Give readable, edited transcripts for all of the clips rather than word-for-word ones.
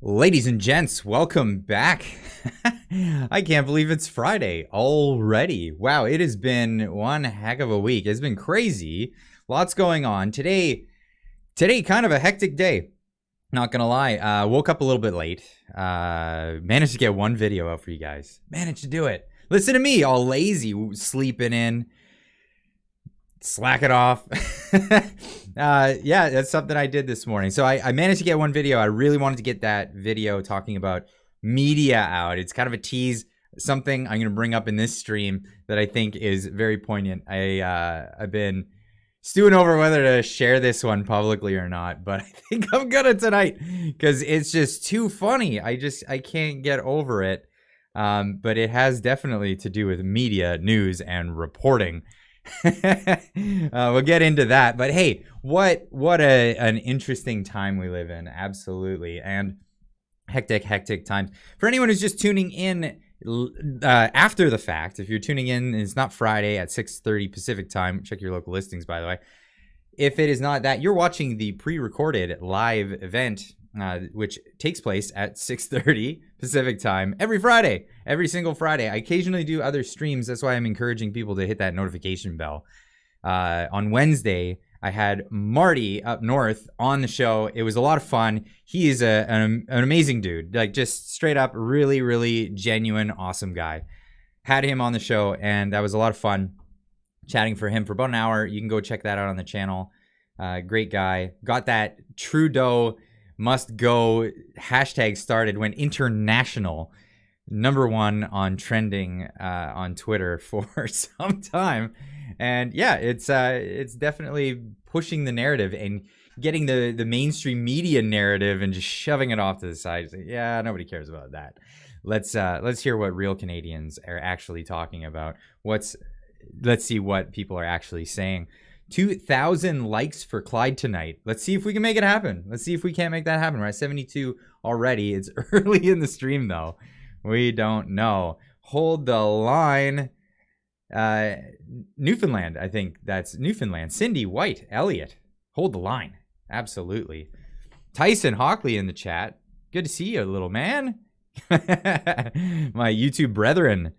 Ladies and gents, welcome back. I can't believe it's Friday already. Wow, it has been one heck of a week. It's been crazy. Lots going on. Today kind of a hectic day. Not gonna lie. Woke up a little bit late. Managed to get one video out for you guys. Managed to do it. Listen to me, all lazy, sleeping in. Slack it off. Yeah, that's something I did this morning. So I managed to get one video. I really wanted to get that video talking about media out. It's kind of a tease, something I'm going to bring up in this stream that I think is very poignant. I've been stewing over whether to share this one publicly or not, but I think I'm gonna tonight because it's just too funny. I can't get over it. But it has definitely to do with media, news, and reporting. We'll get into that, but hey, what an interesting time we live in. Absolutely. And hectic times for anyone who's just tuning in after the fact. If you're tuning in, it's not Friday at 6:30 Pacific time. Check your local listings, by the way. If it is not that, you're watching the pre-recorded live event, which takes place at 6:30 Pacific time every Friday, every single Friday. I occasionally do other streams. That's why I'm encouraging people to hit that notification bell. On Wednesday, I had Marty up north on the show. It was a lot of fun. He is an amazing dude, like just straight up, really genuine, awesome guy. Had him on the show, and that was a lot of fun chatting for him for about an hour. You can go check that out on the channel. Great guy. Got that Trudeau must go hashtag started, went international, #1 on trending on Twitter for some time. And yeah, it's definitely pushing the narrative and getting the mainstream media narrative and just shoving it off to the side. Like, yeah, nobody cares about that. Let's hear what real Canadians are actually talking about. Let's see what people are actually saying. 2,000 likes for Clyde tonight. Let's see if we can make it happen. Let's see if we can't make that happen. We're at 72 already. It's early in the stream, though. We don't know. Hold the line. Newfoundland, I think that's Newfoundland. Cindy White, Elliot. Hold the line. Absolutely. Tyson Hockley in the chat. Good to see you, little man. My YouTube brethren.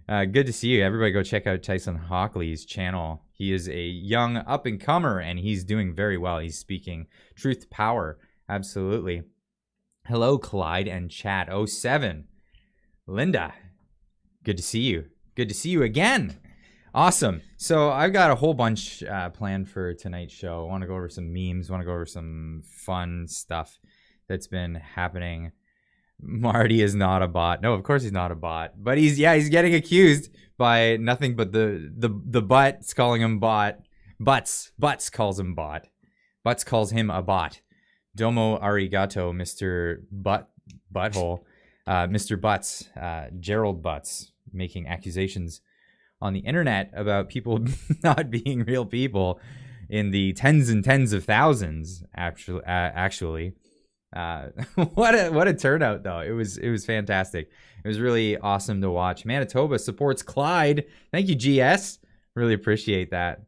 Good to see you. Everybody go check out Tyson Hockley's channel. He is a young up-and-comer, and he's doing very well. He's speaking truth to power. Absolutely. Hello, Clyde and chat 07. Linda, good to see you. Good to see you again. Awesome. So I've got a whole bunch planned for tonight's show. I want to go over some memes. I want to go over some fun stuff that's been happening. Marty is not a bot. No, of course he's not a bot. But he's getting accused by nothing but the butts calling him bot. Butts calls him bot. Butts calls him a bot. Domo arigato, Mr. Butthole. Mr. Butts, Gerald Butts, making accusations on the internet about people not being real people in the tens and tens of thousands. Actually. What a turnout, though. It was fantastic. It was really awesome to watch. Manitoba supports Clyde. Thank you, GS. Really appreciate that.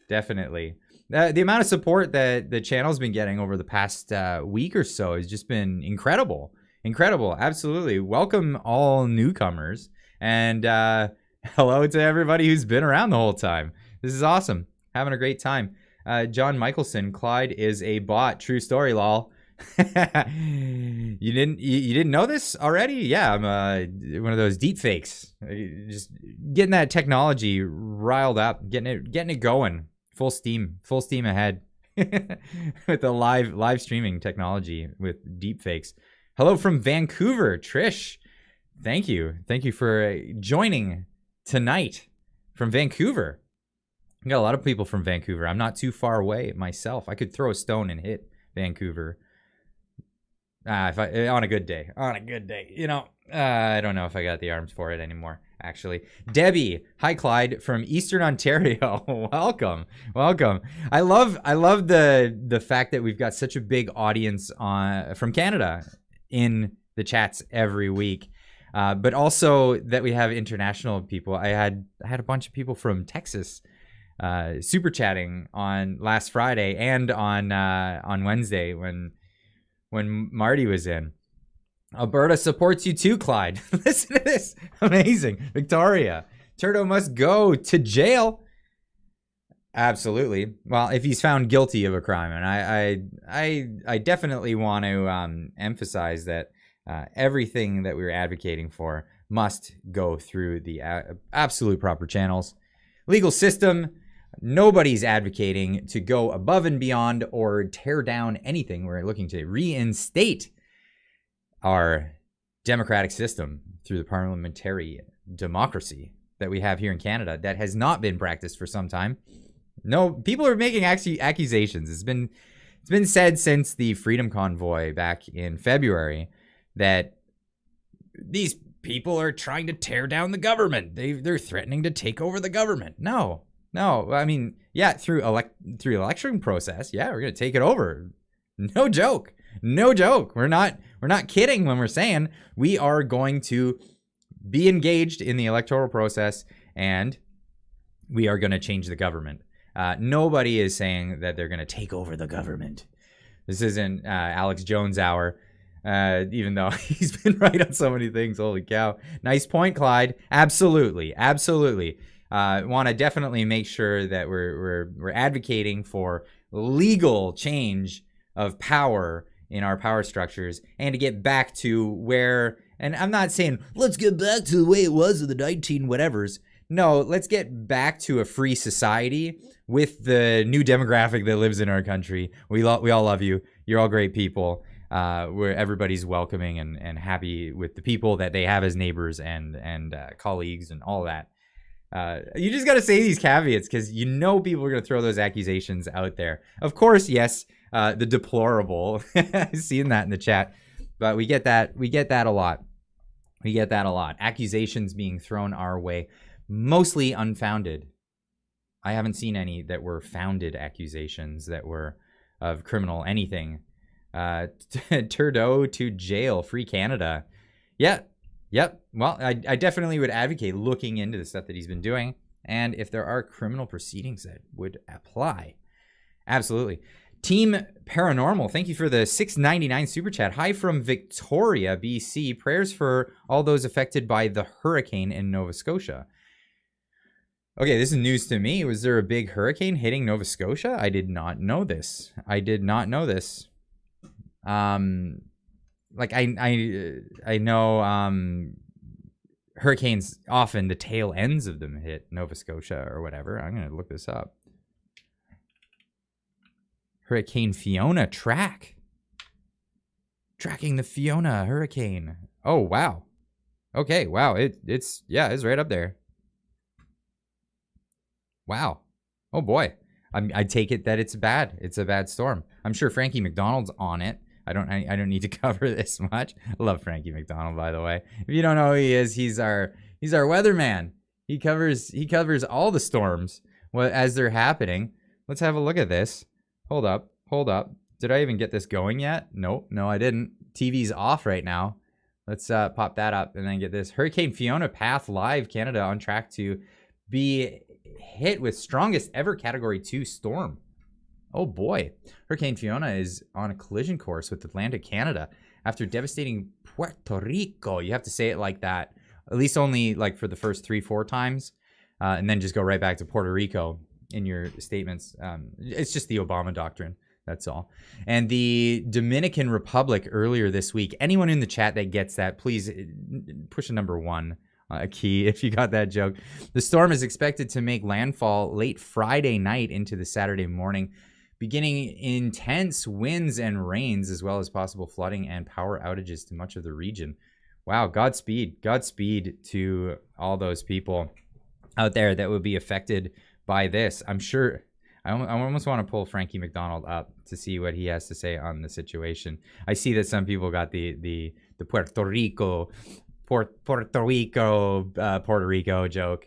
Definitely. The amount of support that the channel's been getting over the past week or so has just been incredible. Incredible. Absolutely. Welcome all newcomers. And hello to everybody who's been around the whole time. This is awesome. Having a great time. John Michelson, Clyde is a bot. True story, lol. You didn't know this already? Yeah, I'm one of those deep fakes. Just getting that technology riled up, getting it going. Full steam ahead with the live streaming technology with deep fakes. Hello from Vancouver, Trish. Thank you for joining tonight from Vancouver. I got a lot of people from Vancouver. I'm not too far away myself. I could throw a stone and hit Vancouver. On a good day, you know, I don't know if I got the arms for it anymore, actually. Debbie, hi Clyde from Eastern Ontario. Welcome. I love the fact that we've got such a big audience from Canada in the chats every week, but also that we have international people. I had a bunch of people from Texas super chatting on last Friday and on Wednesday when Marty was in. Alberta supports you too, Clyde. Listen to this. Amazing. Victoria. Trudeau must go to jail. Absolutely. Well, if he's found guilty of a crime, and I definitely want to emphasize that everything that we're advocating for must go through the absolute proper channels. Legal system, nobody's advocating to go above and beyond or tear down anything. We're looking to reinstate our democratic system through the parliamentary democracy that we have here in Canada that has not been practiced for some time. No, people are making accusations. It's been said since the Freedom Convoy back in February that these people are trying to tear down the government. They're threatening to take over the government. No. I mean, yeah, through election process, yeah, we're gonna take it over. No joke. We're not kidding when we're saying we are going to be engaged in the electoral process and we are going to change the government. Nobody is saying that they're going to take over the government. This isn't Alex Jones hour, even though he's been right on so many things. Holy cow. Nice point, Clyde. Absolutely. Want to definitely make sure that we're advocating for legal change of power in our power structures and to get back to where, and I'm not saying let's get back to the way it was in the 19 whatevers. No, let's get back to a free society with the new demographic that lives in our country. We all love you. You're all great people. Where everybody's welcoming and happy with the people that they have as neighbors and colleagues and all that. You just got to say these caveats because you know people are going to throw those accusations out there. Of course, yes, the deplorable. I've seen that in the chat, but we get that a lot. Accusations being thrown our way, mostly unfounded. I haven't seen any that were founded accusations that were of criminal anything. Trudeau to jail, free Canada. Yeah. Yep. Well, I definitely would advocate looking into the stuff that he's been doing. And if there are criminal proceedings that would apply. Absolutely. Team Paranormal, thank you for the $6.99 super chat. Hi from Victoria, BC. Prayers for all those affected by the hurricane in Nova Scotia. Okay, this is news to me. Was there a big hurricane hitting Nova Scotia? I did not know this. Like I know hurricanes, often the tail ends of them hit Nova Scotia or whatever. I'm going to look this up. Hurricane Fiona tracking the Fiona hurricane. Oh, wow. Okay, wow. It's right up there. Wow. Oh boy. I take it that it's bad. It's a bad storm. I'm sure Frankie McDonald's on it. I don't need to cover this much. I love Frankie McDonald, by the way. If you don't know who he is, he's our weatherman. He covers all the storms as they're happening. Let's have a look at this. Hold up. Did I even get this going yet? No, I didn't. TV's off right now. Let's pop that up and then get this. Hurricane Fiona path live. Canada on track to be hit with strongest ever Category 2 storm. Oh boy. Hurricane Fiona is on a collision course with Atlantic Canada after devastating Puerto Rico. You have to say it like that, at least only like for the first 3-4 times, and then just go right back to Puerto Rico in your statements. It's just the Obama doctrine. That's all. And the Dominican Republic earlier this week. Anyone in the chat that gets that, please push a number 1. A key if you got that joke. The storm is expected to make landfall late Friday night into the Saturday morning, beginning intense winds and rains, as well as possible flooding and power outages to much of the region. Wow, Godspeed to all those people out there that would be affected by this. I'm sure I almost want to pull Frankie McDonald up to see what he has to say on the situation. I see that some people got the Puerto Rico joke.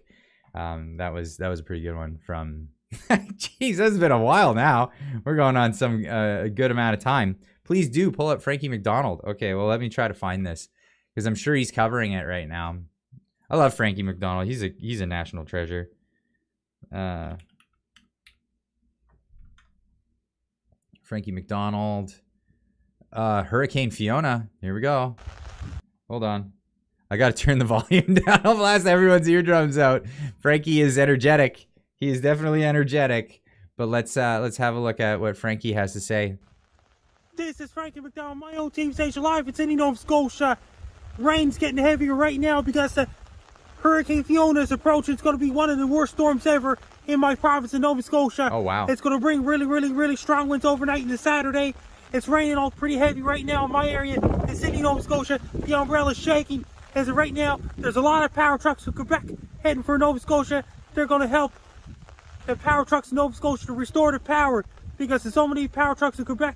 That was a pretty good one from. Jeez, that's been a while now. We're going on some a good amount of time. Please do pull up Frankie McDonald. Okay, well let me try to find this because I'm sure he's covering it right now. I love Frankie McDonald. He's a national treasure. Frankie McDonald. Hurricane Fiona. Here we go. Hold on. I gotta turn the volume down. I'll blast everyone's eardrums out. Frankie is energetic. He is definitely energetic. But let's have a look at what Frankie has to say. This is Frankie McDonald, my own team station live in Sydney, Nova Scotia. Rain's getting heavier right now because the Hurricane Fiona is approaching. It's going to be one of the worst storms ever in my province of Nova Scotia. Oh, wow. It's going to bring really strong winds overnight into Saturday. It's raining all pretty heavy right now in my area in Sydney, Nova Scotia. The umbrella's shaking. As of right now, there's a lot of power trucks from Quebec heading for Nova Scotia. They're going to help the power trucks in Nova Scotia to restore the power because there's so many power trucks in Quebec.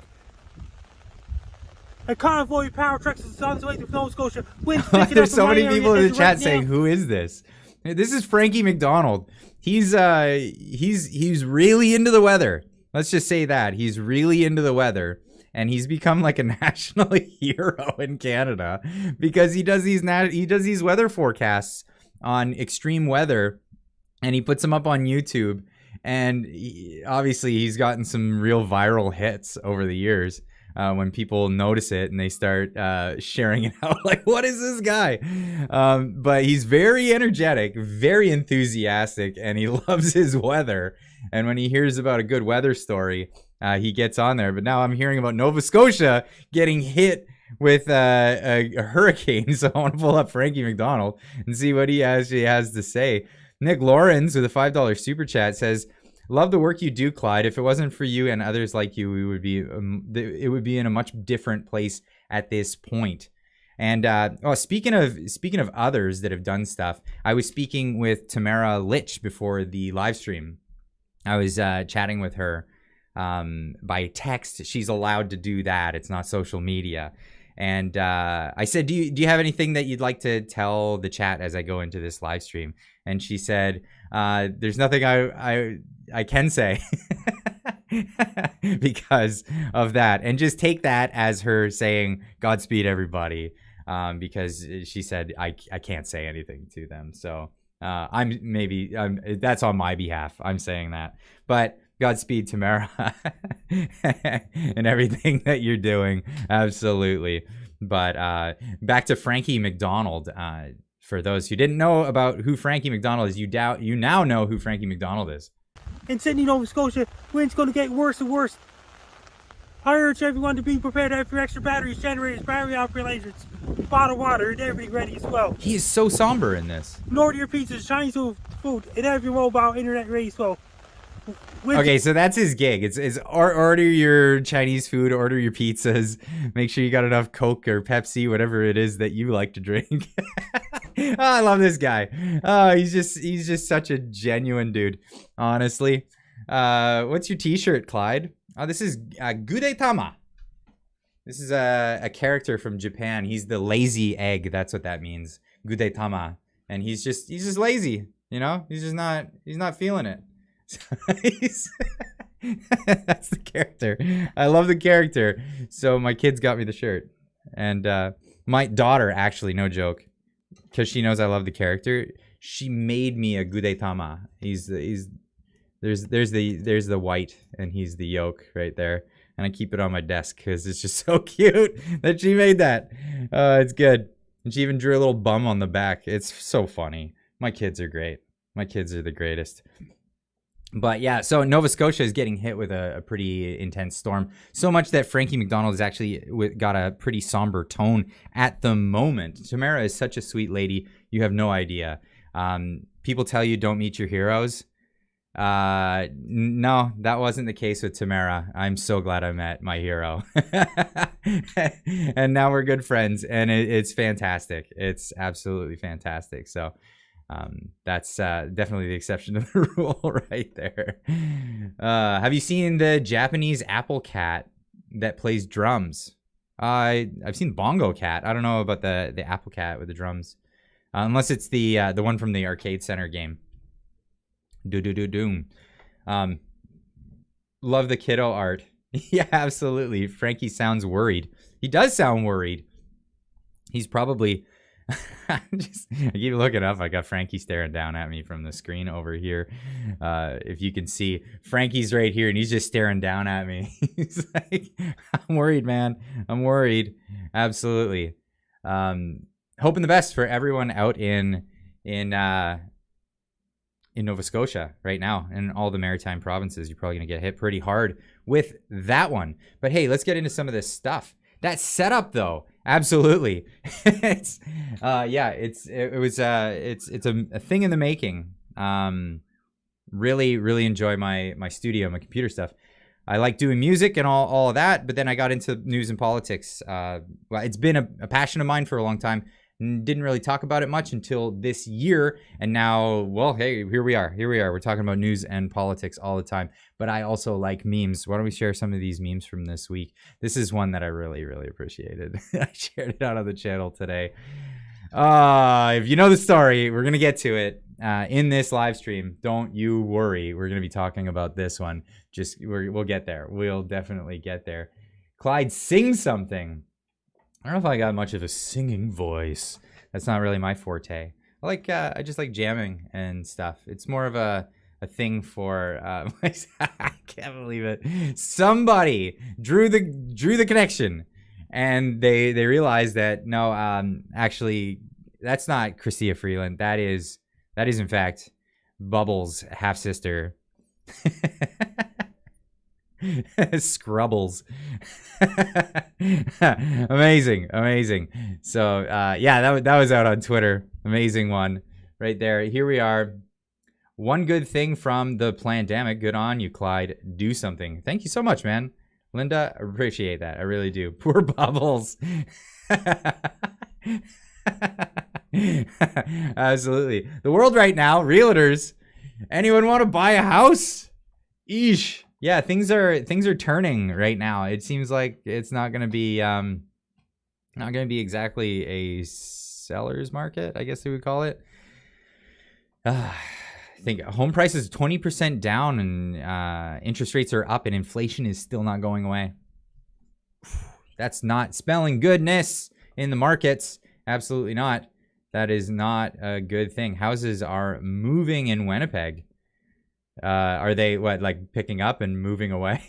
A convoy of power trucks is on its way to Nova Scotia. There's so many people in the chat saying, "Who is this?" This is Frankie McDonald. He's really into the weather. Let's just say that he's really into the weather. And he's become like a national hero in Canada because he does these weather forecasts on extreme weather, and he puts them up on YouTube. And obviously, he's gotten some real viral hits over the years when people notice it and they start sharing it out. Like, what is this guy? But he's very energetic, very enthusiastic, and he loves his weather. And when he hears about a good weather story, he gets on there. But now I'm hearing about Nova Scotia getting hit with a hurricane. So I want to pull up Frankie McDonald and see what he actually has to say. Nick Lawrence with a $5 super chat says, "Love the work you do, Clyde. If it wasn't for you and others like you, it would be in a much different place at this point." And speaking of others that have done stuff, I was speaking with Tamara Litch before the live stream. I was chatting with her by text. She's allowed to do that. It's not social media. And I said, do you have anything that you'd like to tell the chat as I go into this live stream? And she said, there's nothing I can say because of that. And just take that as her saying, Godspeed, everybody. Because she said, I can't say anything to them. So that's on my behalf. I'm saying that. But Godspeed, Tamara, and everything that you're doing. Absolutely. But back to Frankie McDonald. For those who didn't know about who Frankie McDonald is, you now know who Frankie McDonald is. In Sydney, Nova Scotia, wind's going to get worse and worse. I urge everyone to be prepared to have your extra batteries, generators, battery operations, bottled water, and everything ready as well. He is so somber in this. Order your pizzas, Chinese food, and have your mobile internet ready as well. Okay, so that's his gig. It's order your Chinese food, order your pizzas, make sure you got enough Coke or Pepsi, whatever it is that you like to drink. Oh, I love this guy. Oh, he's just such a genuine dude, honestly. What's your t-shirt, Clyde? Oh, this is Gudetama. This is a character from Japan. He's the lazy egg. That's what that means. Gudetama. And he's just lazy, you know? He's not feeling it. That's the character. I love the character. So my kids got me the shirt. And my daughter, actually, no joke, because she knows I love the character, she made me a Gudetama. There's the white, and he's the yolk right there. And I keep it on my desk because it's just so cute that she made that. It's good. And she even drew a little bum on the back. It's so funny. My kids are great. My kids are the greatest. But yeah, so Nova Scotia is getting hit with a pretty intense storm. So much that Frankie McDonald has actually got a pretty somber tone at the moment. Tamara is such a sweet lady. You have no idea. People tell you don't meet your heroes. No, that wasn't the case with Tamara. I'm so glad I met my hero. And now we're good friends, and it's fantastic. It's absolutely fantastic. So that's definitely the exception to the rule right there. Have you seen the Japanese apple cat that plays drums? I've seen Bongo Cat. I don't know about the apple cat with the drums, unless it's the one from the Arcade Center game. Doom. Love the kiddo art. Yeah, absolutely. Frankie sounds worried. He does sound worried. He's probably I keep looking up. I got Frankie staring down at me from the screen over here. If you can see, Frankie's right here, and he's just staring down at me. He's like, I'm worried, man. I'm worried. Absolutely. hoping the best for everyone out in Nova Scotia right now and all the maritime provinces. You're probably going to get hit pretty hard with that one. But hey, let's get into some of this stuff. That setup, though, absolutely. It's a thing in the making. Really enjoy my studio, my computer stuff. I like doing music and all of that, but then I got into news and politics. Well, it's been a passion of mine for a long time. Didn't really talk about it much until this year, and now, well, hey, here we are. We're talking about news and politics all the time, but I also like memes. Why don't we share some of these memes from this week? This is one that I really appreciated. I shared it out on the channel today. If you know the story, we're going to get to it in this live stream. Don't you worry. We're going to be talking about this one. We'll get there. We'll definitely get there. Clyde sings something. I don't know if I got much of a singing voice. That's not really my forte. I just like jamming and stuff. It's more of a thing for I can't believe it. Somebody drew the connection, and they realized that no, actually that's not Christia Freeland. That is in fact Bubbles' half sister. Scrubbles. amazing. So that was out on Twitter. Amazing one right there. Here we are. One good thing from the pandemic. Good on you, Clyde. Do something. Thank you so much, man. Linda, I appreciate that. I really do. Poor Bubbles. Absolutely. The world right now, realtors. Anyone want to buy a house? Eesh. Yeah, things are turning right now. It seems like it's not going to be exactly a seller's market, I guess they would call it. I think home prices 20% down, and interest rates are up, and inflation is still not going away. That's not spelling goodness in the markets. Absolutely not. That is not a good thing. Houses are moving in Winnipeg. Are they picking up and moving away?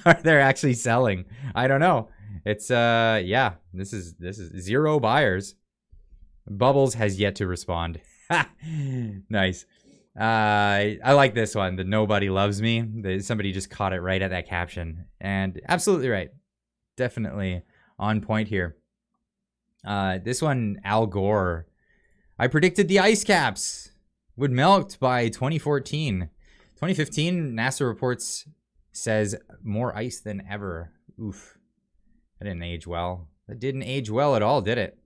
Are they actually selling? I don't know. It's this is zero buyers. Bubbles has yet to respond. Nice. I like this one. The nobody loves me. Somebody just caught it right at that caption, and absolutely right. Definitely on point here. This one, Al Gore. I predicted the ice caps would melt by 2014. 2015, NASA reports says more ice than ever. Oof. That didn't age well. That didn't age well at all, did it?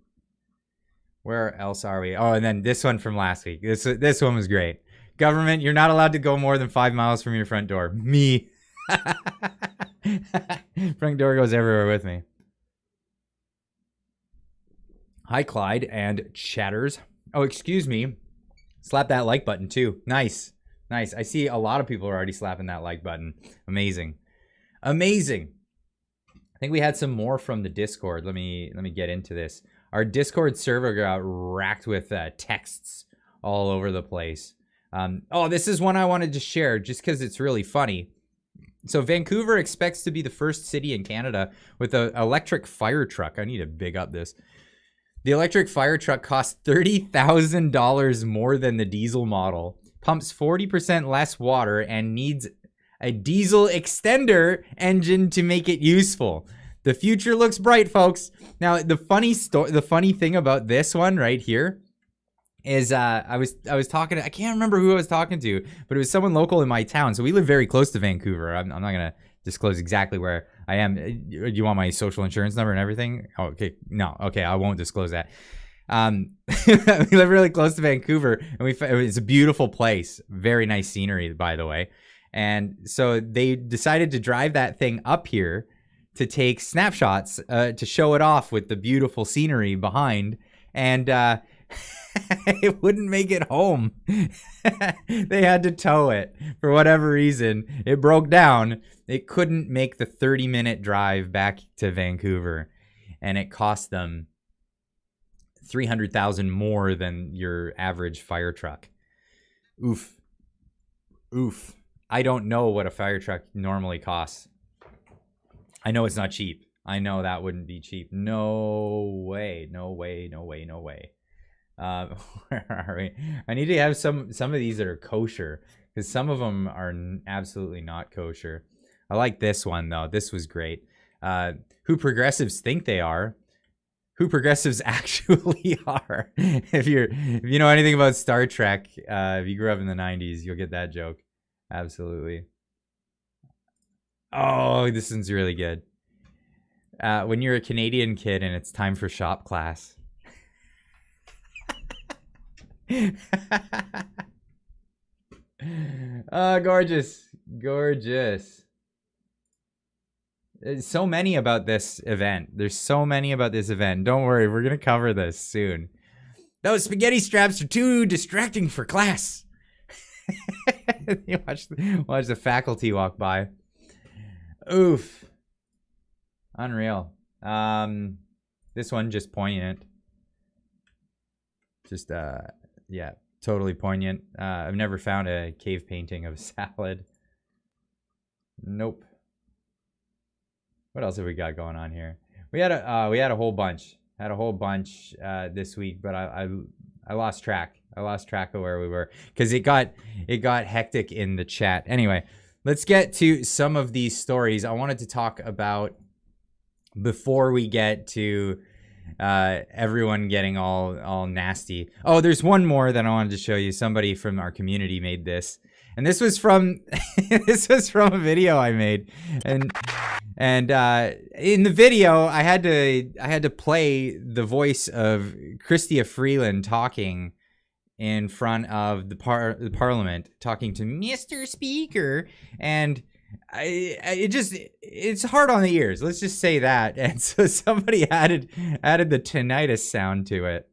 Where else are we? Oh, and then this one from last week. This one was great. Government, you're not allowed to go more than 5 miles from your front door. Me. Front door goes everywhere with me. Hi, Clyde and chatters. Oh, excuse me. Slap that like button too. Nice. I see a lot of people are already slapping that like button. Amazing. I think we had some more from the Discord. Let me get into this. Our Discord server got racked with texts all over the place. This is one I wanted to share just because it's really funny. So Vancouver expects to be the first city in Canada with an electric fire truck. I need to big up this. The electric fire truck costs $30,000 more than the diesel model, pumps 40% less water, and needs a diesel extender engine to make it useful. The future looks bright, folks. Now, the funny thing about this one right here is I was talking to, I can't remember who I was talking to, but it was someone local in my town. So we live very close to Vancouver. I'm not going to disclose exactly where I am. Do you want my social insurance number and everything? Oh, okay. No. Okay. I won't disclose that. We live really close to Vancouver, and it's a beautiful place. Very nice scenery, by the way. And so they decided to drive that thing up here to take snapshots, to show it off with the beautiful scenery behind. And, it wouldn't make it home. They had to tow it for whatever reason. It broke down. It couldn't make the 30-minute drive back to Vancouver, and it cost them $300,000 more than your average fire truck. Oof. I don't know what a fire truck normally costs. I know it's not cheap. I know that wouldn't be cheap. No way. No way. No way. No way. Where are we? I need to have some of these that are kosher, because some of them are absolutely not kosher. I like this one though. This was great. Who progressives think they are. Who progressives actually are. If you know anything about Star Trek, if you grew up in the 90s, you'll get that joke. Absolutely. Oh, this one's really good. When you're a Canadian kid and it's time for shop class. Gorgeous. Gorgeous. There's so many about this event. There's so many about this event. Don't worry, we're going to cover this soon. Those spaghetti straps are too distracting for class. You watch the faculty walk by. Oof. Unreal. This one just poignant. Just yeah, totally poignant. I've never found a cave painting of a salad. Nope. What else have we got going on here? We had a whole bunch. This week, but I lost track. I lost track of where we were because it got hectic in the chat. Anyway, let's get to some of these stories I wanted to talk about before we get to everyone getting all nasty. Oh, there's one more that I wanted to show you. Somebody from our community made this. And this was from a video I made, and in the video I had to play the voice of Chrystia Freeland talking in front of the parliament, talking to Mr. Speaker, and it's hard on the ears. Let's just say that. And so somebody added the tinnitus sound to it.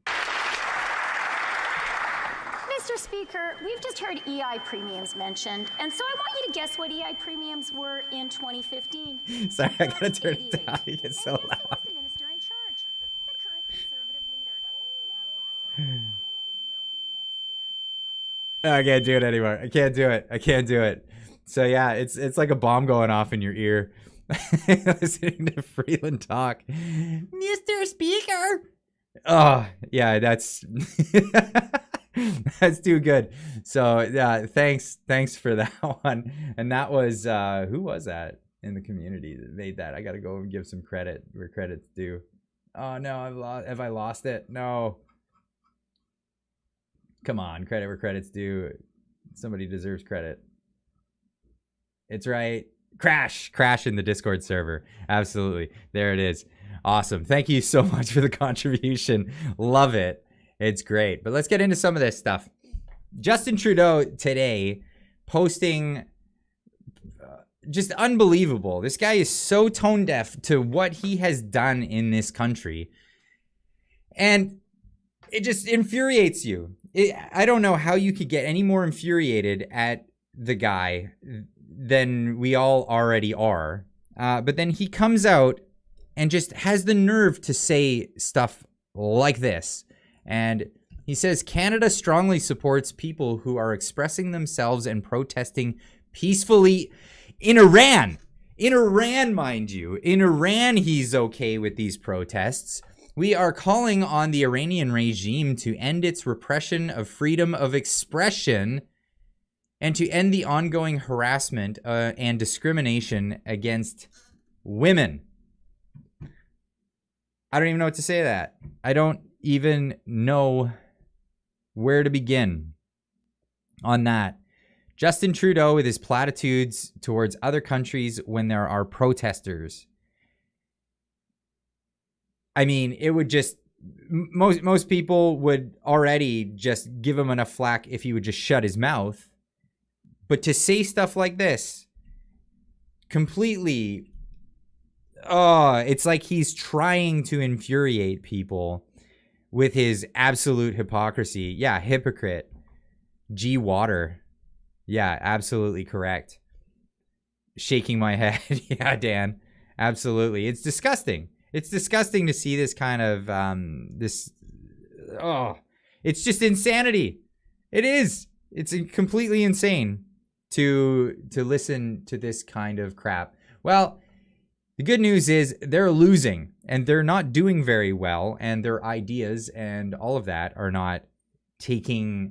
Speaker, we've just heard EI premiums mentioned, and so I want you to guess what EI premiums were in 2015. Sorry, I gotta turn it down. It gets so loud. The minister in charge, the current conservative leader. I can't do it anymore. I can't do it. So yeah, it's like a bomb going off in your ear, listening to Freeland talk. Mr. Speaker. Oh yeah, that's. That's too good. So yeah, thanks for that one. And that was who was that in the community that made that? I gotta go and give some credit where credit's due. Oh no, have I lost it? No. Come on, credit where credit's due. Somebody deserves credit. It's right. Crash in the Discord server. Absolutely. There it is. Awesome. Thank you so much for the contribution. Love it. It's great. But let's get into some of this stuff. Justin Trudeau today posting just unbelievable. This guy is so tone deaf to what he has done in this country. And it just infuriates you. I don't know how you could get any more infuriated at the guy than we all already are. But then he comes out and just has the nerve to say stuff like this. And he says, Canada strongly supports people who are expressing themselves and protesting peacefully in Iran. In Iran, mind you. In Iran, he's okay with these protests. We are calling on the Iranian regime to end its repression of freedom of expression and to end the ongoing harassment and discrimination against women. I don't even know what to say to that. I don't even know where to begin on that. Justin Trudeau with his platitudes towards other countries when there are protesters. I mean, it would just most people would already just give him enough flack if he would just shut his mouth. But to say stuff like this, completely, it's like he's trying to infuriate people with his absolute hypocrisy. Yeah, hypocrite. G water. Yeah, absolutely correct. Shaking my head. Yeah, Dan. Absolutely. It's disgusting. It's disgusting to see this kind of, it's just insanity. It is. It's completely insane to listen to this kind of crap. Well, The good news is they're losing and they're not doing very well, and their ideas and all of that are not they're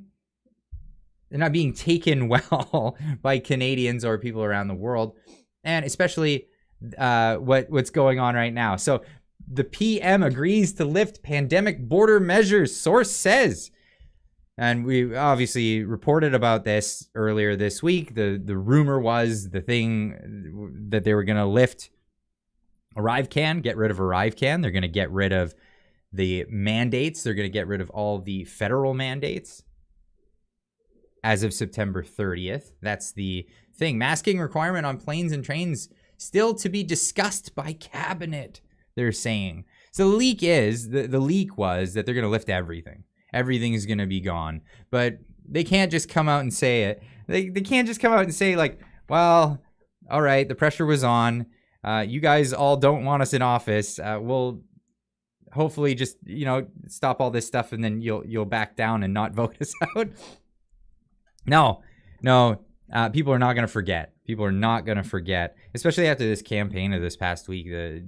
not being taken well by Canadians or people around the world, and especially what's going on right now. So the PM agrees to lift pandemic border measures, source says. And we obviously reported about this earlier this week. The rumor was the thing that they were going to lift ArriveCAN, get rid of ArriveCAN. They're going to get rid of the mandates. They're going to get rid of all the federal mandates as of September 30th. That's the thing. Masking requirement on planes and trains still to be discussed by cabinet, they're saying. So the leak was that they're going to lift everything. Everything is going to be gone. But they can't just come out and say it. They can't just come out and say, like, well, all right, the pressure was on. You guys all don't want us in office. We'll hopefully just, stop all this stuff, and then you'll back down and not vote us out. No. People are not going to forget. People are not going to forget, especially after this campaign of this past week, the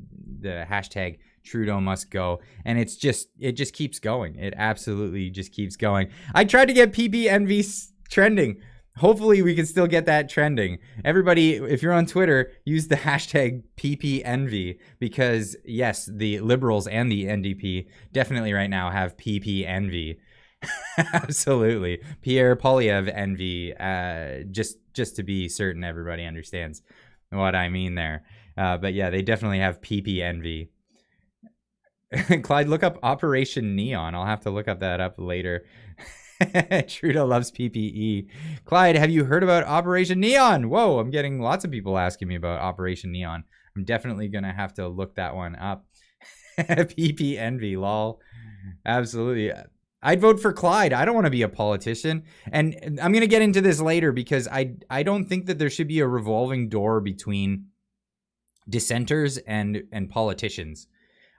hashtag Trudeau must go. And it just keeps going. It absolutely just keeps going. I tried to get PPNV trending. Hopefully we can still get that trending. Everybody, if you're on Twitter, use the hashtag PPNV, because yes, the Liberals and the NDP definitely right now have PPNV. Absolutely. Pierre Poilievre envy, just to be certain everybody understands what I mean there. But yeah, they definitely have PP envy. Clyde, look up Operation Neon. I'll have to look up that up later. Trudeau loves PPE. Clyde, have you heard about Operation Neon? Whoa, I'm getting lots of people asking me about Operation Neon. I'm definitely going to have to look that one up. PP envy, lol. Absolutely. I'd vote for Clyde. I don't want to be a politician. And I'm going to get into this later, because I don't think that there should be a revolving door between dissenters and politicians.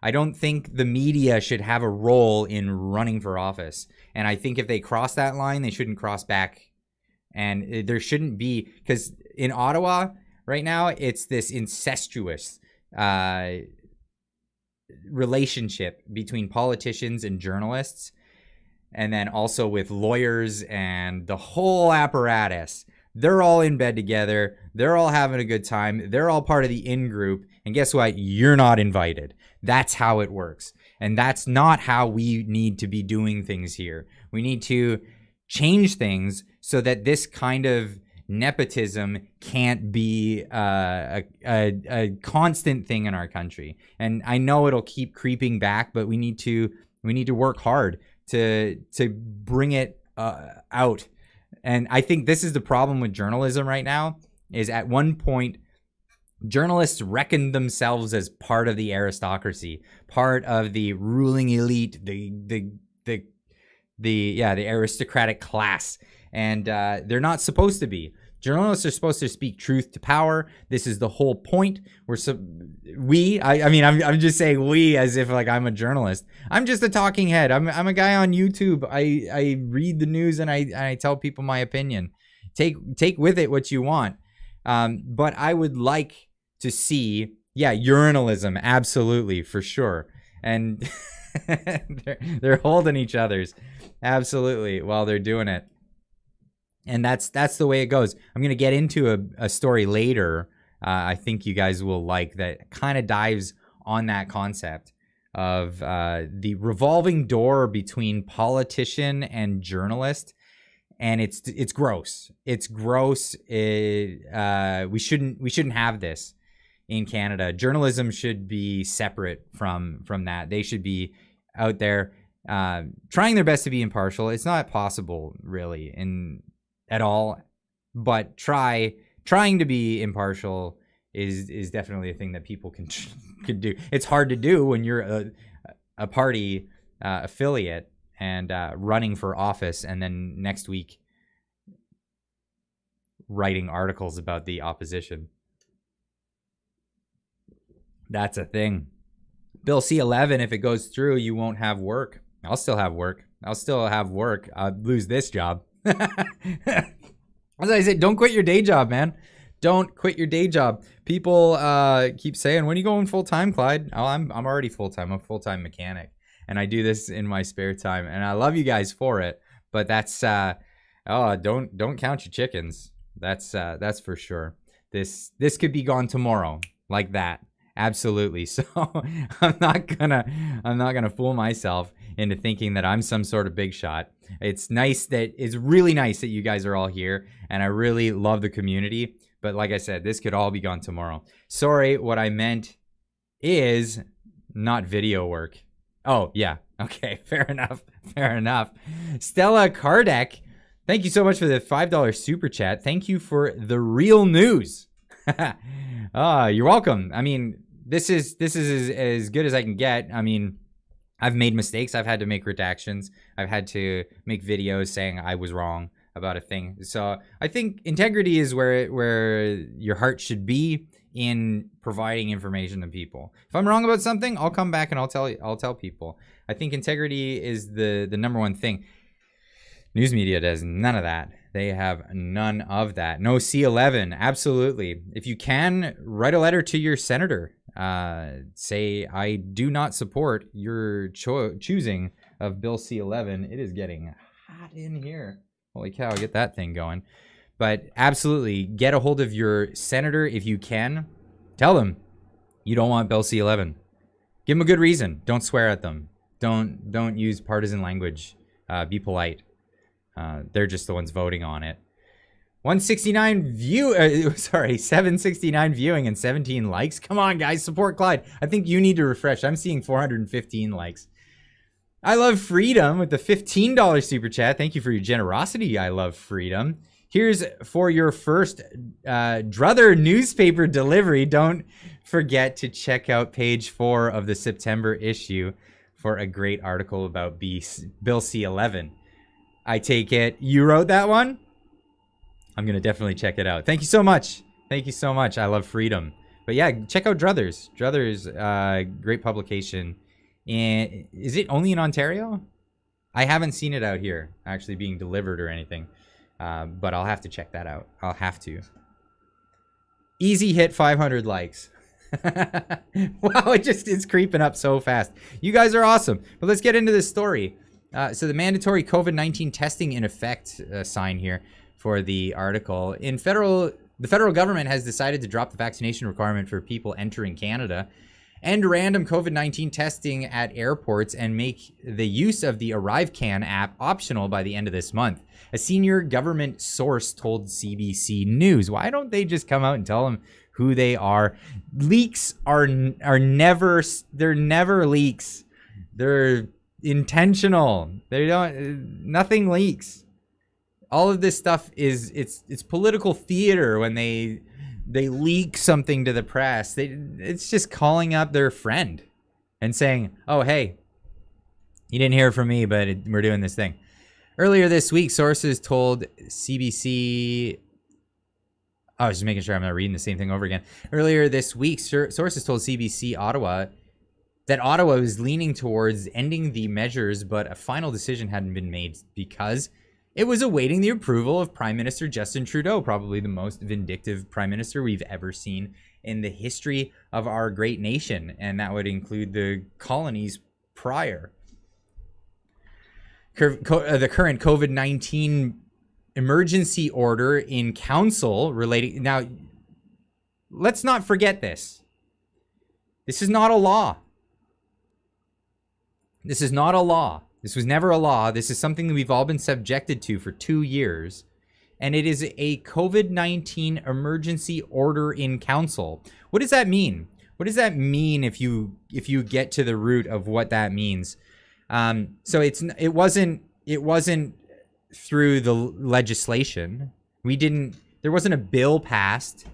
I don't think the media should have a role in running for office. And I think if they cross that line, they shouldn't cross back. And there shouldn't be, because in Ottawa right now, it's this incestuous relationship between politicians and journalists. And then also with lawyers and the whole apparatus. They're all in bed together. They're all having a good time. They're all part of the in-group. And guess what? You're not invited. That's how it works. And that's not how we need to be doing things here. We need to change things so that this kind of nepotism can't be a constant thing in our country. And I know it'll keep creeping back, but we need to work hard to bring it out. And I think this is the problem with journalism right now, is at one point, journalists reckoned themselves as part of the aristocracy, part of the ruling elite, the aristocratic class. And they're not supposed to be. Journalists are supposed to speak truth to power. This is the whole point. I'm just saying we as if like I'm a journalist. I'm just a talking head. I'm a guy on YouTube. I read the news and I tell people my opinion. Take with it what you want. But I would like to see, urinalism, absolutely, for sure. And they're holding each other's, absolutely, while they're doing it. And that's the way it goes. I'm going to get into a story later I think you guys will like, that kind of dives on that concept of the revolving door between politician and journalist. And it's gross. It's gross. We shouldn't have this in Canada. Journalism should be separate from that. They should be out there trying their best to be impartial. It's not possible really at all, but trying to be impartial is definitely a thing that people can do. It's hard to do when you're a party affiliate and running for office, and then next week writing articles about the opposition. That's a thing. Bill C-11, if it goes through, you won't have work. I'll still have work. I'll lose this job. As I said, don't quit your day job, man. Don't quit your day job. People keep saying, when are you going full-time, Clyde? Oh, I'm already full-time. I'm a full-time mechanic. And I do this in my spare time. And I love you guys for it. But that's, don't count your chickens. That's for sure. This could be gone tomorrow, like that. Absolutely. So I'm not gonna fool myself into thinking that I'm some sort of big shot. It's really nice that you guys are all here, and I really love the community. But like I said, this could all be gone tomorrow. Sorry, what I meant is not video work. Oh, yeah. Okay, fair enough. Fair enough. Stella Kardec, thank you so much for the $5 super chat. Thank you for the real news. You're welcome. I mean, this is as good as I can get. I mean, I've made mistakes. I've had to make redactions. I've had to make videos saying I was wrong about a thing. So I think integrity is where your heart should be in providing information to people. If I'm wrong about something, I'll come back and I'll tell people. I think integrity is the number one thing. News media does none of that. They have none of that. No C11, absolutely. If you can, write a letter to your senator. Say, I do not support your choosing of Bill C11. It is getting hot in here. Holy cow, get that thing going. But absolutely, get a hold of your senator if you can. Tell them you don't want Bill C11. Give them a good reason. Don't swear at them. Don't use partisan language. Be polite. They're just the ones voting on it. 769 viewing and 17 likes. Come on, guys, support Clyde. I think you need to refresh. I'm seeing 415 likes. I love freedom with the $15 super chat. Thank you for your generosity. I love freedom. Here's for your first Druther newspaper delivery. Don't forget to check out page 4 of the September issue for a great article about Bill C11. I take it you wrote that one? I'm going to definitely check it out. Thank you so much. Thank you so much. I love freedom. But yeah, check out Druthers. Druthers, great publication. And is it only in Ontario? I haven't seen it out here actually being delivered or anything. But I'll have to check that out. I'll have to. Easy hit 500 likes. Wow, it's creeping up so fast. You guys are awesome. But let's get into this story. So the mandatory COVID-19 testing in effect sign here for the article. The federal government has decided to drop the vaccination requirement for people entering Canada, end random COVID-19 testing at airports, and make the use of the ArriveCAN app optional by the end of this month. A senior government source told CBC News. Why don't they just come out and tell them who they are? Leaks are never leaks. They're intentional. Nothing leaks. All of this stuff it's political theater when they leak something to the press. It's just calling up their friend and saying, oh, hey, you didn't hear from me, but we're doing this thing. Earlier this week, sources told CBC... I was just making sure I'm not reading the same thing over again. Earlier this week, sources told CBC Ottawa that Ottawa was leaning towards ending the measures, but a final decision hadn't been made because it was awaiting the approval of Prime Minister Justin Trudeau, probably the most vindictive prime minister we've ever seen in the history of our great nation, and that would include the colonies prior. The current COVID-19 emergency order in council relating... Now, let's not forget this. This is not a law. This is not a law. This was never a law. This is something that we've all been subjected to for 2 years. And it is a COVID-19 emergency order in council. What does that mean? What does that mean if you get to the root of what that means? So it wasn't through the legislation. There wasn't a bill passed.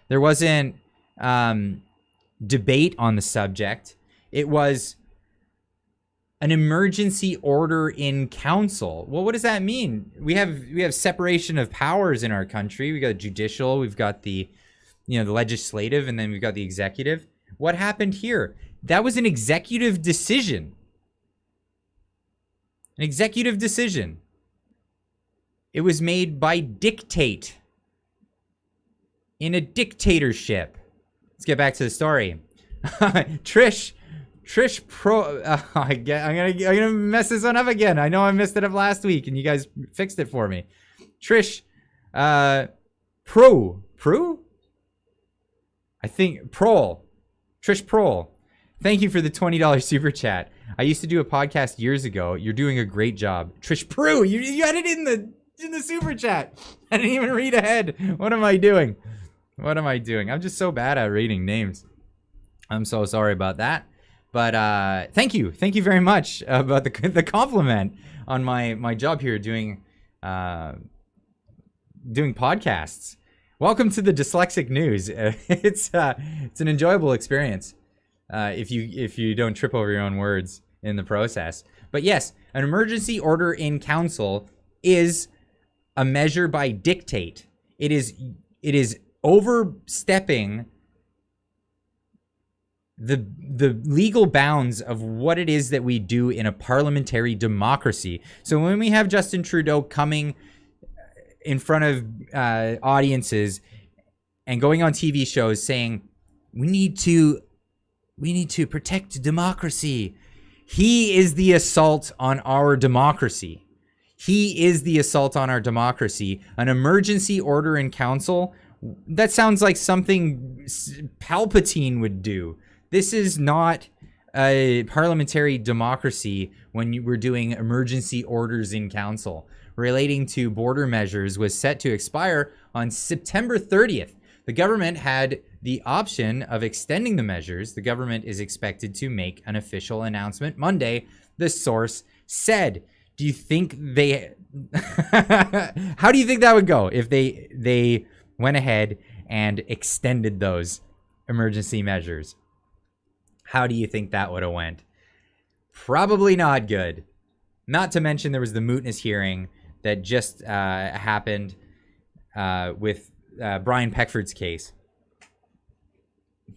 There wasn't debate on the subject. It was an emergency order in council. Well, what does that mean? We have separation of powers in our country. We got judicial, we've got the legislative, and then we've got the executive. What happened here? That was an executive decision. An executive decision. It was made by dictate. in a dictatorship. Let's get back to the story. Trish Pro. I'm gonna mess this one up again. I know I messed it up last week, and you guys fixed it for me. Trish Pro. I think Prol. Trish Prol. Thank you for the $20 super chat. I used to do a podcast years ago. You're doing a great job. Trish Prue, you had it in the super chat. I didn't even read ahead. What am I doing? I'm just so bad at reading names. I'm so sorry about that. But thank you very much about the compliment on my job here doing podcasts. Welcome to the Dyslexic News. It's an enjoyable experience if you don't trip over your own words in the process. But yes, an emergency order in council is a measure by dictate. It is overstepping the legal bounds of what it is that we do in a parliamentary democracy. So when we have Justin Trudeau coming in front of audiences and going on TV shows saying we need to protect democracy, he is the assault on our democracy. An emergency order in council, that sounds like something Palpatine would do. This is not a parliamentary democracy when we're doing emergency orders in council. Relating to border measures was set to expire on September 30th. The government had the option of extending the measures. The government is expected to make an official announcement Monday, the source said. Do you think how do you think that would go if they went ahead and extended those emergency measures? How do you think that would have went? Probably not good. Not to mention there was the mootness hearing that just happened with Brian Peckford's case.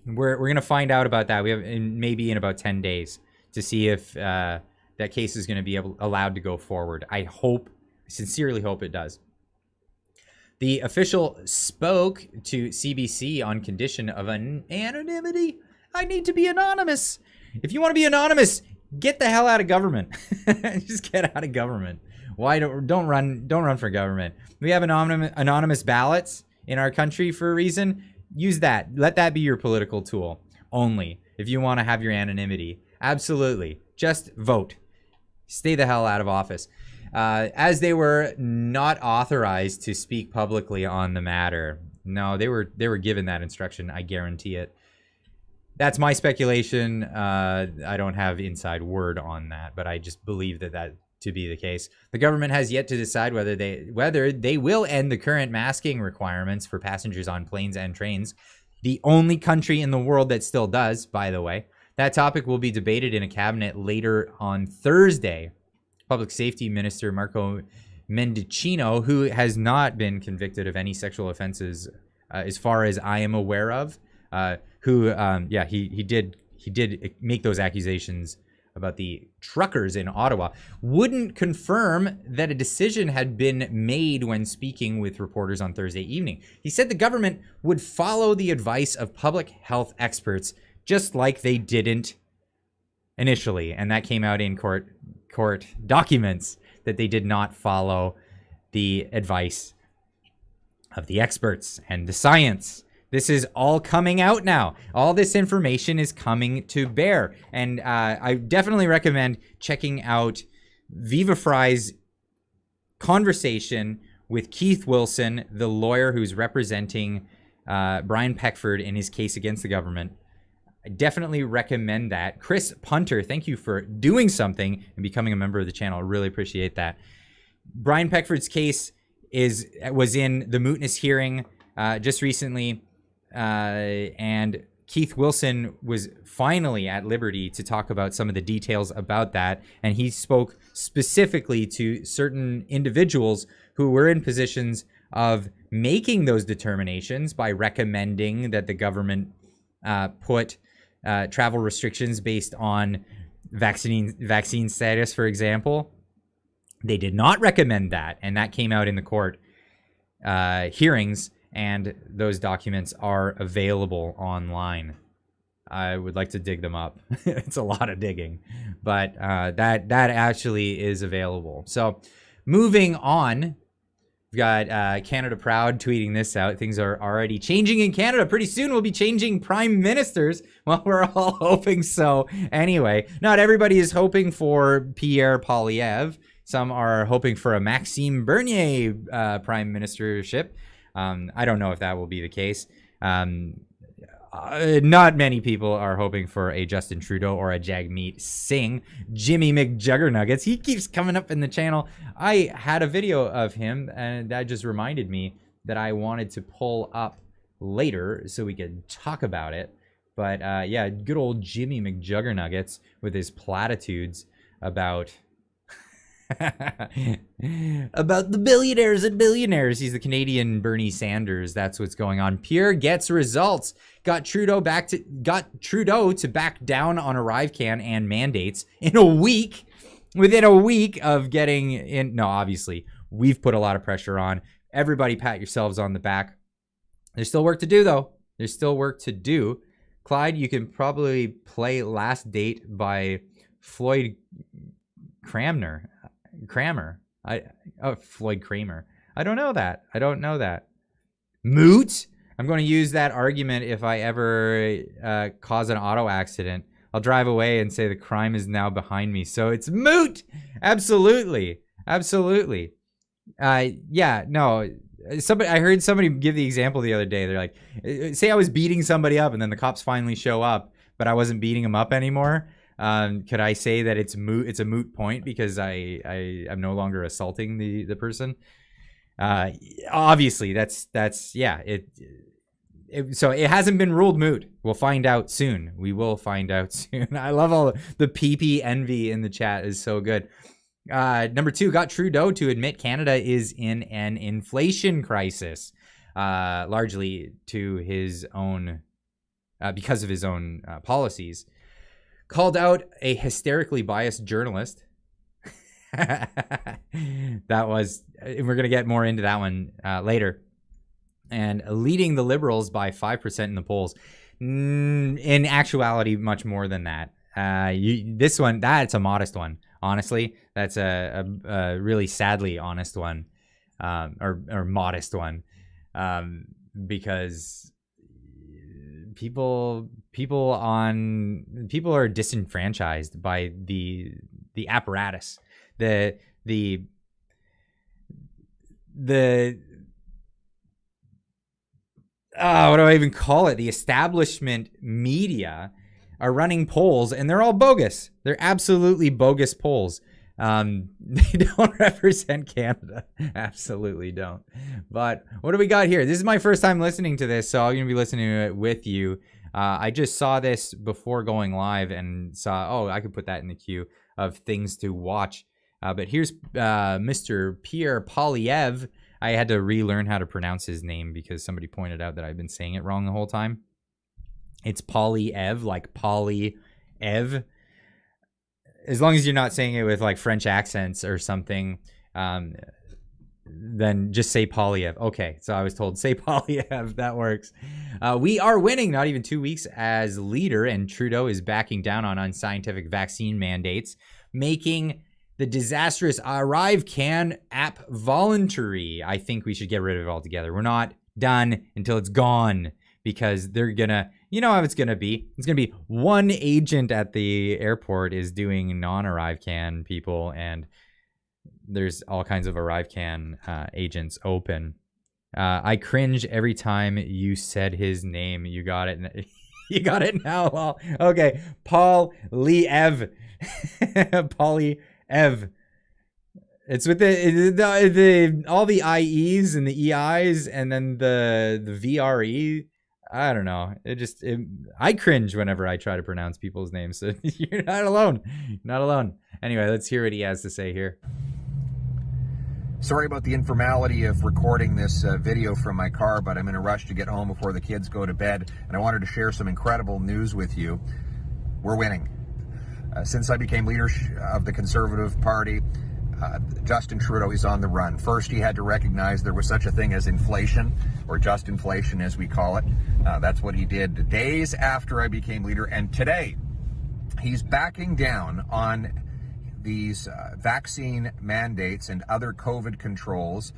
We're going to find out about that. We have maybe in about 10 days to see if that case is going to be allowed to go forward. I sincerely hope it does. The official spoke to CBC on condition of anonymity. I need to be anonymous. If you want to be anonymous, get the hell out of government. Just get out of government. Why don't run for government? We have anonymous ballots in our country for a reason. Use that. Let that be your political tool only. If you want to have your anonymity, absolutely. Just vote. Stay the hell out of office. As they were not authorized to speak publicly on the matter. No, they were given that instruction. I guarantee it. That's my speculation. I don't have inside word on that, but I just believe that to be the case. The government has yet to decide whether they will end the current masking requirements for passengers on planes and trains. The only country in the world that still does, by the way. That topic will be debated in a cabinet later on Thursday. Public Safety Minister Marco Mendicino, who has not been convicted of any sexual offenses, as far as I am aware of, he did make those accusations about the truckers in Ottawa, wouldn't confirm that a decision had been made when speaking with reporters on Thursday evening. He said the government would follow the advice of public health experts, just like they didn't initially. And that came out in court documents, that they did not follow the advice of the experts and the science. This is all coming out now. All this information is coming to bear. And I definitely recommend checking out Viva Fry's conversation with Keith Wilson, the lawyer who's representing Brian Peckford in his case against the government. I definitely recommend that. Chris Punter, thank you for doing something and becoming a member of the channel. I really appreciate that. Brian Peckford's case was in the mootness hearing just recently. And Keith Wilson was finally at liberty to talk about some of the details about that. And he spoke specifically to certain individuals who were in positions of making those determinations by recommending that the government put travel restrictions based on vaccine status, for example. They did not recommend that. And that came out in the court hearings. and those documents are available online. I would like to dig them up. It's a lot of digging, but that actually is available. So moving on, we've got Canada Proud tweeting this out. Things are already changing in Canada. Pretty soon we'll be changing prime ministers. Well, we're all hoping so. Anyway, not everybody is hoping for Pierre Poilievre. Some are hoping for a Maxime Bernier prime ministership. I don't know if that will be the case. Not many people are hoping for a Justin Trudeau or a Jagmeet Singh. Jimmy McJuggernuggets, he keeps coming up in the channel. I had a video of him, and that just reminded me that I wanted to pull up later so we could talk about it. But yeah, good old Jimmy McJuggernuggets with his platitudes about about the billionaires and billionaires. He's the Canadian Bernie Sanders. That's what's going on. Pierre gets results. Got Trudeau to back down on ArriveCAN and mandates in a week. Within a week of getting in. No, obviously, we've put a lot of pressure on. Everybody pat yourselves on the back. There's still work to do, though. There's still work to do. Clyde, you can probably play Last Date by Floyd Cranmer. Floyd Kramer. I don't know that. Moot. I'm going to use that argument if I ever cause an auto accident. I'll drive away and say the crime is now behind me. So it's moot. Absolutely. Yeah, no. I heard somebody give the example the other day. They're like, say I was beating somebody up and then the cops finally show up, but I wasn't beating them up anymore. Could I say that it's moot? It's a moot point because I'm no longer assaulting the person. Obviously, that's yeah. So it hasn't been ruled moot. We'll find out soon. We will find out soon. I love all the PP envy in the chat is so good. Number 2, got Trudeau to admit Canada is in an inflation crisis, largely to his own because of his own policies. Called out a hysterically biased journalist. That was, we're going to get more into that one later. And leading the Liberals by 5% in the polls. In actuality, much more than that. This one, that's a modest one. Honestly, that's a really sadly honest one, or modest one, because people are disenfranchised by the apparatus, the what do I even call it? The establishment media are running polls, and they're all bogus. They're absolutely bogus polls. They don't represent Canada. Absolutely don't. But what do we got here? This is my first time listening to this, so I'm going to be listening to it with you. I just saw this before going live and saw, I could put that in the queue of things to watch. But here's Mr. Pierre Poilievre. I had to relearn how to pronounce his name because somebody pointed out that I've been saying it wrong the whole time. It's Poilievre, like Poilievre. As long as you're not saying it with like French accents or something, then just say Poilievre. Okay, so I was told say Poilievre. That works. We are winning, not even 2 weeks as leader, and Trudeau is backing down on unscientific vaccine mandates, making the disastrous ArriveCAN app voluntary. I think we should get rid of it altogether. We're not done until it's gone, because they're gonna, you know how it's gonna be. It's gonna be one agent at the airport is doing non-ArriveCAN people, and there's all kinds of ArriveCAN agents open. I cringe every time you said his name. You got it. You got it now. Well, okay, Poilievre. Poilievre. It's with the all the IEs and the EIs and then the VRE. I don't know. I cringe whenever I try to pronounce people's names. So you're not alone. Not alone. Anyway, let's hear what he has to say here. Sorry about the informality of recording this video from my car, but I'm in a rush to get home before the kids go to bed, and I wanted to share some incredible news with you. We're winning. Since I became leader of the Conservative Party, Justin Trudeau is on the run. First, he had to recognize there was such a thing as inflation, or just inflation as we call it. That's what he did days after I became leader. And today, he's backing down on these vaccine mandates and other COVID controls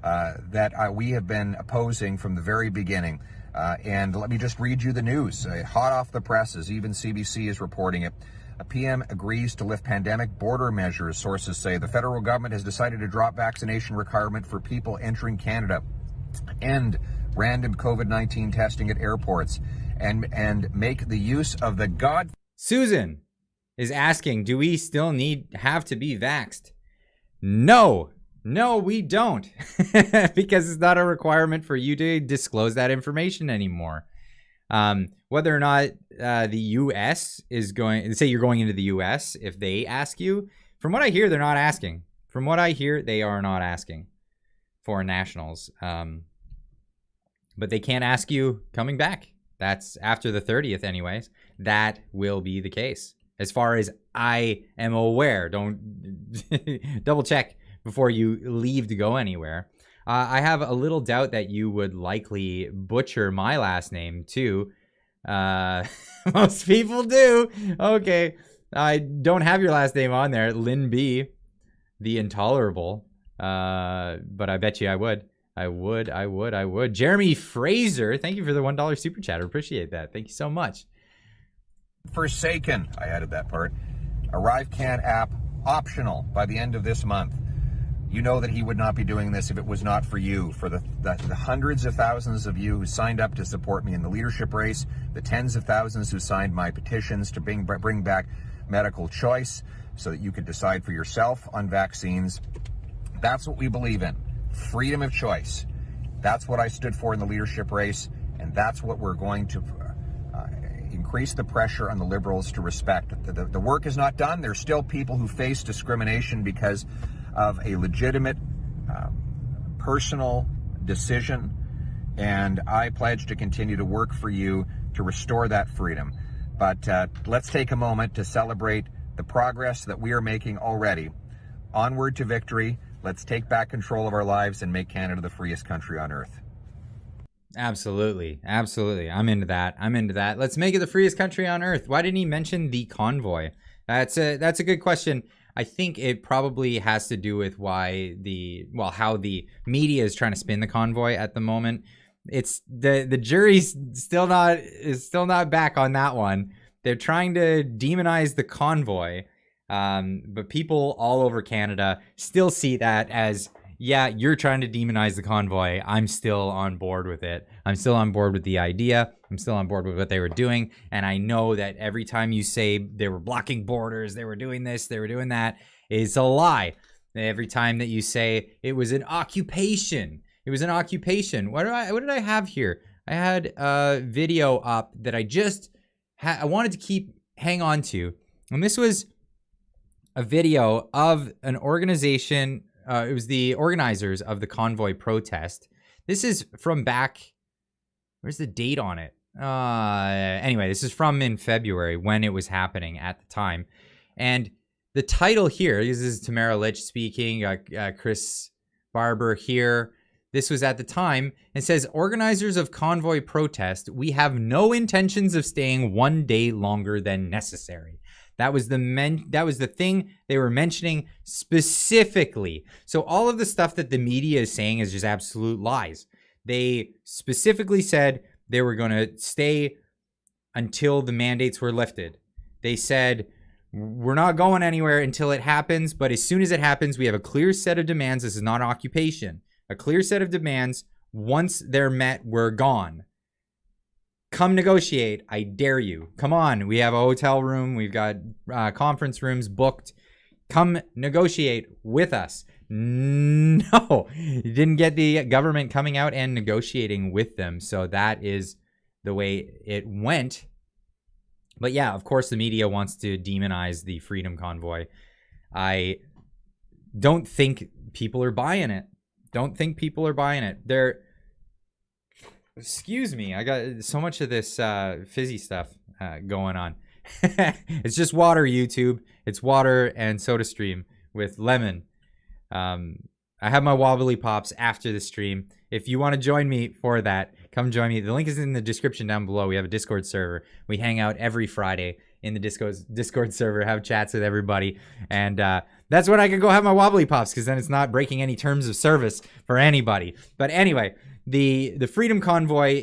that we have been opposing from the very beginning. And let me just read you the news. Hot off the presses, even CBC is reporting it. A PM agrees to lift pandemic border measures, sources say. The federal government has decided to drop vaccination requirement for people entering Canada, end random COVID-19 testing at airports, and make the use of the Susan is asking, do we still have to be vaxxed? No, we don't. Because it's not a requirement for you to disclose that information anymore. Whether or not the U.S. is going, say you're going into the U.S., if they ask you, from what I hear, they're not asking. From what I hear, they are not asking foreign nationals. But they can't ask you coming back. That's after the 30th anyways. That will be the case. As far as I am aware, don't double check before you leave to go anywhere. I have a little doubt that you would likely butcher my last name too. Most people do. Okay. I don't have your last name on there. Lynn B, the intolerable. But I bet you I would. I would. Jeremy Fraser, thank you for the $1 super chat. I appreciate that. Thank you so much. Forsaken, I added that part. ArriveCAN app optional by the end of this month. You know that he would not be doing this if it was not for you, for the hundreds of thousands of you who signed up to support me in the leadership race, the tens of thousands who signed my petitions to bring back medical choice so that you could decide for yourself on vaccines. That's what we believe in. Freedom of choice. That's what I stood for in the leadership race, and that's what we're going to increase the pressure on the Liberals to respect. The work is not done. There's still people who face discrimination because of a legitimate personal decision, and I pledge to continue to work for you to restore that freedom. But let's take a moment to celebrate the progress that we are making already. Onward to victory. Let's take back control of our lives and make Canada the freest country on earth. Absolutely. I'm into that. Let's make it the freest country on earth. Why didn't he mention the convoy? That's a good question. I think it probably has to do with how the media is trying to spin the convoy at the moment. It's the jury's still not back on that one. They're trying to demonize the convoy. But people all over Canada still see that as, yeah, you're trying to demonize the convoy. I'm still on board with it. I'm still on board with the idea. I'm still on board with what they were doing. And I know that every time you say they were blocking borders, they were doing this, they were doing that, it's a lie. Every time that you say it was an occupation, what did I have here? I had a video up that I wanted to hang on to. And this was a video of an organization. It was the organizers of the convoy protest. This is from back. Where's the date on it? Anyway, this is from in February when it was happening at the time. And the title here, this is Tamara Litch speaking, Chris Barber here. This was at the time. It says, organizers of convoy protest, we have no intentions of staying one day longer than necessary. That was the thing they were mentioning specifically. So all of the stuff that the media is saying is just absolute lies. They specifically said they were going to stay until the mandates were lifted. They said, we're not going anywhere until it happens, but as soon as it happens, we have a clear set of demands. This is not occupation. A clear set of demands. Once they're met, we're gone. Come negotiate. I dare you. Come on. We have a hotel room. We've got conference rooms booked. Come negotiate with us. No, you didn't get the government coming out and negotiating with them. So that is the way it went. But yeah, of course, the media wants to demonize the Freedom Convoy. I don't think people are buying it. Excuse me, I got so much of this fizzy stuff going on. It's just water, YouTube. It's water and SodaStream with lemon. I have my wobbly pops after the stream. If you want to join me for that, come join me. The link is in the description down below. We have a Discord server. We hang out every Friday in the Discord server, have chats with everybody. And that's when I can go have my wobbly pops, because then it's not breaking any terms of service for anybody. But anyway, the Freedom Convoy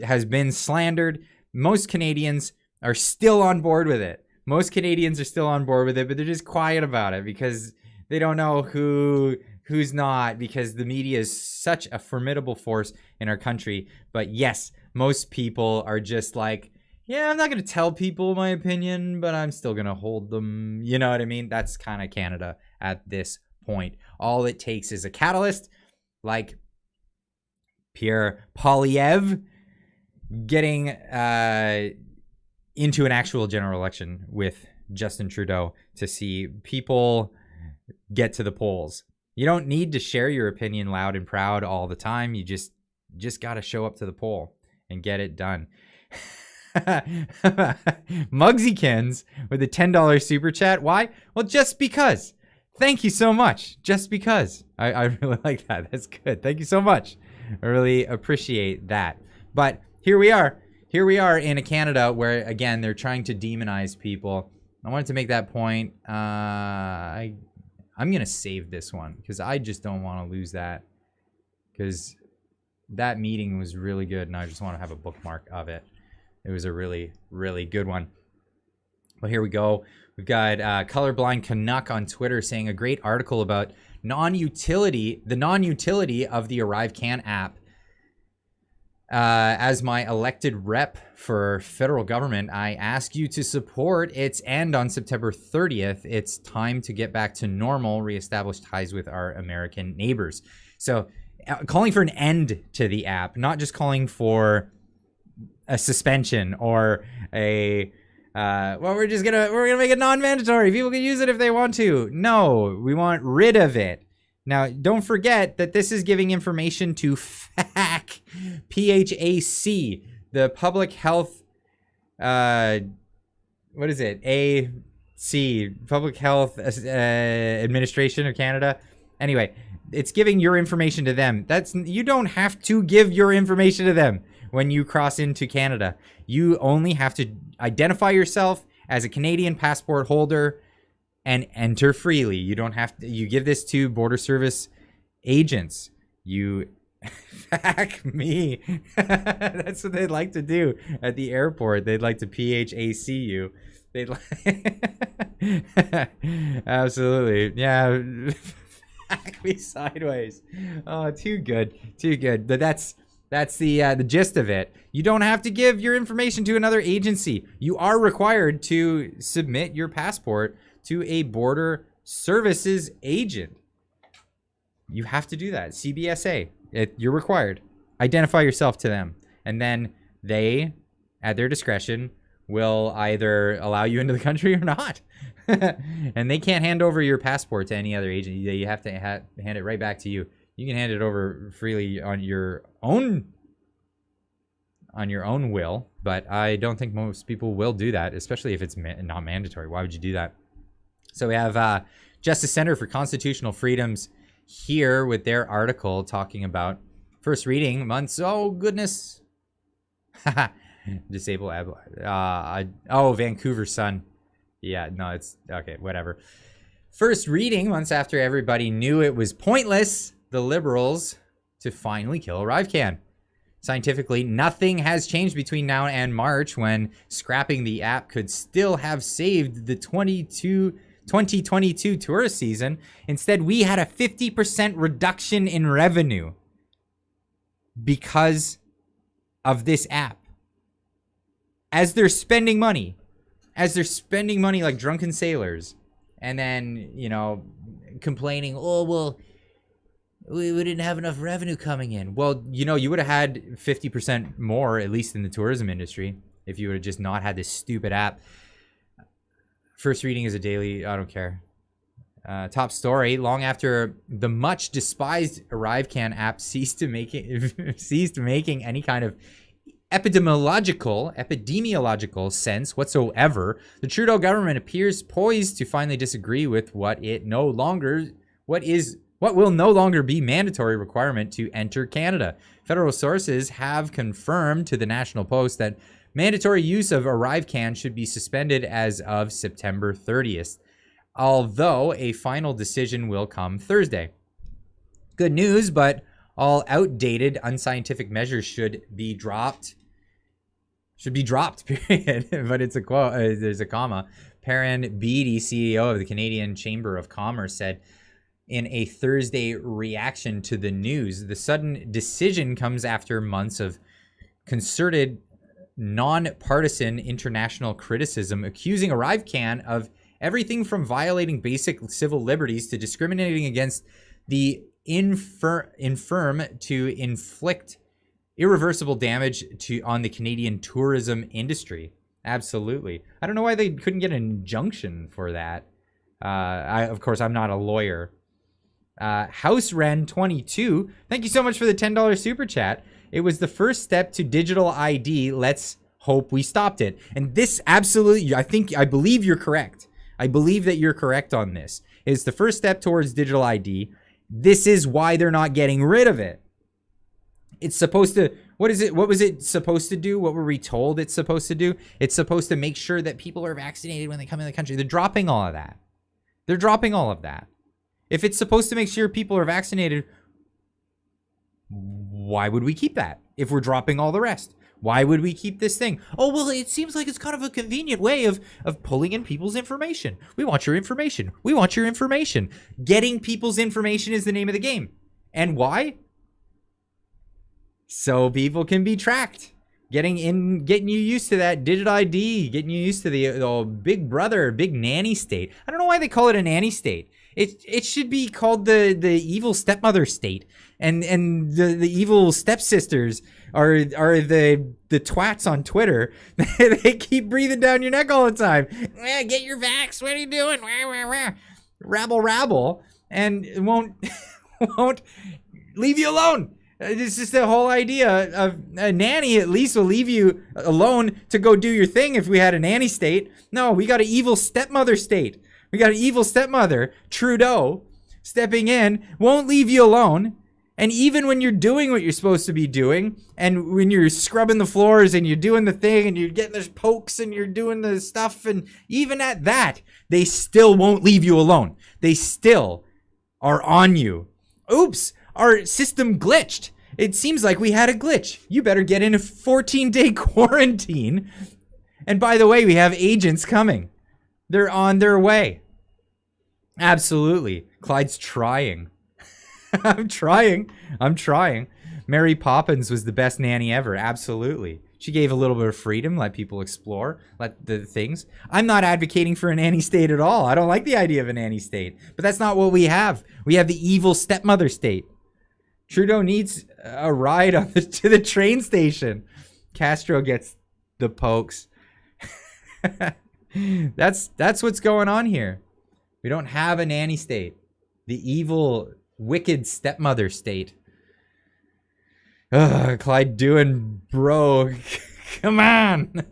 has been slandered. Most Canadians are still on board with it. But they're just quiet about it because they don't know who's not, because the media is such a formidable force in our country. But yes, most people are just like, yeah, I'm not going to tell people my opinion, but I'm still going to hold them. You know what I mean? That's kind of Canada at this point. All it takes is a catalyst like Pierre Poilievre getting into an actual general election with Justin Trudeau to see people get to the polls. You don't need to share your opinion loud and proud all the time. You just got to show up to the poll and get it done. Muggsykins with a $10 super chat. Why? Well, just because. Thank you so much. Just because. I really like that. That's good. Thank you so much. I really appreciate that. But here we are. Here we are in a Canada where, again, they're trying to demonize people. I wanted to make that point. I'm going to save this one because I just don't want to lose that, because that meeting was really good and I just want to have a bookmark of it. It was a really, really good one. Well, here we go. We've got Colorblind Canuck on Twitter saying a great article about the non-utility of the ArriveCAN app. As my elected rep for federal government, I ask you to support its end on September 30th. It's time to get back to normal, reestablish ties with our American neighbors. So calling for an end to the app, not just calling for a suspension or a we're gonna make it non-mandatory. People can use it if they want to. No, we want rid of it. Now, don't forget that this is giving information to PHAC, PHAC, the Public Health, what is it? AC, Public Health Administration of Canada. Anyway, it's giving your information to them. You don't have to give your information to them when you cross into Canada. You only have to identify yourself as a Canadian passport holder and enter freely. You don't have to. You give this to border service agents. You fuck me. That's what they'd like to do at the airport. They'd like to PHAC you. They'd like absolutely, yeah. Fuck me sideways. Oh, too good, too good. But that's the gist of it. You don't have to give your information to another agency. You are required to submit your passport to a border services agent. You have to do that. CBSA. You're required. Identify yourself to them. And then they, at their discretion, will either allow you into the country or not. And they can't hand over your passport to any other agent. You have to hand it right back to you. You can hand it over freely on your own will, but I don't think most people will do that, especially if it's not mandatory. Why would you do that? So we have Justice Center for Constitutional Freedoms here with their article talking about first reading months. Oh, goodness. Disable. Vancouver Sun. Yeah, no, it's okay, whatever. First reading months after everybody knew it was pointless, the Liberals to finally kill ArriveCAN. Scientifically, nothing has changed between now and March, when scrapping the app could still have saved the 2022 tourist season. Instead, we had a 50% reduction in revenue because of this app. As they're spending money like drunken sailors, and then, complaining, oh, well, we didn't have enough revenue coming in. Well, you would have had 50% more, at least in the tourism industry, if you would have just not had this stupid app. First reading is a daily, I don't care. Top story, long after the much despised ArriveCAN app ceased making any kind of epidemiological sense whatsoever, the Trudeau government appears poised to finally disagree with what it no longer What will no longer be mandatory requirement to enter Canada? Federal sources have confirmed to the National Post that mandatory use of ArriveCAN should be suspended as of September 30th, although a final decision will come Thursday. Good news, but all outdated, unscientific measures should be dropped. Period. But it's a quote. There's a comma. Perrin Beatty, CEO of the Canadian Chamber of Commerce, said in a Thursday reaction to the news, the sudden decision comes after months of concerted, non-partisan international criticism accusing ArriveCAN of everything from violating basic civil liberties to discriminating against the infirm to inflict irreversible damage on the Canadian tourism industry. Absolutely. I don't know why they couldn't get an injunction for that. Of course, I'm not a lawyer. House Ren 22, thank you so much for the $10 super chat. It was the first step to digital ID. Let's hope we stopped it. And this absolutely, I believe you're correct. I believe that you're correct on this. It's the first step towards digital ID. This is why they're not getting rid of it. It's supposed to, what was it supposed to do? What were we told it's supposed to do? It's supposed to make sure that people are vaccinated when they come in the country. They're dropping all of that. They're dropping all of that. If it's supposed to make sure people are vaccinated, why would we keep that? If we're dropping all the rest, why would we keep this thing? Oh, well, it seems like it's kind of a convenient way of pulling in people's information. We want your information. We want your information. Getting people's information is the name of the game. And why? So people can be tracked. Getting you used to that digital ID, getting you used to the big brother, big nanny state. I don't know why they call it a nanny state. It should be called the evil stepmother state, and the evil stepsisters are the twats on Twitter. They keep breathing down your neck all the time. Get your vax. What are you doing? Rabble, and it won't leave you alone. It's just the whole idea of a nanny at least will leave you alone to go do your thing if we had a nanny state. No, we got an evil stepmother state. We got an evil stepmother, Trudeau, stepping in, won't leave you alone. And even when you're doing what you're supposed to be doing, and when you're scrubbing the floors and you're doing the thing and you're getting those pokes and you're doing the stuff, and even at that, they still won't leave you alone. They still are on you. Oops, our system glitched. It seems like we had a glitch. You better get in a 14-day quarantine. And by the way, we have agents coming. They're on their way. Absolutely. Clyde's trying. I'm trying. Mary Poppins was the best nanny ever. Absolutely. She gave a little bit of freedom, let people explore, let the things. I'm not advocating for a nanny state at all. I don't like the idea of a nanny state. But that's not what we have. We have the evil stepmother state. Trudeau needs a ride to the train station. Castro gets the pokes. That's what's going on here. We don't have a nanny state. The evil, wicked stepmother state. Ugh, Clyde doing bro. Come on.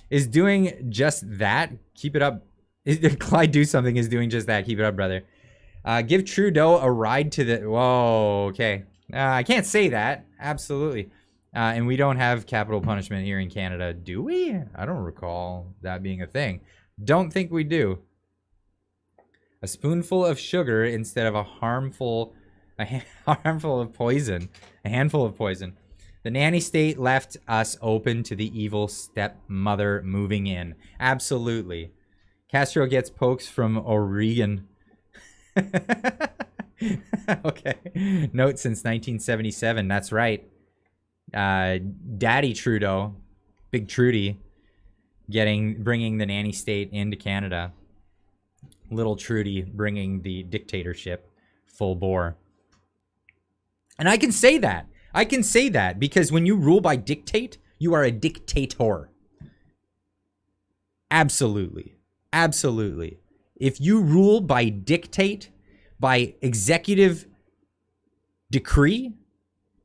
Is doing just that. Keep it up. Clyde do something is doing just that. Keep it up, brother. Give Trudeau a ride to the... Whoa, okay. I can't say that. Absolutely. And we don't have capital punishment here in Canada, do we? I don't recall that being a thing. Don't think we do. A spoonful of sugar instead of a handful of poison. A handful of poison. The nanny state left us open to the evil stepmother moving in. Absolutely. Castro gets pokes from Oregon. Okay. Note since 1977. That's right. Daddy Trudeau, Big Trudy, bringing the nanny state into Canada. Little Trudy bringing the dictatorship full bore. And I can say that. I can say that because when you rule by dictate, you are a dictator. Absolutely. Absolutely. If you rule by dictate, by executive decree,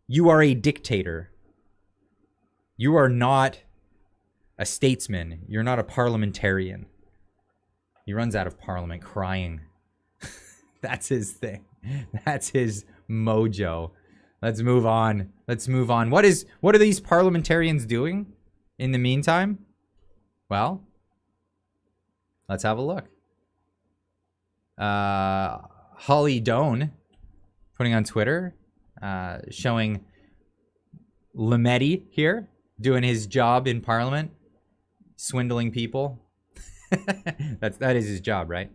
you are a dictator. You are not a statesman. You're not a parliamentarian. He runs out of Parliament crying. That's his thing. That's his mojo. Let's move on. Let's move on. What are these parliamentarians doing in the meantime? Well, let's have a look. Holly Doan putting on Twitter, showing Lametti here doing his job in Parliament, swindling people. That is his job, right?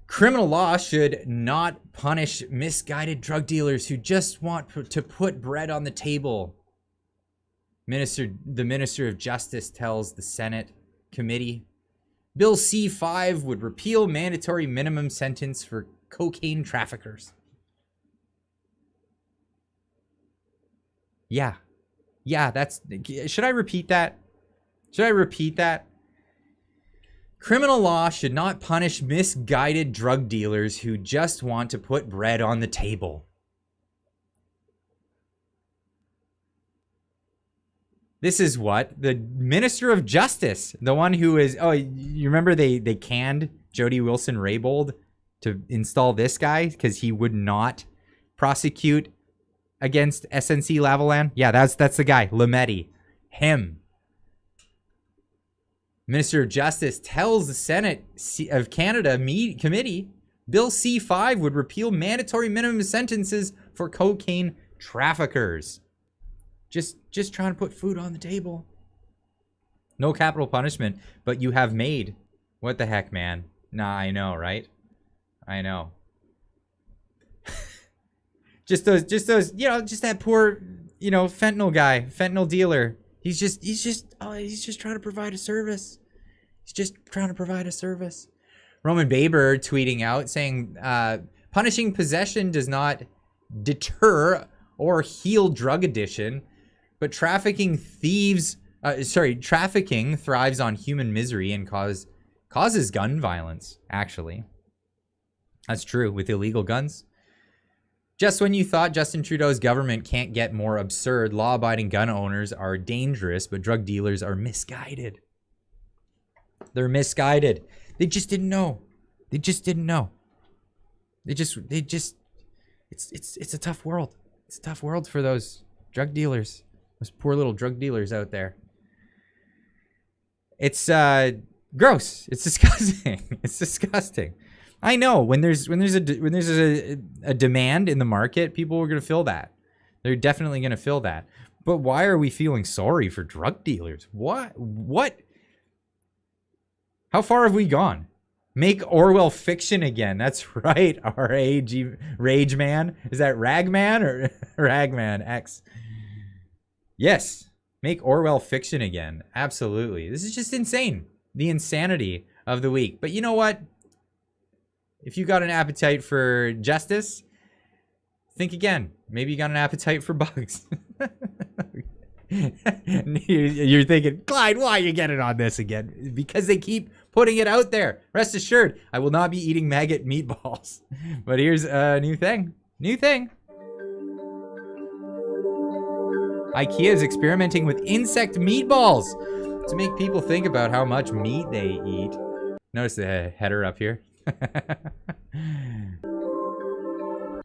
Criminal law should not punish misguided drug dealers who just want to put bread on the table. The Minister of Justice tells the Senate committee. Bill C-5 would repeal mandatory minimum sentence for cocaine traffickers. Yeah, that's... Should I repeat that? Criminal law should not punish misguided drug dealers who just want to put bread on the table. This is what the Minister of Justice, the one who is, oh, you remember they canned Jody Wilson-Raybould to install this guy because he would not prosecute against SNC-Lavalin? Yeah, that's the guy, Lametti. Him. Minister of Justice tells the Senate of Canada committee Bill C-5 would repeal mandatory minimum sentences for cocaine traffickers. Just trying to put food on the table. No capital punishment, but you have made. What the heck, man? Nah, I know, right? I know. just those, just that poor, fentanyl guy, fentanyl dealer. He's just trying to provide a service. Roman Baber tweeting out saying, punishing possession does not deter or heal drug addiction, but trafficking thrives on human misery and causes gun violence, actually. That's true with illegal guns. Just when you thought Justin Trudeau's government can't get more absurd, law-abiding gun owners are dangerous, but drug dealers are misguided. They're misguided. They just didn't know. It's a tough world. It's a tough world for those drug dealers. Those poor little drug dealers out there. It's gross. It's disgusting. It's disgusting. I know when there's a demand in the market, people are going to fill that. They're definitely going to fill that. But why are we feeling sorry for drug dealers? What? How far have we gone? Make Orwell fiction again. That's right. Rage Man. Is that Ragman or Ragman X? Yes. Make Orwell fiction again. Absolutely. This is just insane. The insanity of the week. But you know what? If you got an appetite for justice, think again. Maybe you got an appetite for bugs. You're thinking, Clyde, why are you getting on this again? Because they keep putting it out there. Rest assured, I will not be eating maggot meatballs. But here's a new thing. IKEA is experimenting with insect meatballs to make people think about how much meat they eat. Notice the header up here.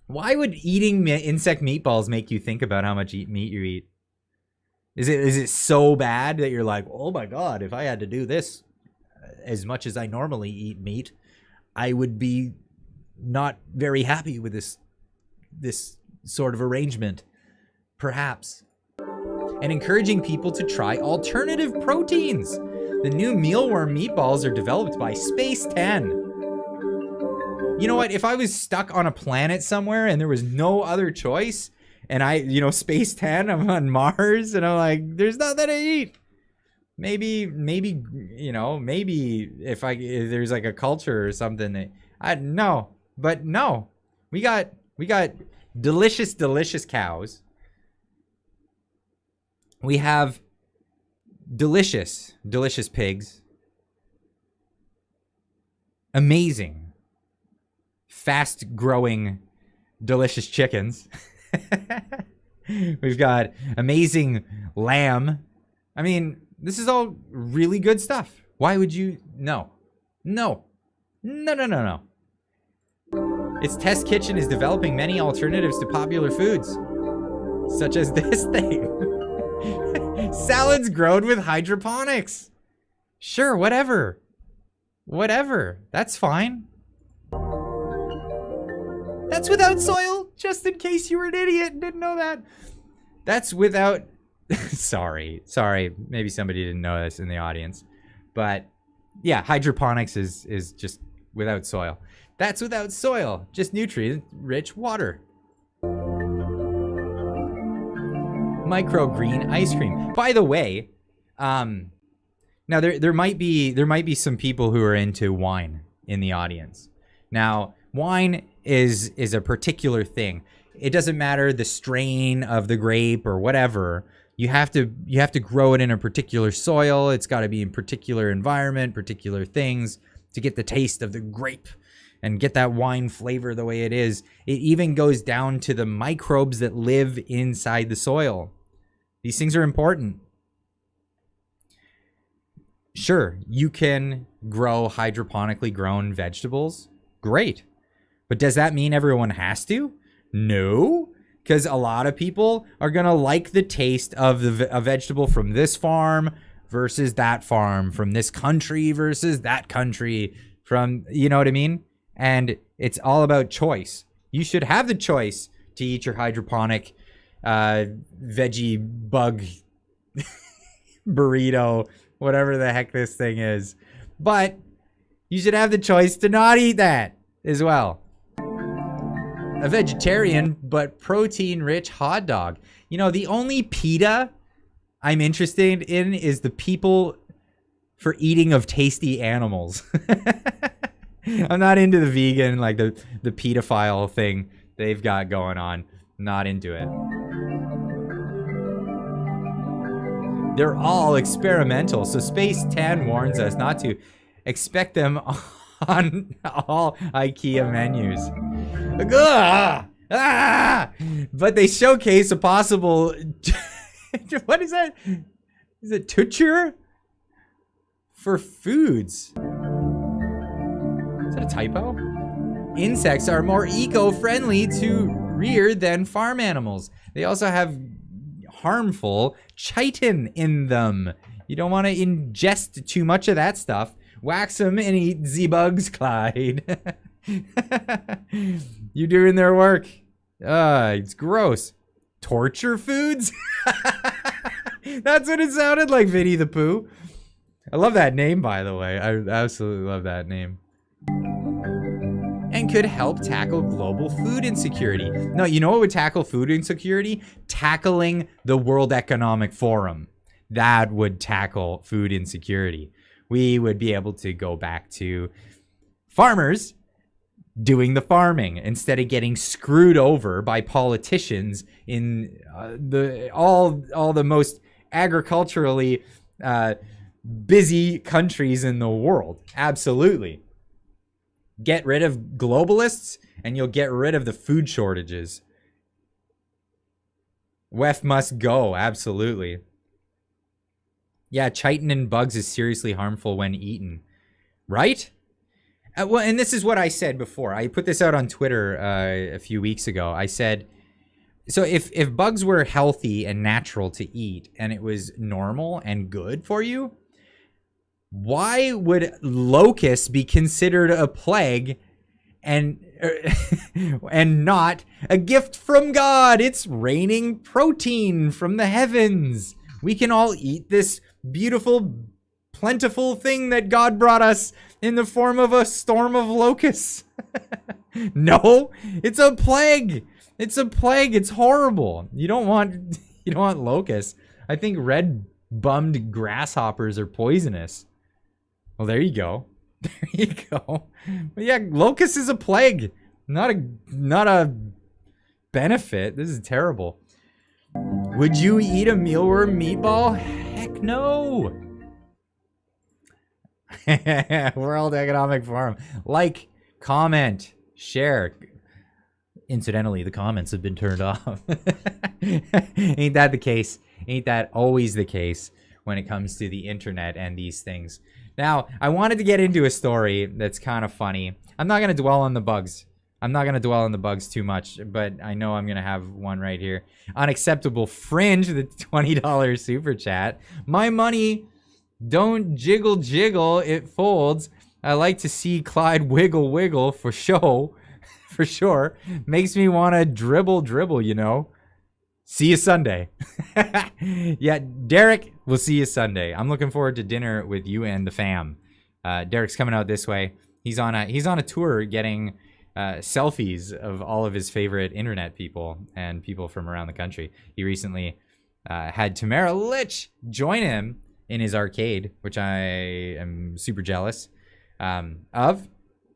Why would eating insect meatballs make you think about how much meat you eat? Is it so bad that you're like, oh my God, if I had to do this as much as I normally eat meat, I would be not very happy with this sort of arrangement, perhaps. And encouraging people to try alternative proteins. The new mealworm meatballs are developed by Space 10. You know what? If I was stuck on a planet somewhere and there was no other choice, and Space 10, I'm on Mars, and I'm like, there's nothing to eat. Maybe if there's like a culture or something that we got delicious cows. We have delicious pigs. Amazing, fast growing, delicious chickens. We've got amazing lamb. I mean, this is all really good stuff. Why would you? No. No. No, no, no, no. Its test kitchen is developing many alternatives to popular foods, such as this thing. Salads grown with hydroponics. Sure, whatever. Whatever. That's fine. That's without soil, just in case you were an idiot and didn't know that. That's without... Sorry. Maybe somebody didn't know this in the audience. But yeah, hydroponics is just without soil. That's without soil, just nutrient-rich water. Microgreen ice cream. By the way, now there might be some people who are into wine in the audience. Now, wine is a particular thing. It doesn't matter the strain of the grape or whatever. You have to grow it in a particular soil. It's got to be in particular environment, particular things to get the taste of the grape and get that wine flavor the way it is. It even goes down to the microbes that live inside the soil. These things are important. Sure, you can grow hydroponically grown vegetables. Great. But does that mean everyone has to? No, because a lot of people are going to like the taste of a vegetable from this farm versus that farm, from this country versus that country, from, you know what I mean? And it's all about choice. You should have the choice to eat your hydroponic veggie bug burrito, whatever the heck this thing is. But you should have the choice to not eat that as well. A vegetarian but protein-rich hot dog. You know, the only PETA I'm interested in is the people for eating of tasty animals. I'm not into the vegan, like the pedophile thing they've got going on. Not into it. They're all experimental, so Space 10 warns us not to expect them on all IKEA menus. But they showcase a possible... What is that? Is it tuture? For foods. Is that a typo? Insects are more eco-friendly to rear than farm animals. They also have harmful chitin in them. You don't want to ingest too much of that stuff. Wax them and eat the bugs, Clyde. You're doing their work. It's gross. Torture foods? That's what it sounded like, Vinny the Pooh. I love that name, by the way. I absolutely love that name. And could help tackle global food insecurity. No, you know what would tackle food insecurity? Tackling the World Economic Forum. That would tackle food insecurity. We would be able to go back to farmers doing the farming instead of getting screwed over by politicians in all the most agriculturally busy countries in the world. Absolutely. Get rid of globalists and you'll get rid of the food shortages. WEF must go. Absolutely. Yeah, chitin in bugs is seriously harmful when eaten. Right? Well, and this is what I said before. I put this out on Twitter a few weeks ago. I said, so if bugs were healthy and natural to eat and it was normal and good for you, why would locusts be considered a plague and not a gift from God? It's raining protein from the heavens. We can all eat this beautiful, plentiful thing that God brought us in the form of a storm of locusts. No, it's a plague. It's a plague. It's horrible. You don't want locusts. I think red-bummed grasshoppers are poisonous. Well, there you go. There you go. But yeah, locust is a plague, not a benefit. This is terrible. Would you eat a mealworm meatball? Heck no. World Economic Forum. Like, comment, share. Incidentally, the comments have been turned off. Ain't that the case? Ain't that always the case when it comes to the internet and these things? Now, I wanted to get into a story that's kind of funny. I'm not going to dwell on the bugs. I'm not going to dwell on the bugs too much, but I know I'm going to have one right here. Unacceptable Fringe, the $20 super chat. My money, don't jiggle jiggle, it folds. I like to see Clyde wiggle wiggle for show, for sure. Makes me want to dribble dribble, you know. See you Sunday. Yeah, Derek, we'll see you Sunday. I'm looking forward to dinner with you and the fam. Derek's coming out this way. He's on a tour getting selfies of all of his favorite internet people and people from around the country. He recently had Tamara Litch join him in his arcade, which I am super jealous of,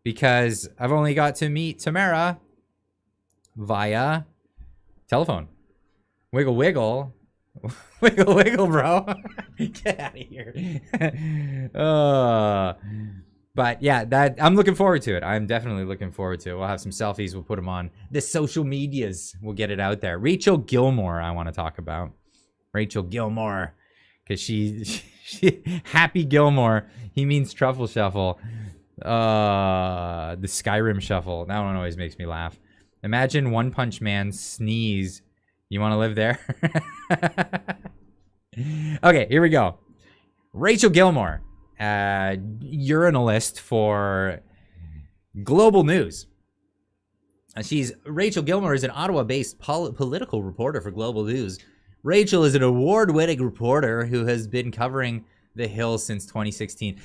because I've only got to meet Tamara via telephone. Wiggle, wiggle. Wiggle, wiggle, bro. Get out of here. But yeah, that I'm looking forward to it. I'm definitely looking forward to it. We'll have some selfies. We'll put them on the social medias. We'll get it out there. Rachel Gilmore, I want to talk about. Rachel Gilmore. Because she Happy Gilmore. He means Truffle Shuffle. The Skyrim Shuffle. That one always makes me laugh. Imagine One Punch Man sneeze. You want to live there? Okay, here we go. Rachel Gilmore, urinalist for Global News. Rachel Gilmore is an Ottawa-based political reporter for Global News. Rachel is an award-winning reporter who has been covering the Hill since 2016.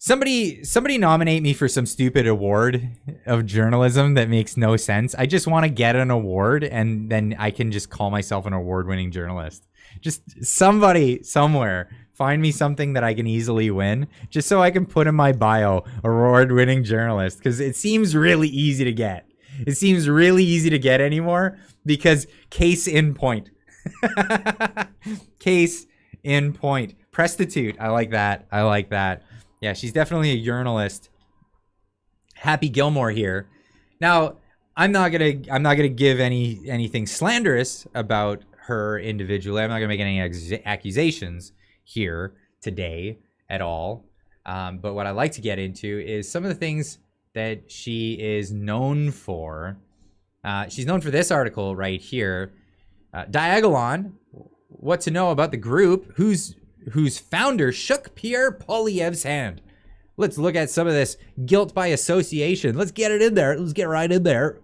Somebody nominate me for some stupid award of journalism that makes no sense. I just want to get an award, and then I can just call myself an award-winning journalist. Just somebody somewhere find me something that I can easily win, just so I can put in my bio, award-winning journalist, because it seems really easy to get. It seems really easy to get anymore, because case in point. Case in point. Prostitute. I like that. I like that. Yeah, she's definitely a urinalist. Happy Gilmore here. Now, I'm not gonna give anything slanderous about her individually. I'm not gonna make any accusations here today at all. But what I like to get into is some of the things that she is known for. She's known for this article right here. Diagolon, what to know about the group whose founder shook Pierre Poilievre's hand. Let's look at some of this guilt by association. Let's get it in there. Let's get right in there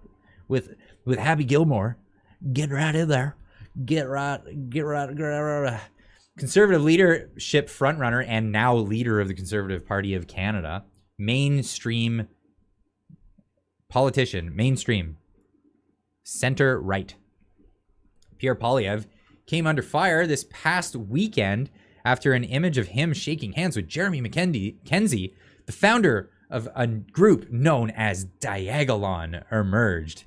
with Happy Gilmore. Get right in there. Get right. Conservative leadership frontrunner and now leader of the Conservative Party of Canada. Mainstream politician. Mainstream. Center right. Pierre Poilievre came under fire this past weekend after an image of him shaking hands with Jeremy Mackenzie, the founder of a group known as Diagolon, emerged.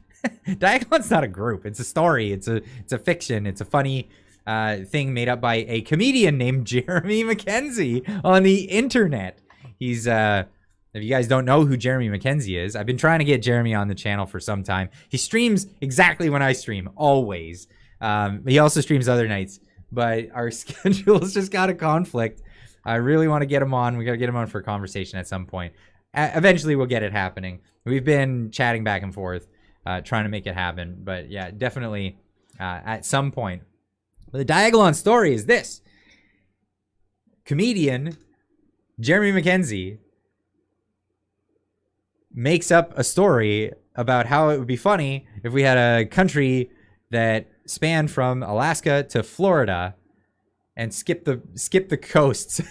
Diagolon's not a group. It's a story. It's a fiction. It's a funny thing made up by a comedian named Jeremy Mackenzie on the internet. He's if you guys don't know who Jeremy Mackenzie is, I've been trying to get Jeremy on the channel for some time. He streams exactly when I stream, always. He also streams other nights. But our schedules just got a conflict. I really want to get him on. We got to get him on for a conversation at some point. Eventually, we'll get it happening. We've been chatting back and forth, trying to make it happen. But yeah, definitely at some point. But the Diagolon story is this. Comedian Jeremy Mackenzie makes up a story about how it would be funny if we had a country that spanned from Alaska to Florida and skip the coasts.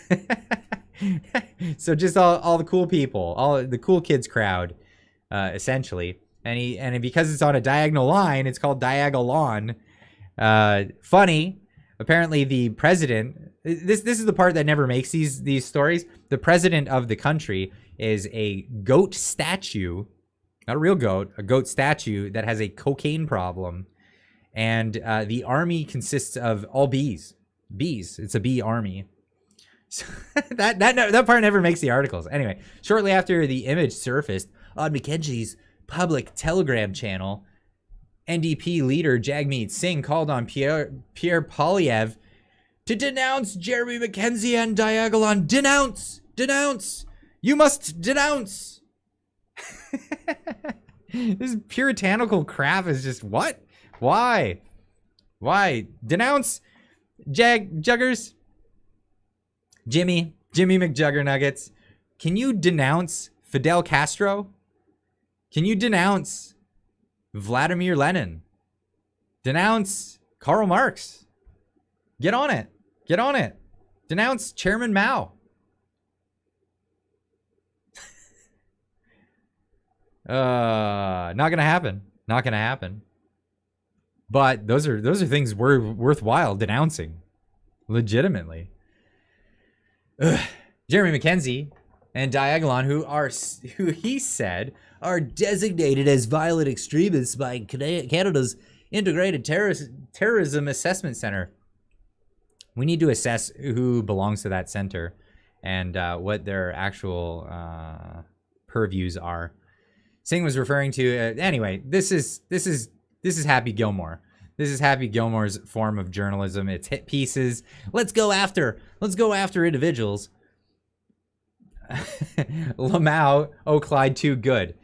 So just all the cool people, all the cool kids crowd, essentially. And because it's on a diagonal line, it's called Diagolon. Funny. Apparently the president, this is the part that never makes these stories. The president of the country is a goat statue, not a real goat, a goat statue that has a cocaine problem. And the army consists of all bees. Bees. It's a bee army. So that part never makes the articles. Anyway, shortly after the image surfaced on Mackenzie's public Telegram channel, NDP leader Jagmeet Singh called on Pierre Poilievre to denounce Jeremy Mackenzie and Diagolon. Denounce Denounce! You must denounce! This puritanical crap is just, what? Why? Denounce! Juggers? Jimmy McJuggernuggets. Can you denounce Fidel Castro? Can you denounce Vladimir Lenin? Denounce Karl Marx? Get on it. Denounce Chairman Mao. Not gonna happen. But those are things worthwhile denouncing, legitimately. Jeremy McKenzie and Diagolon, who he said are designated as violent extremists by Canada's Integrated Terrorism Assessment Center. We need to assess who belongs to that center and what their actual purviews are. Singh was referring to anyway. This is Happy Gilmore. This is Happy Gilmore's form of journalism. It's hit pieces. Let's go after individuals. Lamau, Clyde, too good.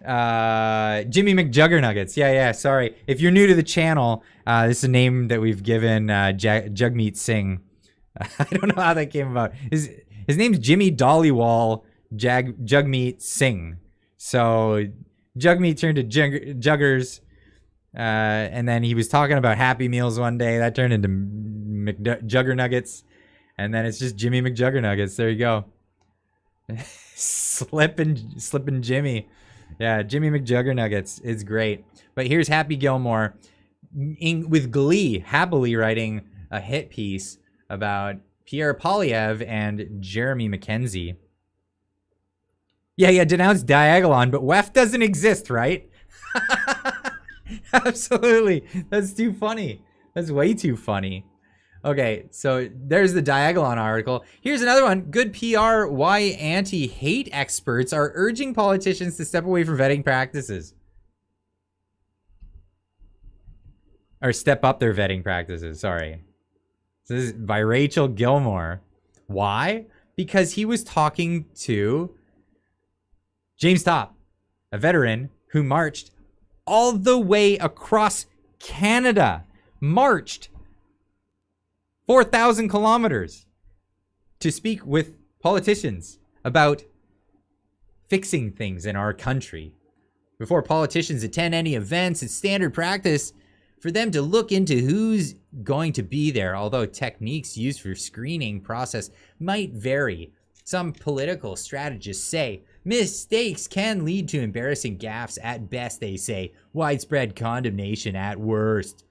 Jimmy McJuggernuggets. Yeah. Sorry. If you're new to the channel, this is a name that we've given Jagmeet Singh. I don't know how that came about. His name's Jimmy Dollywall Jagmeet Singh. So Jagmeet turned to Juggers, and then he was talking about Happy Meals one day. That turned into McJuggernuggets, and then it's just Jimmy McJuggernuggets. There you go. Slipping Jimmy. Yeah, Jimmy McJuggernuggets is great. But here's Happy Gilmore with glee, happily writing a hit piece about Pierre Poilievre and Jeremy McKenzie. Yeah, denounce Diagolon, but WEF doesn't exist, right? Absolutely. That's too funny. That's way too funny. Okay, so there's the Diagolon article. Here's another one. Good PR, why anti-hate experts are urging politicians to step away from vetting practices. Or step up their vetting practices, sorry. So this is by Rachel Gilmore. Why? Because he was talking to James Topp, a veteran who marched all the way across Canada. Marched 4,000 kilometers to speak with politicians about fixing things in our country. Before politicians attend any events, it's standard practice for them to look into who's going to be there, although techniques used for screening process might vary. Some political strategists say mistakes can lead to embarrassing gaffes at best, they say. Widespread condemnation at worst.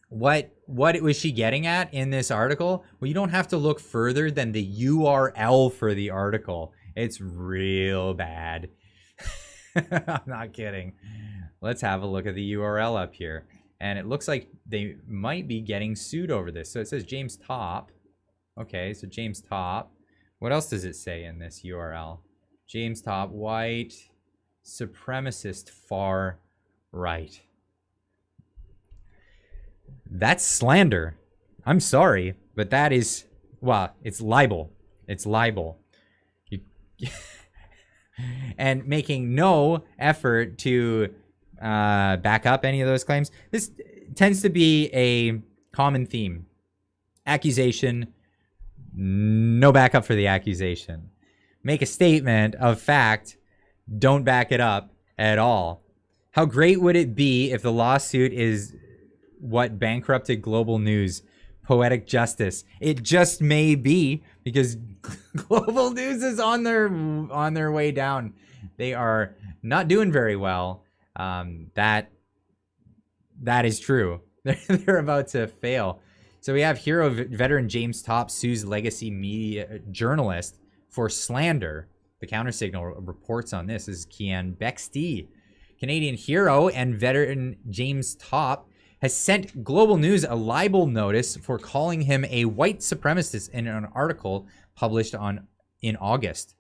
What was she getting at in this article? Well, you don't have to look further than the URL for the article. It's real bad. I'm not kidding. Let's have a look at the URL up here. And it looks like they might be getting sued over this. So it says James Topp. Okay, so James Topp. What else does it say in this URL? James Topp, white, supremacist, far right. That's slander. I'm sorry, but that is, well, it's libel. It's libel. And making no effort to back up any of those claims. This tends to be a common theme. Accusation, no backup for the accusation. Make a statement of fact, don't back it up at all. How great would it be if the lawsuit is what bankrupted global news? Poetic justice. It just may be, because global news is on their way down. They are not doing very well. That is true. They're about to fail. So we have hero veteran James Topp sues legacy media journalist for slander. The Countersignal reports on this. This is Kian Bexty. Canadian hero and veteran James Topp has sent Global News a libel notice for calling him a white supremacist in an article published in August.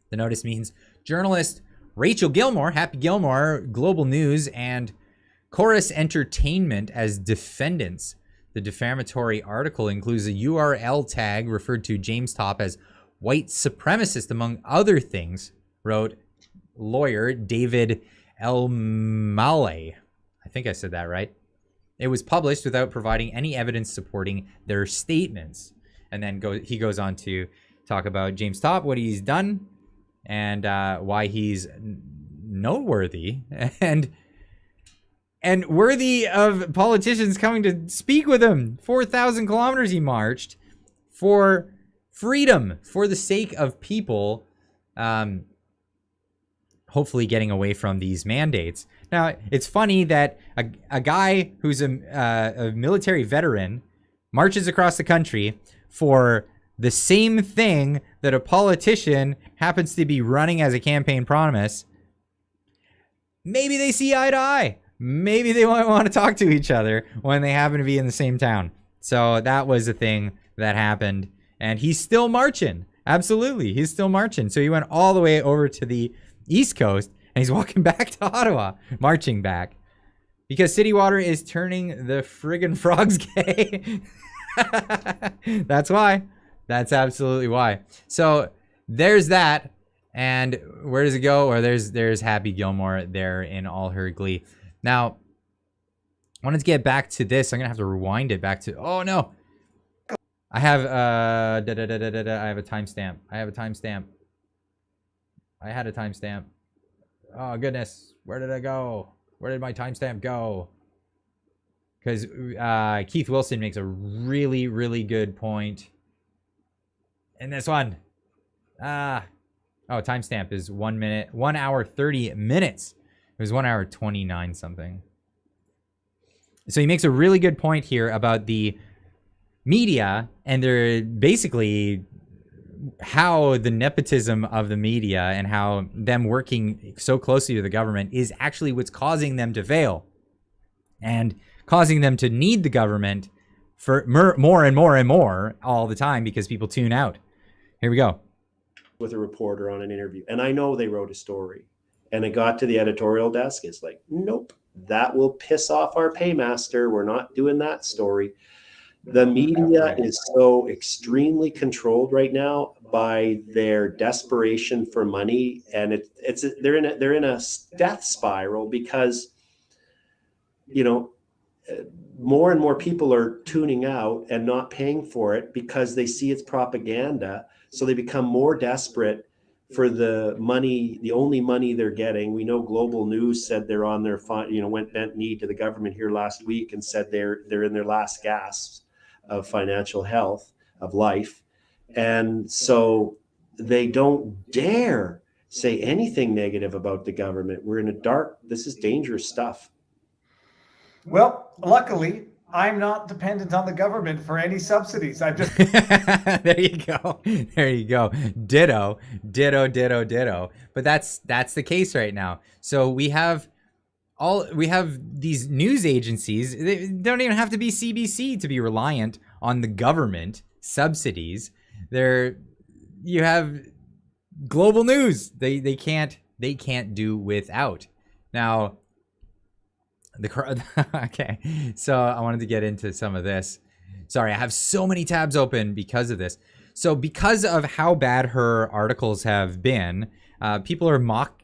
The notice means journalist Rachel Gilmore, Happy Gilmore, Global News, and Chorus Entertainment as defendants The defamatory article includes a URL tag referred to James Topp as white supremacist, among other things, wrote lawyer David Elmaleh. I think I said that right. It was published without providing any evidence supporting their statements. And then he goes on to talk about James Topp, what he's done, and why he's noteworthy and worthy of politicians coming to speak with him. 4,000 kilometers he marched for freedom, for the sake of people, hopefully getting away from these mandates. Now, it's funny that a guy who's a military veteran marches across the country for the same thing that a politician happens to be running as a campaign promise. Maybe they see eye to eye. Maybe they might want to talk to each other when they happen to be in the same town. So that was a thing that happened. And he's still marching. Absolutely. He's still marching. So he went all the way over to the East Coast and he's walking back to Ottawa, marching back. Because City Water is turning the friggin' frogs gay. That's why. That's absolutely why. So there's that. And where does it go? Or there's Happy Gilmore there in all her glee. Now, I wanted to get back to this. I'm going to have to rewind it back to... Oh, no. I have I have a timestamp. I had a timestamp. Oh, goodness. Where did I go? Where did my timestamp go? Because Keith Wilson makes a really, really good point in this one. Oh, timestamp is 1 hour, 30 minutes. It was 1 hour, 29 something. So he makes a really good point here about the media and they're basically how the nepotism of the media and how them working so closely with the government is actually what's causing them to fail and causing them to need the government for more and more and more all the time because people tune out. Here we go. With a reporter on an interview. And I know they wrote a story and it got to the editorial desk. It's like, nope, that will piss off our paymaster. We're not doing that story. The media is so extremely controlled right now by their desperation for money. And they're in a death spiral because, you know, more and more people are tuning out and not paying for it because they see it's propaganda. So they become more desperate for the money, the only money they're getting. We know Global News said they're on their, bent knee to the government here last week and said they're in their last gasps of financial health, of life. And so they don't dare say anything negative about the government. We're in this is dangerous stuff. Well, luckily, I'm not dependent on the government for any subsidies. I just There you go. There you go. Ditto. But that's the case right now. So we have these news agencies. They don't even have to be CBC to be reliant on the government subsidies. You have Global News. They can't do without. Now, okay, so I wanted to get into some of this. Sorry, I have so many tabs open because of this. So because of how bad her articles have been, people are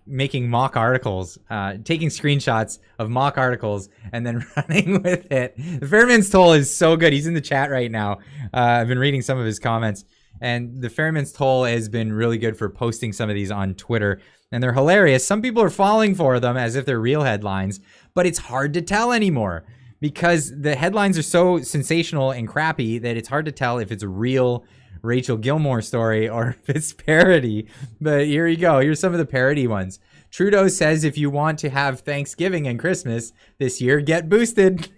making mock articles, taking screenshots of mock articles and then running with it. The Fairman's Toll is so good. He's in the chat right now. I've been reading some of his comments. And the Fairman's Toll has been really good for posting some of these on Twitter. And they're hilarious. Some people are falling for them as if they're real headlines. But it's hard to tell anymore because the headlines are so sensational and crappy that it's hard to tell if it's a real Rachel Gilmore story or if it's parody. But here you go. Here's some of the parody ones. Trudeau says if you want to have Thanksgiving and Christmas this year, get boosted.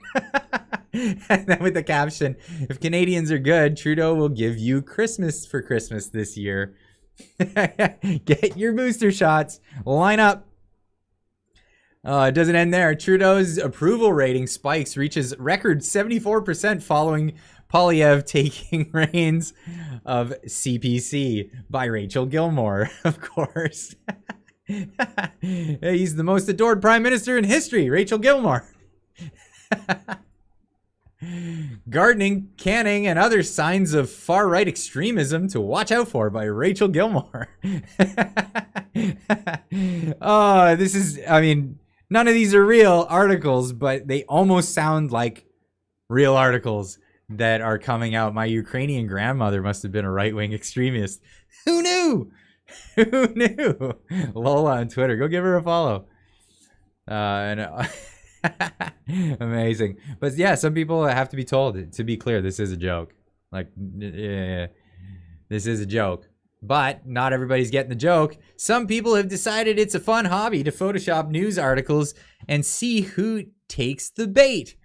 And then with the caption, if Canadians are good, Trudeau will give you Christmas for Christmas this year. Get your booster shots. Line up. It doesn't end there. Trudeau's approval rating spikes, reaches record 74% following Poilievre taking reins of CPC by Rachel Gilmore, of course. He's the most adored prime minister in history, Rachel Gilmore. Gardening, canning, and other signs of far-right extremism to watch out for by Rachel Gilmore. Oh, this is, I mean, none of these are real articles, but they almost sound like real articles that are coming out. My Ukrainian grandmother must have been a right-wing extremist. Who knew? Who knew? Lola on Twitter. Go give her a follow. Amazing. But yeah, some people have to be told, to be clear, this is a joke. Like, yeah, this is a joke. But not everybody's getting the joke. Some people have decided it's a fun hobby to Photoshop news articles and see who takes the bait.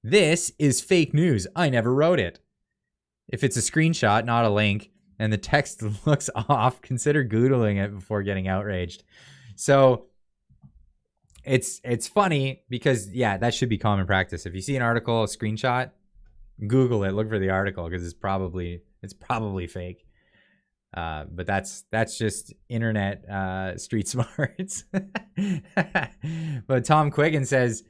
This is fake news. I never wrote it. If it's a screenshot, not a link, and the text looks off, consider Googling it before getting outraged. So it's funny because, yeah, that should be common practice. If you see an article, a screenshot, Google it, look for the article, because it's probably fake. But that's just internet street smarts. But Tom Quiggin says,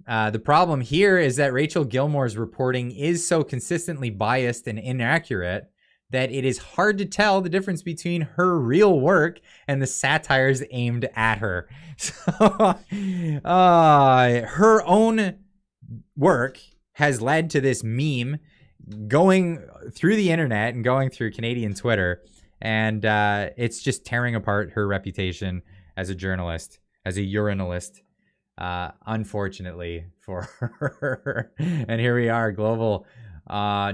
the problem here is that Rachel Gilmore's reporting is so consistently biased and inaccurate that it is hard to tell the difference between her real work and the satires aimed at her. So, her own work has led to this meme going through the internet and going through Canadian Twitter, and it's just tearing apart her reputation as a journalist, as a urinalist, unfortunately for her. And here we are, global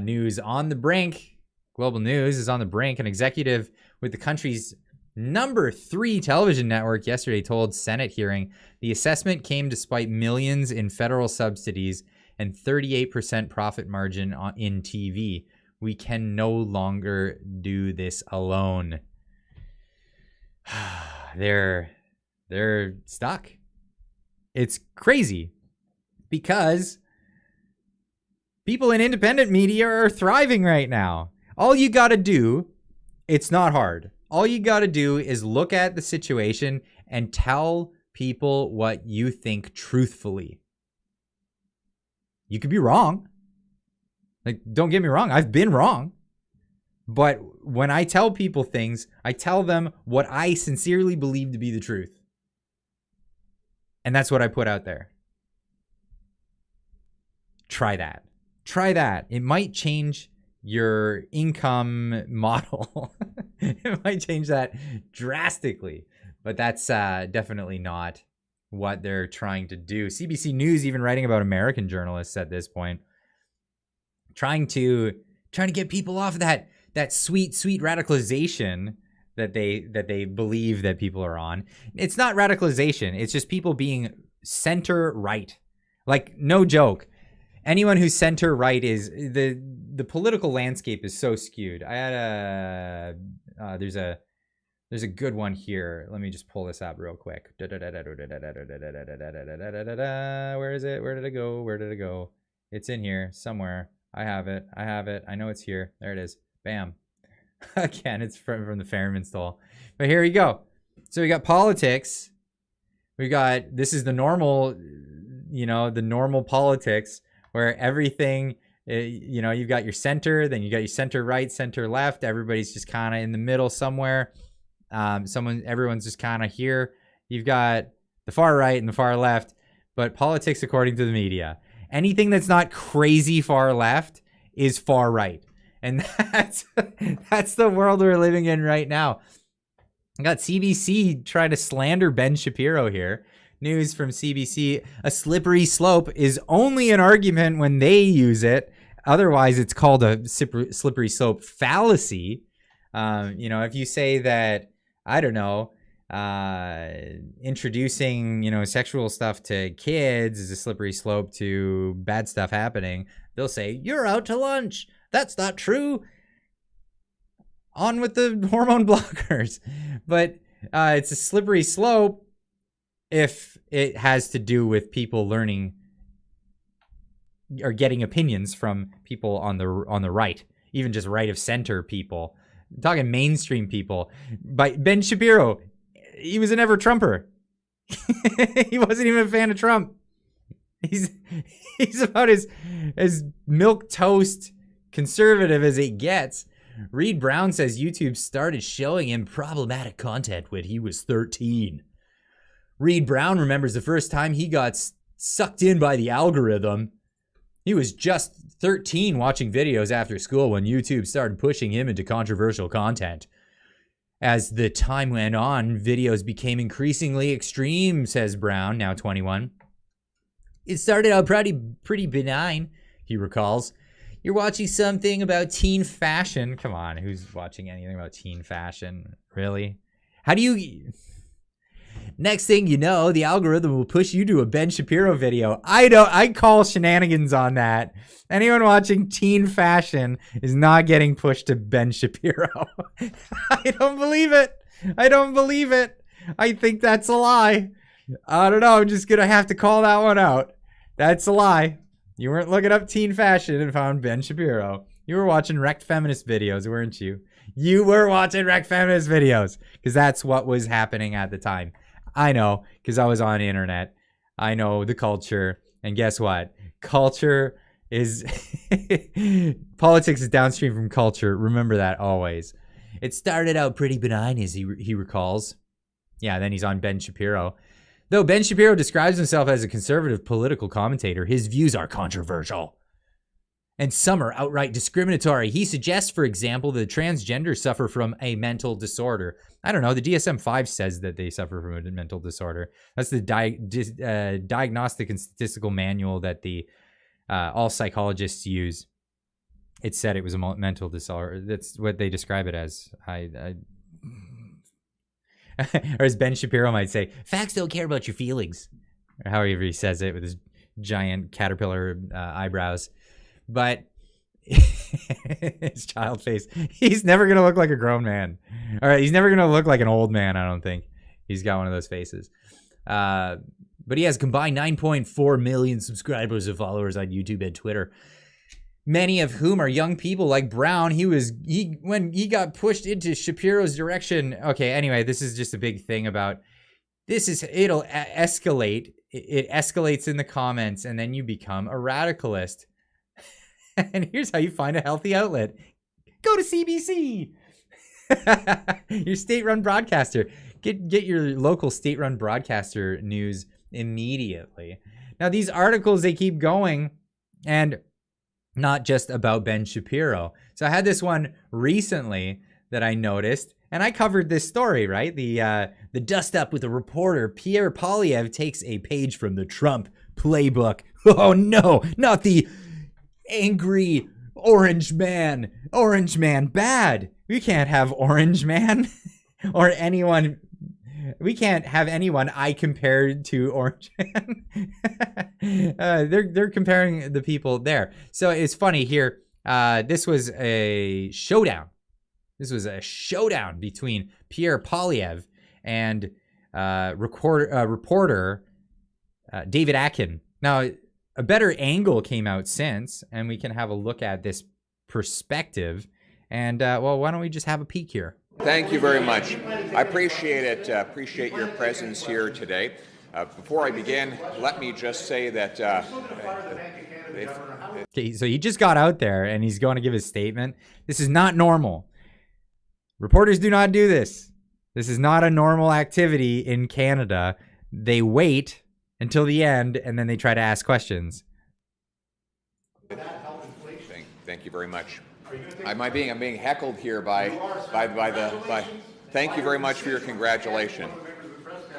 news on the brink. Global news is on the brink. An executive with the country's number 3 television network yesterday told Senate hearing the assessment came despite millions in federal subsidies and 38% profit margin in TV. We can no longer do this alone. They're stuck. It's crazy because people in independent media are thriving right now. All you got to do, it's not hard. All you got to do is look at the situation and tell people what you think truthfully. You could be wrong. Like, don't get me wrong. I've been wrong. But when I tell people things, I tell them what I sincerely believe to be the truth. And that's what I put out there. Try that. Try that. It might change your income model. It might change that drastically. But that's definitely not what they're trying to do. CBC News even writing about American journalists at this point, trying to get people off that sweet radicalization that they believe that people are on. It's not radicalization. It's just people being center right. Like, no joke. Anyone who's center right is the political landscape is so skewed. I had there's a good one here. Let me just pull this up real quick. Where is it? Where did it go? It's in here somewhere. I have it. I know it's here. There it is. Bam. Again, it's from the Fairman stall. But here we go. So we got politics. This is the normal, the normal politics where everything, you've got your center, then you got your center right, center left. Everybody's just kind of in the middle somewhere. Everyone's just kind of here. You've got the far right and the far left, but politics according to the media. Anything that's not crazy far left is far right. And that's the world we're living in right now. I got CBC trying to slander Ben Shapiro here. News from CBC, a slippery slope is only an argument when they use it. Otherwise, it's called a slippery slope fallacy. If you say that, I don't know, introducing, sexual stuff to kids is a slippery slope to bad stuff happening, they'll say, you're out to lunch. That's not true. On with the hormone blockers. But it's a slippery slope if it has to do with people learning or getting opinions from people on the right, even just right of center people. I'm talking mainstream people. But Ben Shapiro, he was an ever-Trumper. He wasn't even a fan of Trump. He's about as milk toast conservative as it gets. Reed Brown says YouTube started showing him problematic content when he was 13. Reed Brown remembers the first time he got sucked in by the algorithm. He was just 13 watching videos after school when YouTube started pushing him into controversial content. As the time went on, videos became increasingly extreme, says Brown, now 21. It started out pretty benign, he recalls. You're watching something about teen fashion. Come on, who's watching anything about teen fashion? Really? How do you... Next thing you know, the algorithm will push you to a Ben Shapiro video. I call shenanigans on that. Anyone watching teen fashion is not getting pushed to Ben Shapiro. I don't believe it. I think that's a lie. I don't know. I'm just going to have to call that one out. That's a lie. You weren't looking up teen fashion and found Ben Shapiro. You were watching wrecked feminist videos, weren't you? You were watching wrecked feminist videos because that's what was happening at the time. I know, because I was on the internet. I know the culture. And guess what? Culture is... Politics is downstream from culture. Remember that always. It started out pretty benign, as he recalls. Yeah, then he's on Ben Shapiro. Though Ben Shapiro describes himself as a conservative political commentator, his views are controversial. And some are outright discriminatory. He suggests, for example, that transgenders suffer from a mental disorder. I don't know. The DSM-5 says that they suffer from a mental disorder. That's the Diagnostic and Statistical Manual that the all psychologists use. It said it was a mental disorder. That's what they describe it as. Or as Ben Shapiro might say, facts don't care about your feelings. Or however he says it with his giant caterpillar eyebrows. But his child face. He's never going to look like a grown man. All right, he's never going to look like an old man, I don't think. He's got one of those faces. But he has combined 9.4 million subscribers and followers on YouTube and Twitter. Many of whom are young people like Brown. When he got pushed into Shapiro's direction. Okay, anyway, this is just a big thing about it'll escalate. It escalates in the comments and then you become a radicalist. And here's how you find a healthy outlet. Go to CBC. Your state-run broadcaster. Get your local state-run broadcaster news immediately. Now, these articles, they keep going, and not just about Ben Shapiro. So I had this one recently that I noticed, and I covered this story, right? The dust up with a reporter. Pierre Poilievre takes a page from the Trump playbook. Oh no, not the angry orange man. Orange man bad. We can't have orange man or anyone. We can't have anyone I compared to Orange Man. They're comparing the people there. So it's funny here. This was a showdown. This was a showdown between Pierre Poilievre and reporter David Atkin. Now, a better angle came out since, and we can have a look at this perspective. And, well, why don't we just have a peek here? Thank you very much. I appreciate it. Appreciate your presence here today. Before I begin, let me just say that... Okay, so he just got out there, and he's going to give his statement. This is not normal. Reporters do not do this. This is not a normal activity in Canada. They wait until the end, and then they try to ask questions. Thank you very much. I'm being heckled here by. Thank you very much for your congratulations.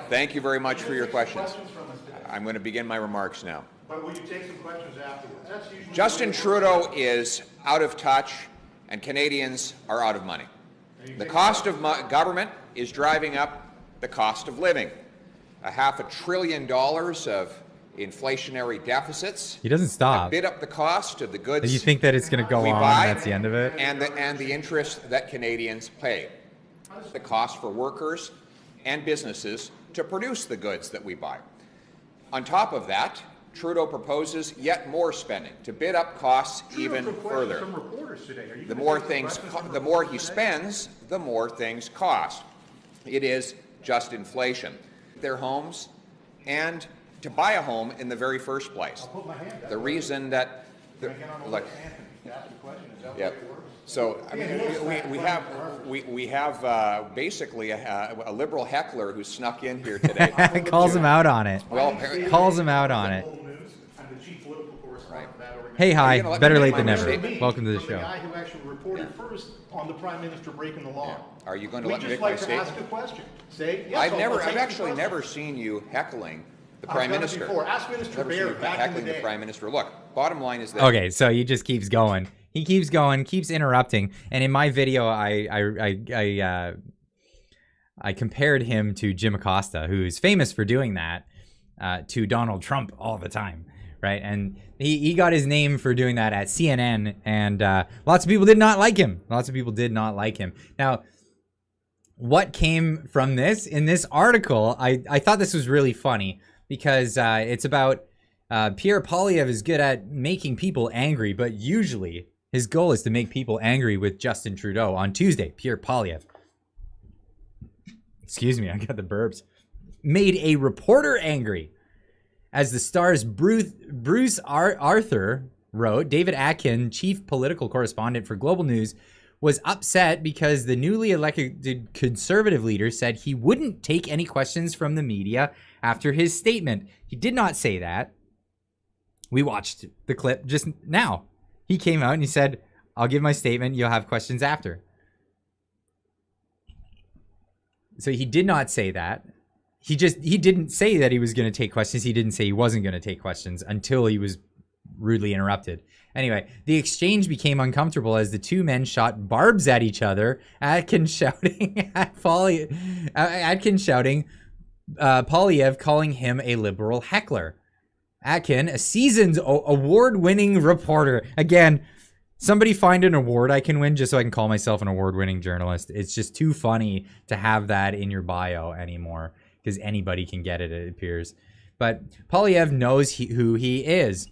Thank you very much for your questions. I'm going to begin my remarks now. But will you take some questions afterwards? Justin Trudeau is out of touch, and Canadians are out of money. The cost of government is driving up the cost of living. $500 billion of inflationary deficits. He doesn't stop. Bid up the cost of the goods. You think that it's going to go on and that's the end of it? And the interest that Canadians pay. The cost for workers and businesses to produce the goods that we buy. On top of that, Trudeau proposes yet more spending to bid up costs even further. The more he spends, the more things cost. It is just inflation. Their homes and to buy a home in the very first place. Put my hand up. The reason that, look, Ask the question, is that yeah. the way it works? So I mean, we have basically a liberal heckler who snuck in here today. Calls him out on it. Well, apparently, Calls him out on it. I'm the chief political correspondent for that organization. Hey, hi. You're gonna let Better me late make than my never. mistake? Welcome to the From show. the guy who actually reported first on the Prime Minister breaking the law. Are you going to We'd let me just make my like to statement? ask a question. Say, yes, I've I'll take actually the never question. seen you heckling the I've Prime done it Minister. before. Ask Minister Never seen Baird you back in the heckling the day. Prime Minister. Look, bottom line is that. Okay, so he just keeps going. He keeps going, keeps interrupting. And in my video, I compared him to Jim Acosta, who's famous for doing that to Donald Trump all the time, right? And he got his name for doing that at CNN, and lots of people did not like him. Lots of people did not like him. Now, what came from this in this article, I thought this was really funny because it's about Pierre Poilievre is good at making people angry, but usually his goal is to make people angry with Justin Trudeau. On Tuesday, Pierre Poilievre, excuse me, I got the burps, made a reporter angry. As the Star's Bruce Arthur wrote, David Atkin, chief political correspondent for Global News, was upset because the newly elected Conservative leader said he wouldn't take any questions from the media after his statement. He did not say that. We watched the clip just now. He came out and he said, I'll give my statement, you'll have questions after. So he did not say that. He didn't say that he was going to take questions. He didn't say he wasn't going to take questions until he was rudely interrupted. Anyway, the exchange became uncomfortable as the two men shot barbs at each other. Atkin shouting at Poilievre calling him a liberal heckler. Atkin, a seasoned award-winning reporter. Again, somebody find an award I can win just so I can call myself an award-winning journalist. It's just too funny to have that in your bio anymore because anybody can get it, it appears. But Poilievre knows who he is.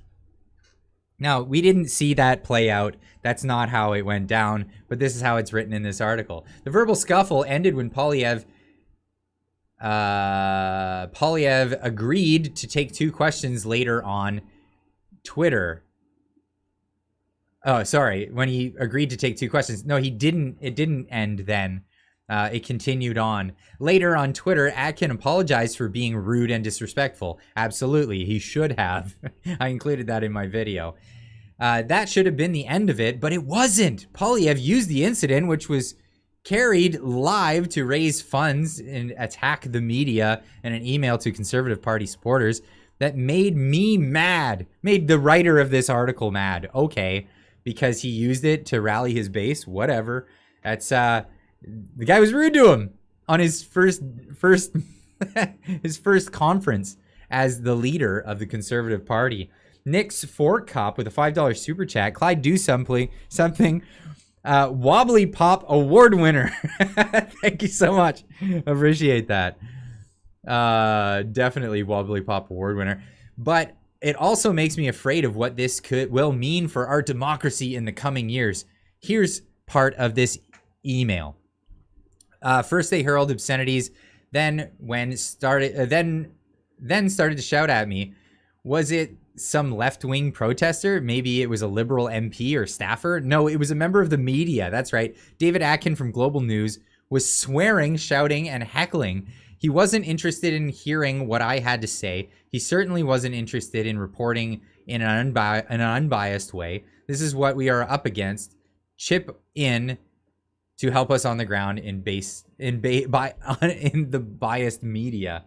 Now, we didn't see that play out. That's not how it went down, but this is how it's written in this article. The verbal scuffle ended when Poilievre agreed to take two questions later on Twitter. Oh, sorry. When he agreed to take two questions. No, he didn't. It didn't end then. It continued on. Later on Twitter, Atkin apologized for being rude and disrespectful. Absolutely. He should have. I included that in my video. That should have been the end of it, but it wasn't. Poilievre used the incident, which was carried live to raise funds and attack the media in an email to Conservative Party supporters that made me mad. Made the writer of this article mad. Okay, because he used it to rally his base. Whatever. That's the guy was rude to him on his first his first conference as the leader of the Conservative Party. Nick's Fork Cop with a $5 super chat. Clyde, do something. Wobbly Pop award winner. Thank you so much. Appreciate that. Definitely Wobbly Pop award winner. But it also makes me afraid of what this will mean for our democracy in the coming years. Here's part of this email. First they hurled obscenities, then started to shout at me. Was it some left-wing protester? Maybe it was a liberal MP or staffer? No, it was a member of the media. That's right. David Atkin from Global News was swearing, shouting, and heckling. He wasn't interested in hearing what I had to say. He certainly wasn't interested in reporting in an unbiased way. This is what we are up against. Chip in to help us on the ground in the biased media.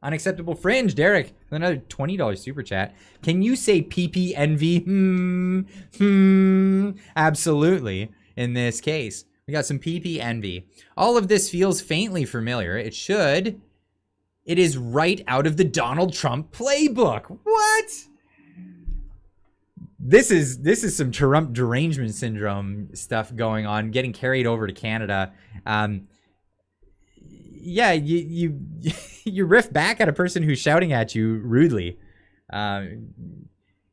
Unacceptable fringe, Derek, another $20 super chat. Can you say PPNV? Absolutely. In this case, we got some PPNV. All of this feels faintly familiar. It should. It is right out of the Donald Trump playbook. What? This is some Trump derangement syndrome stuff going on, getting carried over to Canada. Yeah, you riff back at a person who's shouting at you rudely.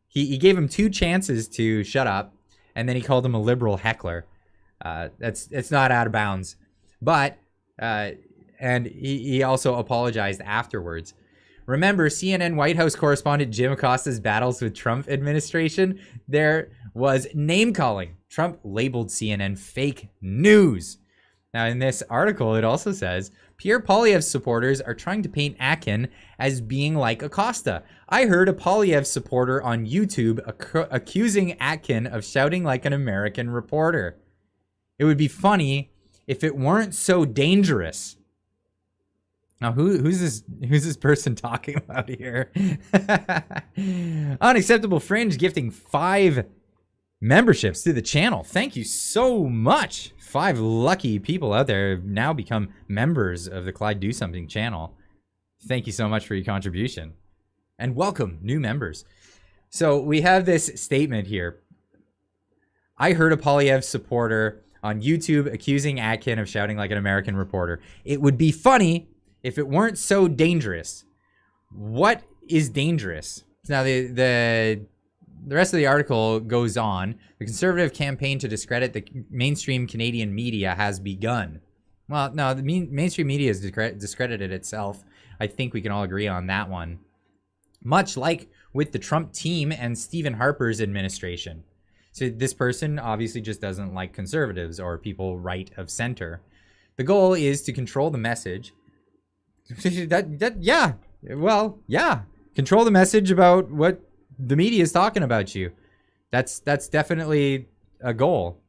He gave him two chances to shut up, and then he called him a liberal heckler. It's not out of bounds, but and he also apologized afterwards. Remember CNN White House correspondent Jim Acosta's battles with Trump administration? There was name calling. Trump labeled CNN fake news. Now, in this article, it also says, Pierre Poilievre's supporters are trying to paint ArriveCAN as being like Acosta. I heard a Poilievre supporter on YouTube accusing ArriveCAN of shouting like an American reporter. It would be funny if it weren't so dangerous. Now, who's this person talking about here? Unacceptable Fringe gifting 5 memberships to the channel. Thank you so much. 5 lucky people out there have now become members of the Clyde Do Something channel. Thank you so much for your contribution. And welcome, new members. So we have this statement here. I heard a Poilievre supporter on YouTube accusing ArriveCAN of shouting like an American reporter. It would be funny if it weren't so dangerous. What is dangerous? Now, the rest of the article goes on. The Conservative campaign to discredit the mainstream Canadian media has begun. Well, no, the mainstream media has discredited itself. I think we can all agree on that one. Much like with the Trump team and Stephen Harper's administration. So this person obviously just doesn't like conservatives or people right of center. The goal is to control the message. Yeah. Control the message about what the media is talking about you. That's definitely a goal.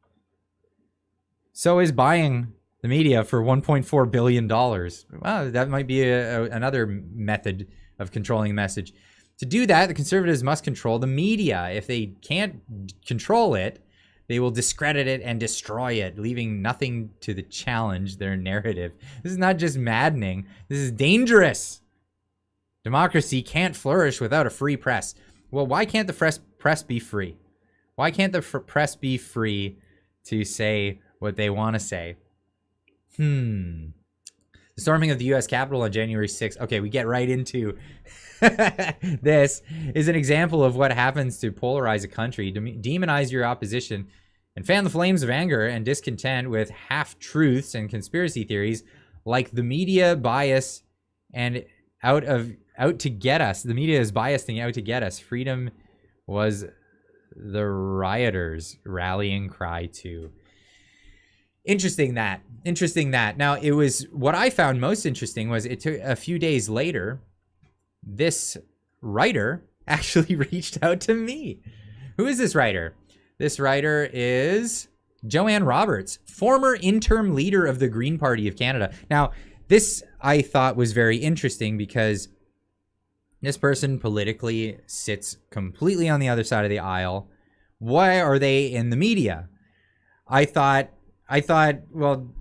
So is buying the media for $1.4 billion. Well, that might be another method of controlling the message. To do that, the conservatives must control the media. If they can't control it, they will discredit it and destroy it, leaving nothing to the challenge their narrative. This is not just maddening. This is dangerous. Democracy can't flourish without a free press. Well, why can't the press be free? Why can't the press be free to say what they want to say? The storming of the U.S. Capitol on January 6th. Okay, we get right into this. Is an example of what happens to polarize a country, demonize your opposition, and fan the flames of anger and discontent with half-truths and conspiracy theories like the media bias and out to get us. The media is biased and out to get us. Freedom was the rioters' rallying cry too. Interesting that. Now, it was what I found most interesting was it took a few days later, this writer actually reached out to me. Who is this writer? This writer is Joanne Roberts, former interim leader of the Green Party of Canada. Now, this I thought was very interesting because this person politically sits completely on the other side of the aisle. Why are they in the media? I thought, well,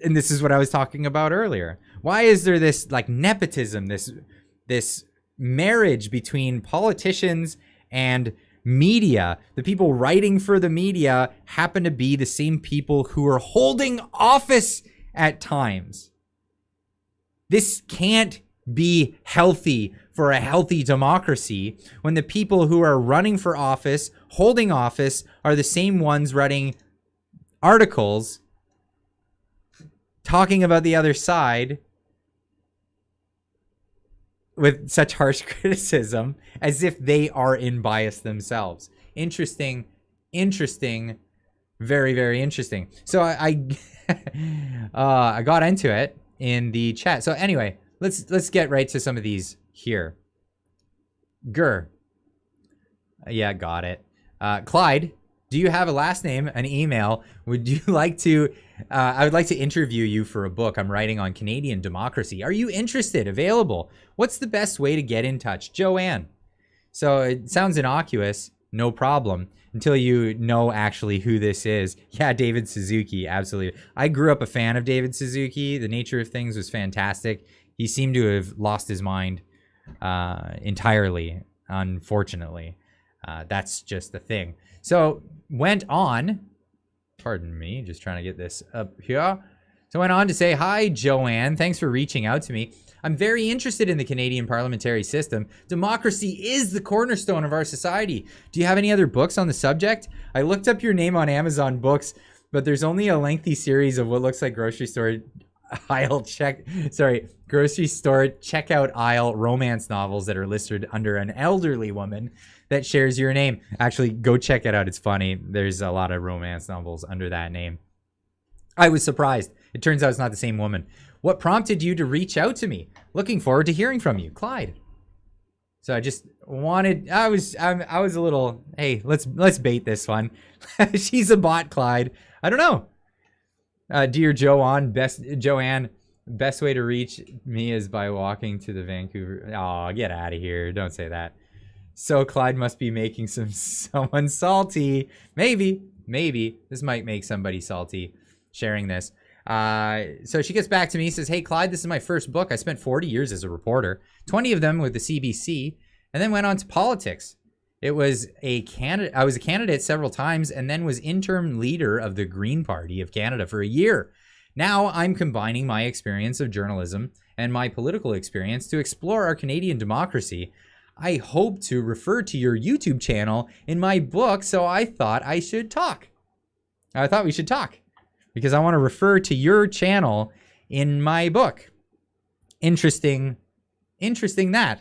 and this is what I was talking about earlier. Why is there this like nepotism, this marriage between politicians and media? The people writing for the media happen to be the same people who are holding office at times. This can't be healthy for a healthy democracy when the people who are running for office, holding office, are the same ones writing articles talking about the other side with such harsh criticism as if they are in bias themselves. Interesting, very, very interesting. So I got into it in the chat. So anyway, let's get right to some of these here. Yeah, got it. Clyde, do you have a last name, an email? Would you like to, I would like to interview you for a book I'm writing on Canadian democracy. Are you interested? Available. What's the best way to get in touch? Joanne. So it sounds innocuous, no problem, until you know actually who this is. Yeah, David Suzuki, absolutely. I grew up a fan of David Suzuki. The Nature of Things was fantastic. He seemed to have lost his mind entirely, unfortunately. That's just the thing. So went on, pardon me, just trying to get this up here. So went on to say, hi, Joanne, thanks for reaching out to me. I'm very interested in the Canadian parliamentary system. Democracy is the cornerstone of our society. Do you have any other books on the subject? I looked up your name on Amazon Books, but there's only a lengthy series of what looks like grocery store grocery store checkout aisle romance novels that are listed under an elderly woman that shares your name. Actually, go check it out. It's funny. There's a lot of romance novels under that name. I was surprised. It turns out it's not the same woman. What prompted you to reach out to me? Looking forward to hearing from you, Clyde. So I just wanted, I was a little, hey, let's bait this one. She's a bot, Clyde. I don't know. Dear Joanne, best way to reach me is by walking to the Vancouver. Oh, get out of here. Don't say that. So Clyde must be making someone salty. Maybe. This might make somebody salty, sharing this. So she gets back to me, says, hey, Clyde, this is my first book. I spent 40 years as a reporter, 20 of them with the CBC, and then went on to politics. I was a candidate several times and then was interim leader of the Green Party of Canada for a year. Now I'm combining my experience of journalism and my political experience to explore our Canadian democracy. I hope to refer to your YouTube channel in my book, so I thought we should talk. Because I want to refer to your channel in my book. Interesting that.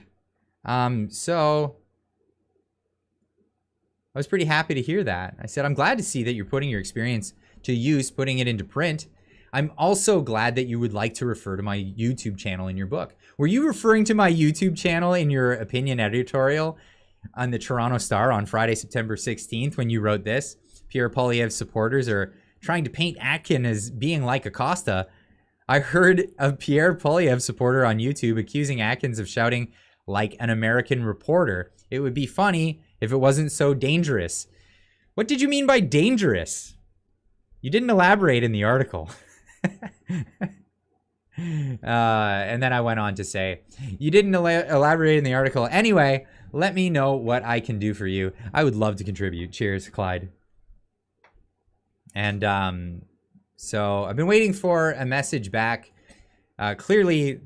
So I was pretty happy to hear that. I said, I'm glad to see that you're putting your experience to use, putting it into print. I'm also glad that you would like to refer to my YouTube channel in your book. Were you referring to my YouTube channel in your opinion editorial on the Toronto Star on Friday, September 16th, when you wrote this? Pierre Poilievre supporters are trying to paint ArriveCAN as being like Acosta. I heard a Pierre Poilievre supporter on YouTube accusing Atkins of shouting like an American reporter. It would be funny if it wasn't so dangerous. What did you mean by dangerous? You didn't elaborate in the article. And then I went on to say, you didn't elaborate in the article. Anyway, let me know what I can do for you. I would love to contribute. Cheers, Clyde. And so I've been waiting for a message back. Clearly,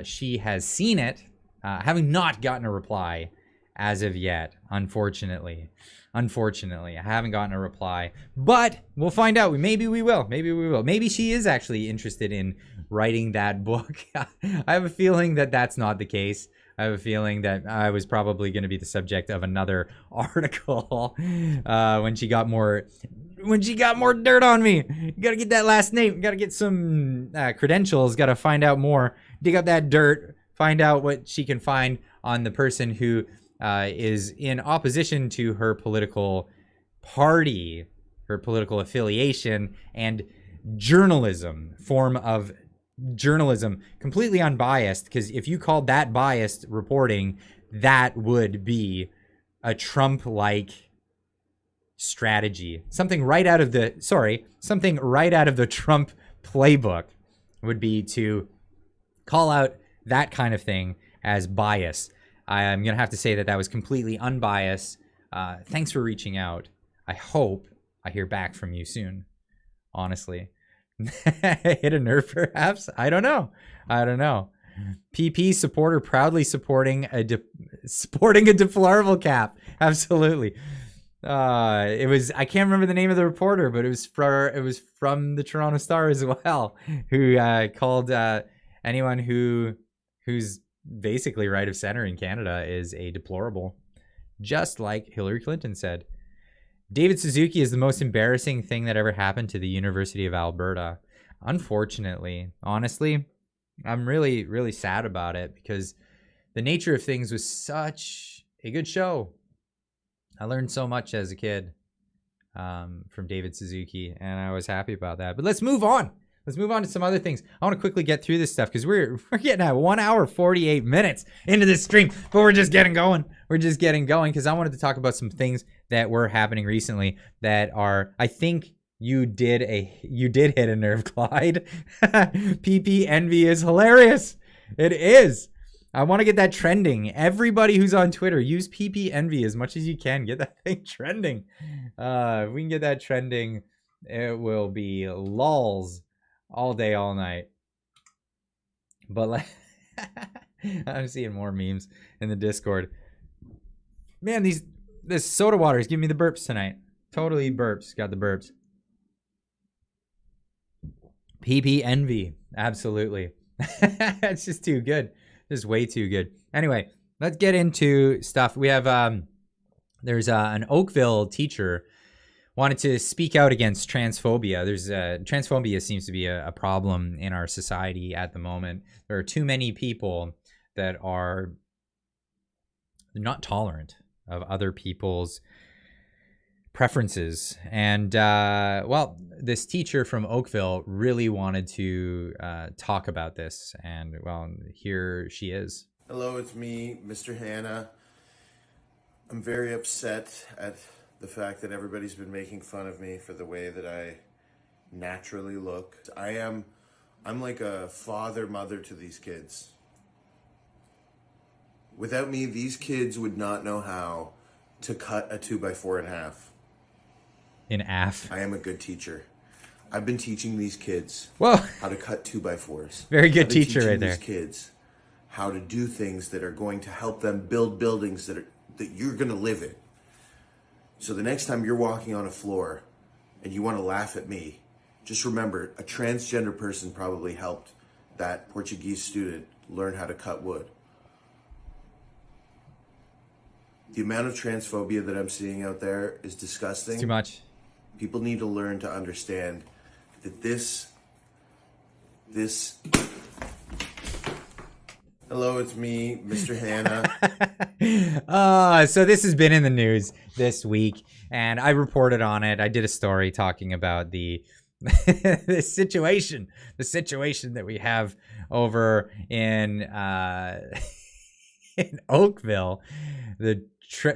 she has seen it, having not gotten a reply as of yet, unfortunately. I haven't gotten a reply, but we'll find out. Maybe we will. Maybe she is actually interested in writing that book. I have a feeling that that's not the case. I have a feeling that I was probably going to be the subject of another article when she got more dirt on me. You got to get that last name. You got to get some credentials. Got to find out more. Dig up that dirt. Find out what she can find on the person who is in opposition to her political party, her political affiliation, and journalism, form of journalism, completely unbiased, because if you called that biased reporting, that would be a Trump-like strategy. Something right out of the Trump playbook would be to call out that kind of thing as bias. I'm going to have to say that was completely unbiased. Thanks for reaching out. I hope I hear back from you soon, honestly. Hit a nerve, perhaps? I don't know. PP supporter proudly sporting a deplorable cap. Absolutely. I can't remember the name of the reporter, but it was from the Toronto Star as well, who called anyone who's basically right of center in Canada is a deplorable, just like Hillary Clinton said. David Suzuki is the most embarrassing thing that ever happened to the University of Alberta. Unfortunately, honestly, I'm really, really sad about it because the nature of things was such a good show. I learned so much as a kid from David Suzuki, and I was happy about that. But let's move on. Let's move on to some other things. I want to quickly get through this stuff because we're getting at 1 hour 48 minutes into this stream, but we're just getting going. Because I wanted to talk about some things that were happening recently that are, I think you did hit a nerve, Clyde. PP envy is hilarious. It is. I want to get that trending. Everybody who's on Twitter, use PP envy as much as you can. Get that thing trending. If we can get that trending, it will be lols all day, all night. But I'm seeing more memes in the Discord. Man, this soda water is giving me the burps tonight. Totally burps. Got the burps. PP envy. Absolutely. It's just too good. Just way too good. Anyway, let's get into stuff. We have, there's an Oakville teacher wanted to speak out against transphobia. Transphobia seems to be a problem in our society at the moment. There are too many people that are not tolerant of other people's preferences. And, well, this teacher from Oakville really wanted to talk about this. And, well, here she is. Hello, it's me, Mr. Hannah. I'm very upset at the fact that everybody's been making fun of me for the way that I naturally look. I'm like a father, mother to these kids. Without me, these kids would not know how to cut a 2x4 in half. In half. I am a good teacher. I've been teaching these kids how to cut 2x4s. Very good teacher right there. These kids how to do things that are going to help them build buildings that you're going to live in. So the next time you're walking on a floor and you want to laugh at me, just remember a transgender person probably helped that Portuguese student learn how to cut wood. The amount of transphobia that I'm seeing out there is disgusting. It's too much. People need to learn to understand that this. Hello, it's me, Mr. Hannah. So this has been in the news this week, and I reported on it. I did a story talking about the the situation that we have over in in Oakville, the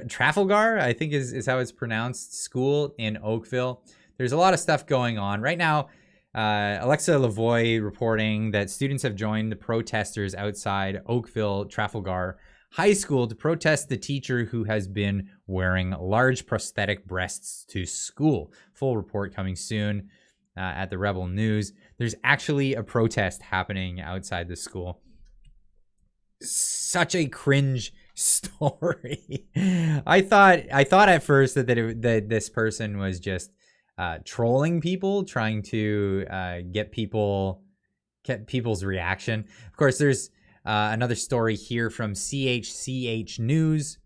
Trafalgar, I think is how it's pronounced, school in Oakville. There's a lot of stuff going on right now. Alexa Lavoie reporting that students have joined the protesters outside Oakville Trafalgar High School to protest the teacher who has been wearing large prosthetic breasts to school. Full report coming soon at the Rebel News. There's actually a protest happening outside the school. Such a cringe story. I thought at first that this person was just trolling people, trying to get people's reaction. Of course, there's another story here from CHCH News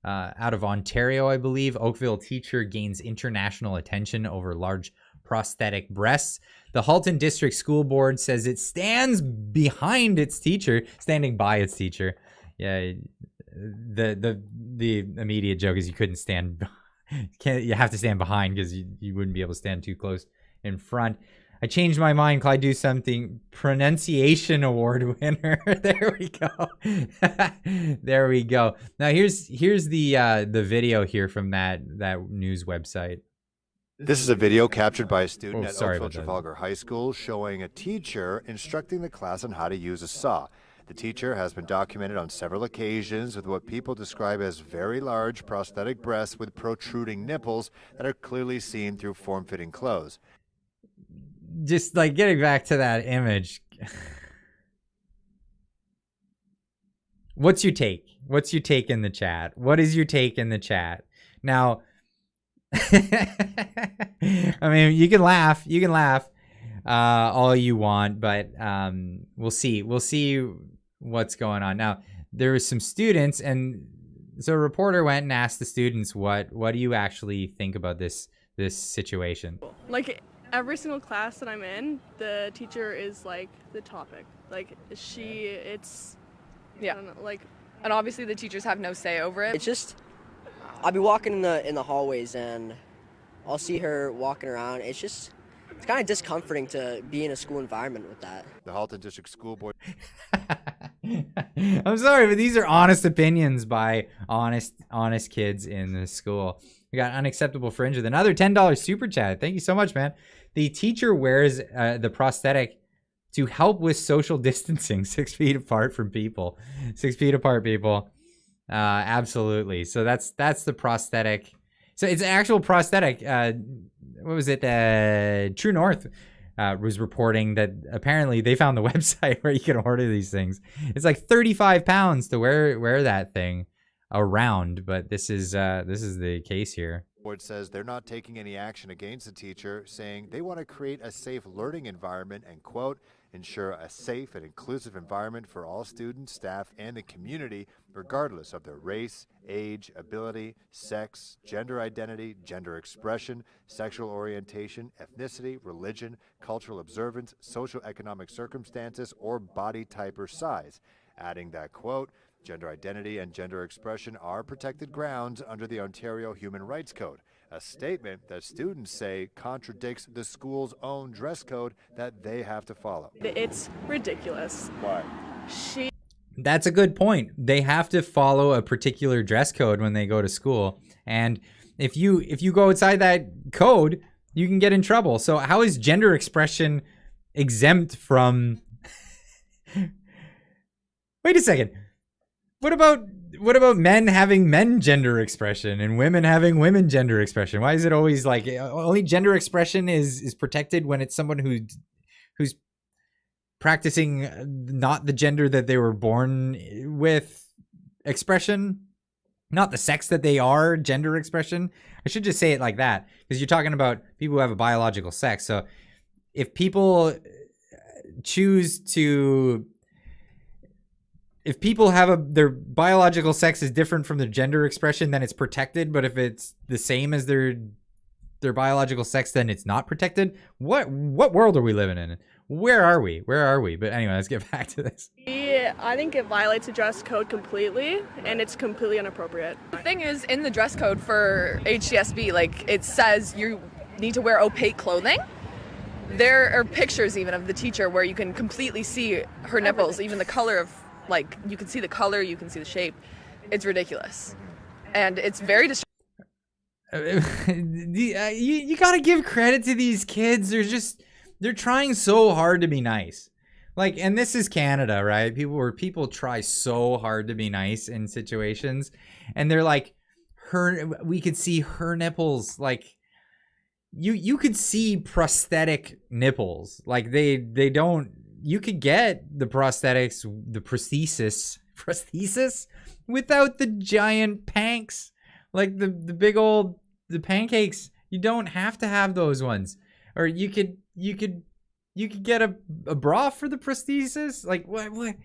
out of Ontario, I believe. Oakville teacher gains international attention over large prosthetic breasts. The Halton District School Board says it stands behind its teacher, standing by its teacher. Yeah, the immediate joke is you couldn't stand. You have to stand behind because you wouldn't be able to stand too close in front. I changed my mind. Clyde, do something. Pronunciation award winner. There we go. There we go. Now here's the video here from that news website. This is a video captured by a student at sorry Oakville Trafalgar High School showing a teacher instructing the class on how to use a saw. The teacher has been documented on several occasions with what people describe as very large prosthetic breasts with protruding nipples that are clearly seen through form-fitting clothes. Just like getting back to that image. What's your take? What's your take in the chat? What is your take in the chat? Now, I mean, you can laugh all you want, but we'll see what's going on. Now, there was some students, and so a reporter went and asked the students, what do you actually think about this situation? Like every single class that I'm in, the teacher is like the topic. Like it's yeah, I don't know, like, and obviously the teachers have no say over it. It's just, I'll be walking in the hallways and I'll see her walking around. It's kind of discomforting to be in a school environment with that. The Halton District School Board. I'm sorry, but these are honest opinions by honest kids in the school. We got Unacceptable Fringe with another $10 super chat. Thank you so much, man. The teacher wears the prosthetic to help with social distancing, 6 feet apart from people. 6 feet apart, people. Absolutely. So that's the prosthetic. So it's an actual prosthetic. What was it? True North was reporting that apparently they found the website where you can order these things. It's like 35 pounds to wear that thing around, but this is the case here. board says they're not taking any action against the teacher, saying they want to create a safe learning environment and, quote, ensure a safe and inclusive environment for all students, staff, and the community, regardless of their race, age, ability, sex, gender identity, gender expression, sexual orientation, ethnicity, religion, cultural observance, socioeconomic circumstances, or body type or size, adding that, quote, gender identity and gender expression are protected grounds under the Ontario Human Rights Code, a statement that students say contradicts the school's own dress code that they have to follow. It's ridiculous. Why? That's a good point. They have to follow a particular dress code when they go to school. And if you go outside that code, you can get in trouble. So how is gender expression exempt from... Wait a second. What about men having men gender expression and women having women gender expression? Why is it always like only gender expression is protected when it's someone who's practicing not the gender that they were born with expression, not the sex that they are gender expression? I should just say it like that, because you're talking about people who have a biological sex. So if people choose to... If people have their biological sex is different from their gender expression, then it's protected. But if it's the same as their biological sex, then it's not protected. What world are we living in? Where are we? But anyway, let's get back to this. Yeah, I think it violates the dress code completely, and it's completely inappropriate. The thing is, in the dress code for HCSB, like, it says you need to wear opaque clothing. There are pictures even of the teacher where you can completely see her nipples, even the color of, like, you can see the color, you can see the shape. It's ridiculous. And it's very you gotta give credit to these kids. They're trying so hard to be nice. Like, and this is Canada, right? People try so hard to be nice in situations, and they're like, we could see her nipples. Like, you could see prosthetic nipples. Like, they don't. You could get the prosthetics, the prosthesis without the giant panks, like the big old, the pancakes. You don't have to have those ones. Or you could get a bra for the prosthesis. Like, what?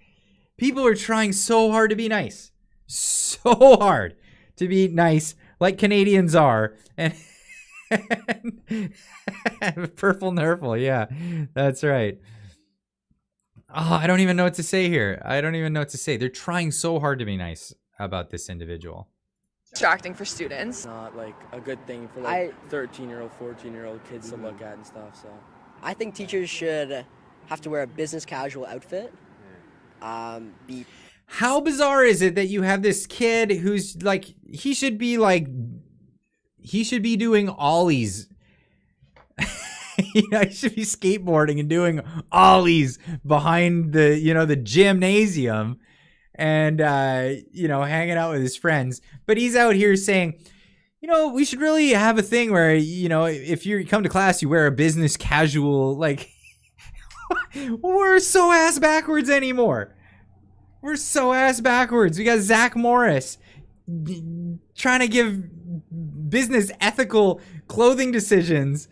People are trying so hard to be nice. So hard to be nice, like Canadians are. And purple nurple, yeah, that's right. Oh, I don't even know what to say here. They're trying so hard to be nice about this individual. distracting for students. Not like a good thing for like 13-year-old, 14-year-old kids to look at and stuff. So I think teachers should have to wear a business casual outfit. How bizarre is it that you have this kid who's like, he should be doing ollies. He should be skateboarding and doing ollies behind the gymnasium and, hanging out with his friends. But he's out here saying, we should really have a thing where, if you come to class, you wear a business casual, like, we're so ass backwards anymore. We're so ass backwards. We got Zach Morris trying to give business ethical clothing decisions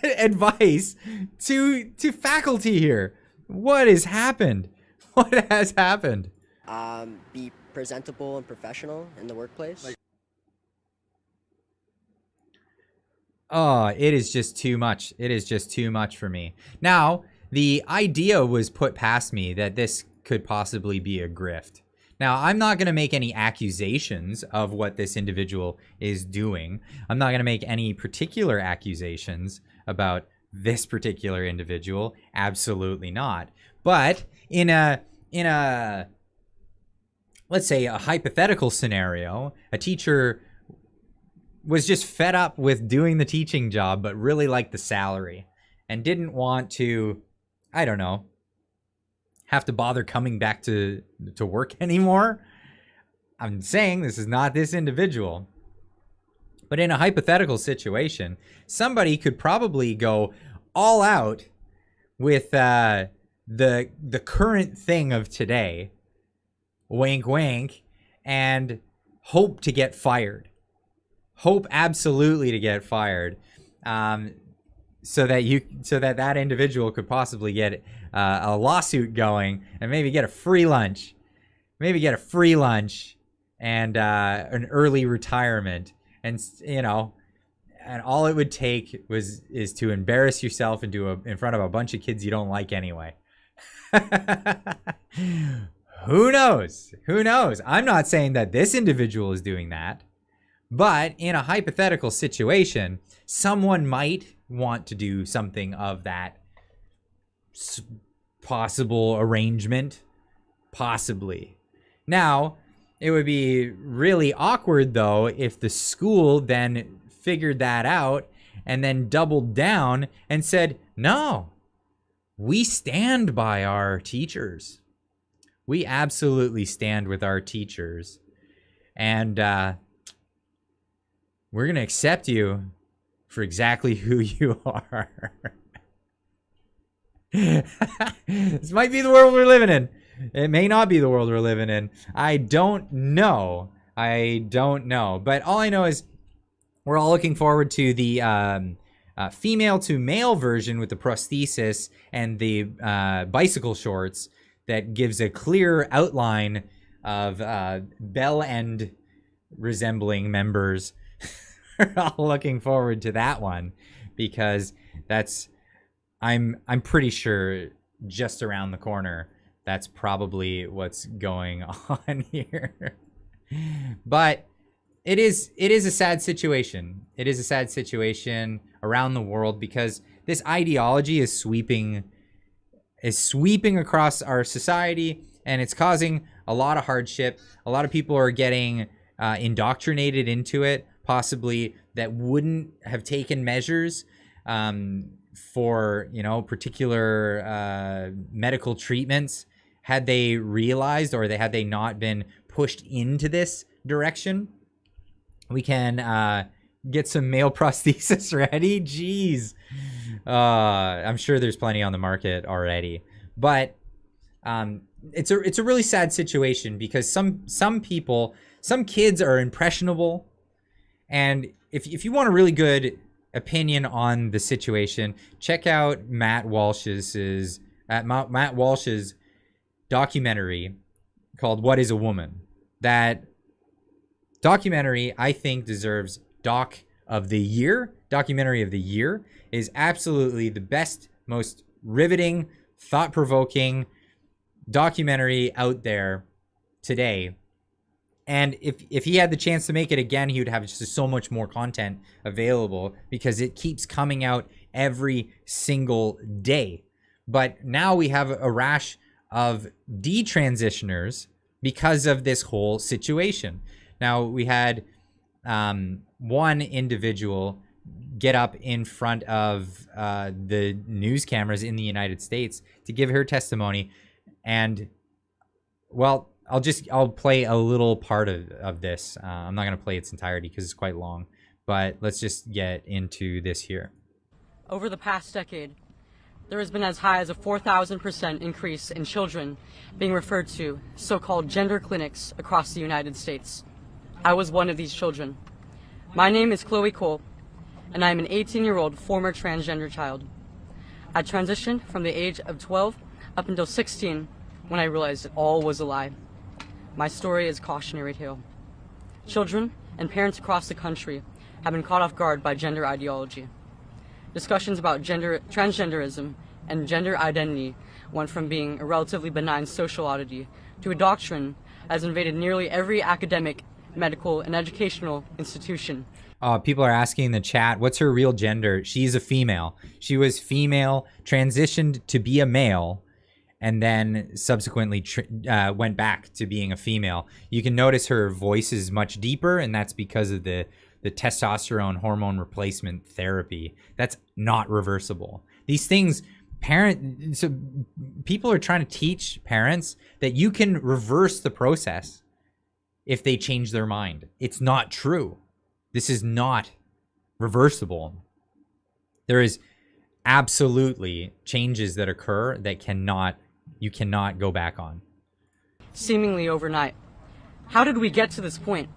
advice to faculty here. What has happened? What has happened? Be presentable and professional in the workplace. Oh, it is just too much. It is just too much for me. Now, the idea was put past me that this could possibly be a grift. Now, I'm not going to make any accusations of what this individual is doing. I'm not going to make any particular accusations about this particular individual. Absolutely not. But in a let's say a hypothetical scenario, a teacher was just fed up with doing the teaching job, but really liked the salary and didn't want to, I don't know, have to bother coming back to work anymore. I'm saying this is not this individual. But in a hypothetical situation, somebody could probably go all out with the current thing of today, wink wink, and hope to get fired. hope absolutely to get fired, so that individual could possibly get a lawsuit going and maybe get a free lunch, and an early retirement, and and all it would take is to embarrass yourself in front of a bunch of kids you don't like anyway. Who knows? I'm not saying that this individual is doing that, but in a hypothetical situation, someone might want to do something of that possible arrangement. Possibly. Now, it would be really awkward, though, if the school then figured that out and then doubled down and said, no, we stand by our teachers. We absolutely stand with our teachers. And we're going to accept you for exactly who you are. This might be the world we're living in. It may not be the world we're living in. I don't know. But all I know is we're all looking forward to the female to male version with the prosthesis and the bicycle shorts that gives a clear outline of bell end resembling members. We're all looking forward to that one because I'm pretty sure just around the corner. That's probably what's going on here. But it is a sad situation. It is a sad situation around the world because this ideology is sweeping across our society, and it's causing a lot of hardship. A lot of people are getting indoctrinated into it, possibly that wouldn't have taken measures for particular medical treatments had they realized, or had they not been pushed into this direction. We can get some male prosthesis ready. Jeez. I'm sure there's plenty on the market already. But it's a really sad situation because some kids are impressionable. And if you want a really good opinion on the situation, check out Matt Walsh's documentary called What is a Woman? That documentary, I think, deserves documentary of the year. Is absolutely the best, most riveting, thought-provoking documentary out there today. And if he had the chance to make it again, he would have just so much more content available because it keeps coming out every single day. But now we have a rash of detransitioners because of this whole situation. Now, we had one individual get up in front of the news cameras in the United States to give her testimony. And, well, I'll play a little part of this. I'm not going to play its entirety because it's quite long. But let's just get into this here. Over the past decade, there has been as high as a 4,000% increase in children being referred to so-called gender clinics across the United States. I was one of these children. My name is Chloe Cole, and I am an 18-year-old former transgender child. I transitioned from the age of 12 up until 16 when I realized it all was a lie. My story is a cautionary tale. Children and parents across the country have been caught off guard by gender ideology. Discussions about transgenderism and gender identity went from being a relatively benign social oddity to a doctrine that has invaded nearly every academic, medical, and educational institution. People are asking in the chat, what's her real gender? She's a female. She was female, transitioned to be a male, and then subsequently went back to being a female. You can notice her voice is much deeper, and that's because of the testosterone hormone replacement therapy. That's not reversible. These things, so people are trying to teach parents that you can reverse the process if they change their mind. It's not true. This is not reversible. There is absolutely changes that occur that you cannot go back on. Seemingly overnight. How did we get to this point?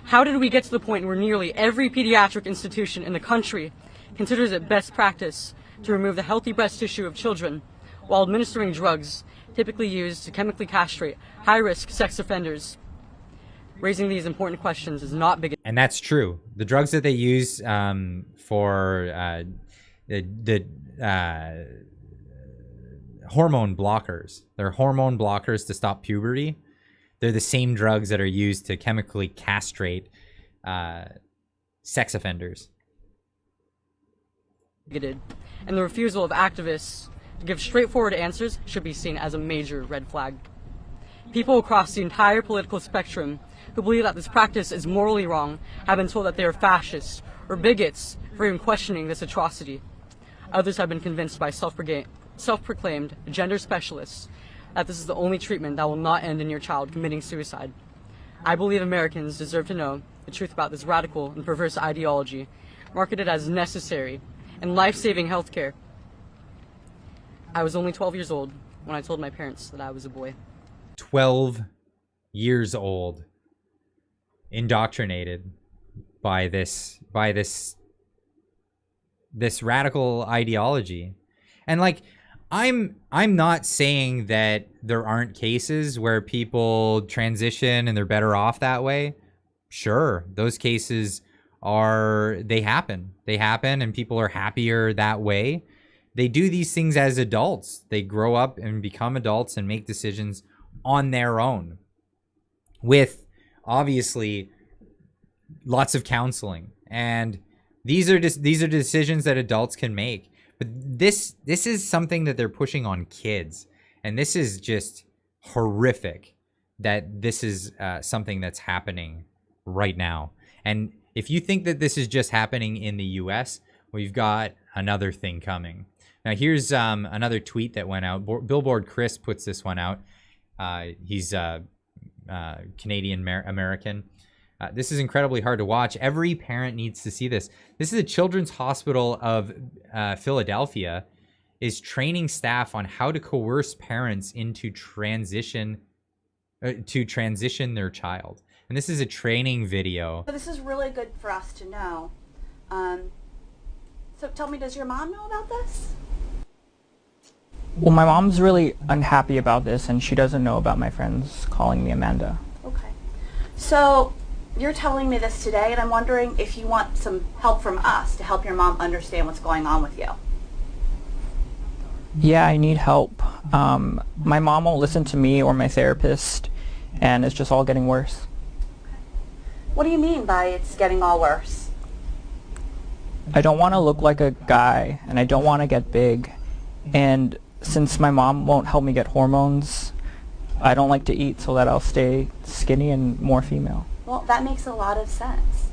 How did we get to the point where nearly every pediatric institution in the country considers it best practice to remove the healthy breast tissue of children while administering drugs typically used to chemically castrate high-risk sex offenders? Raising these important questions is not big. And that's true. The drugs that they use for the hormone blockers, they're hormone blockers to stop puberty. They're the same drugs that are used to chemically castrate sex offenders. And the refusal of activists to give straightforward answers should be seen as a major red flag. People across the entire political spectrum who believe that this practice is morally wrong have been told that they are fascists or bigots for even questioning this atrocity. Others have been convinced by self-proclaimed gender specialists that this is the only treatment that will not end in your child committing suicide. I believe Americans deserve to know the truth about this radical and perverse ideology, marketed as necessary and life-saving healthcare. I was only 12 years old when I told my parents that I was a boy. 12 years old, indoctrinated by this radical ideology. And like, I'm not saying that there aren't cases where people transition and they're better off that way. Sure, those cases they happen and people are happier that way. They do these things as adults. They grow up and become adults and make decisions on their own with obviously lots of counseling. And these are decisions that adults can make. But this is something that they're pushing on kids. And this is just horrific that this is something that's happening right now. And if you think that this is just happening in the US, we've got another thing coming. Now, here's another tweet that went out. Billboard Chris puts this one out. He's Canadian American. This is incredibly hard to watch. Every parent needs to see this. This is the Children's Hospital of Philadelphia is training staff on how to coerce parents into transition their child. And this is a training video. So this is really good for us to know. So tell me, does your mom know about this? Well, my mom's really unhappy about this, and she doesn't know about my friends calling me Amanda. Okay. So you're telling me this today, and I'm wondering if you want some help from us to help your mom understand what's going on with you. Yeah, I need help. My mom won't listen to me or my therapist, and it's just all getting worse. What do you mean by it's getting all worse? I don't want to look like a guy, and I don't want to get big. And since my mom won't help me get hormones, I don't like to eat so that I'll stay skinny and more female. Well, that makes a lot of sense.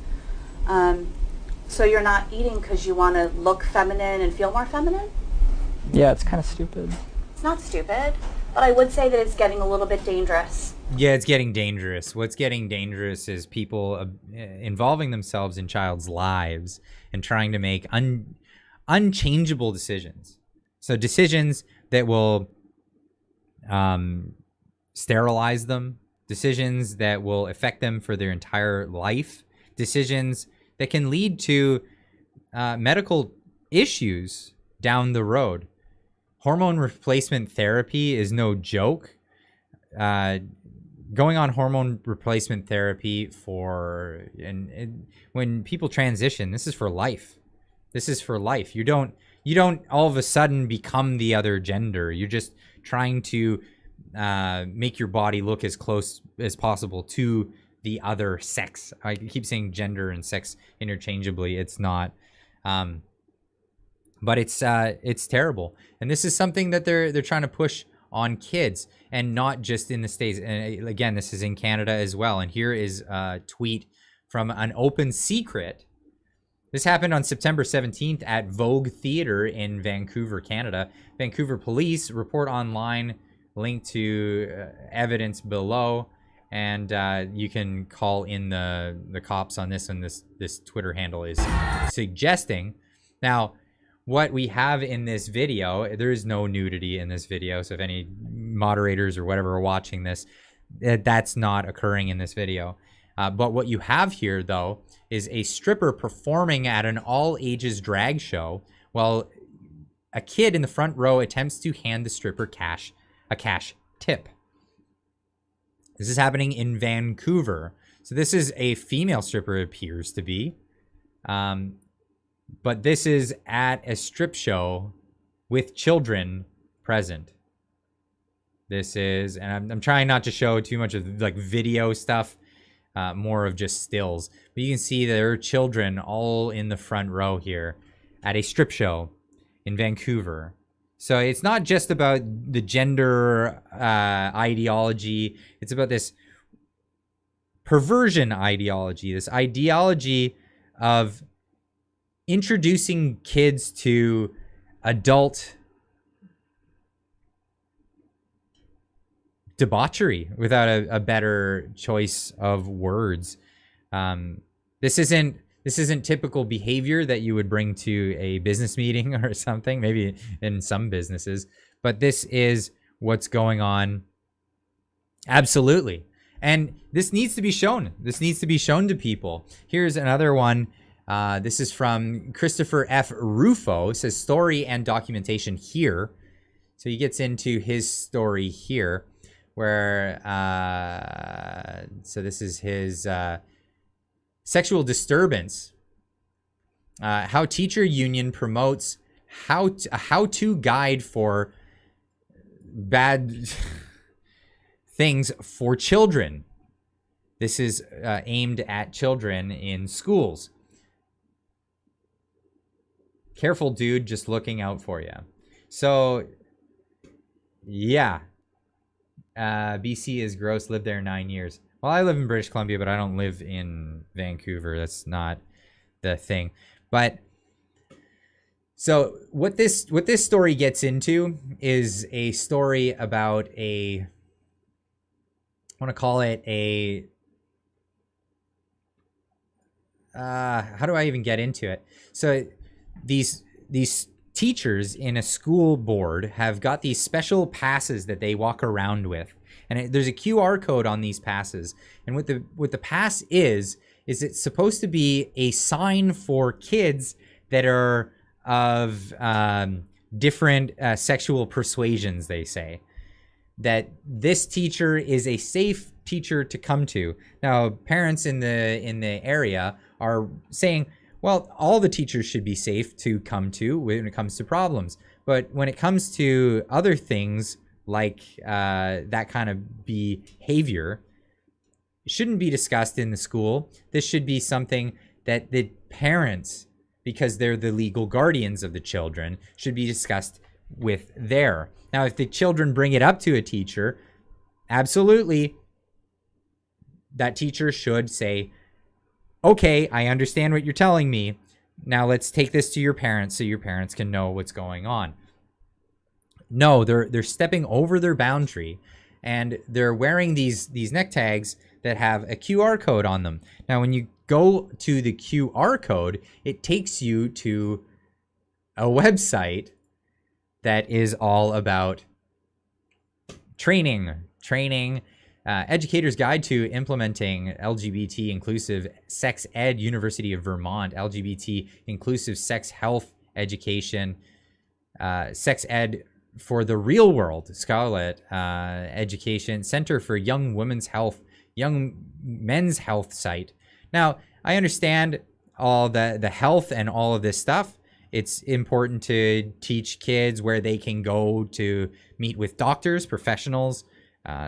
So you're not eating because you want to look feminine and feel more feminine? Yeah, it's kind of stupid. It's not stupid, but I would say that it's getting a little bit dangerous. Yeah, it's getting dangerous. What's getting dangerous is people involving themselves in child's lives and trying to make unchangeable decisions. So decisions that will sterilize them, decisions that will affect them for their entire life, decisions that can lead to medical issues down the road. Hormone replacement therapy is no joke. Going on hormone replacement therapy when people transition, this is for life. This is for life. You don't all of a sudden become the other gender. You're just trying to make your body look as close as possible to the other sex. I keep saying gender and sex interchangeably. It's not. But it's terrible. And this is something that they're trying to push on kids, and not just in the States. And again, this is in Canada as well. And here is a tweet from an open secret. This happened on September 17th at Vogue Theatre in Vancouver, Canada. Vancouver police report online, link to evidence below, and you can call in the cops on this, and this Twitter handle is suggesting. Now, what we have in this video, there is no nudity in this video, so if any moderators or whatever are watching this, that's not occurring in this video. But what you have here, though, is a stripper performing at an all-ages drag show while a kid in the front row attempts to hand the stripper a cash tip. This is happening in Vancouver. So this is a female stripper, it appears to be. But this is at a strip show with children present. This is, and I'm trying not to show too much of like video stuff, more of just stills. But you can see there are children all in the front row here at a strip show in Vancouver. So it's not just about the gender ideology. It's about this perversion ideology, this ideology of introducing kids to adult debauchery without a better choice of words. This isn't typical behavior that you would bring to a business meeting or something, maybe in some businesses, but this is what's going on. Absolutely. And this needs to be shown. This needs to be shown to people. Here's another one. This is from Christopher F. Rufo. It says story and documentation here. So he gets into his story here where, so this is his sexual disturbance. How teacher union promotes a how-to guide for bad things for children. This is aimed at children in schools. Careful, dude, just looking out for you. So, yeah. BC is gross, lived there 9 years. Well, I live in British Columbia, but I don't live in Vancouver. That's not the thing. But, so what this story gets into is a story about I want to call it a, how do I even get into it? So these teachers in a school board have got these special passes that they walk around with, and there's a QR code on these passes. And what the pass is it's supposed to be a sign for kids that are of different sexual persuasions. They say that this teacher is a safe teacher to come to. Now, parents in the area are saying, well, all the teachers should be safe to come to when it comes to problems. But when it comes to other things like that kind of behavior, it shouldn't be discussed in the school. This should be something that the parents, because they're the legal guardians of the children, should be discussed with there. Now, if the children bring it up to a teacher, absolutely, that teacher should say, okay, I understand what you're telling me. Now let's take this to your parents so your parents can know what's going on. No, they're stepping over their boundary, and they're wearing these neck tags that have a QR code on them. Now, when you go to the QR code, it takes you to a website that is all about training, Educator's Guide to Implementing LGBT Inclusive Sex Ed, University of Vermont, LGBT Inclusive Sex Health Education, Sex Ed for the Real World, Scarlet Education, Center for Young Women's Health, Young Men's Health site. Now, I understand all the health and all of this stuff. It's important to teach kids where they can go to meet with doctors, professionals,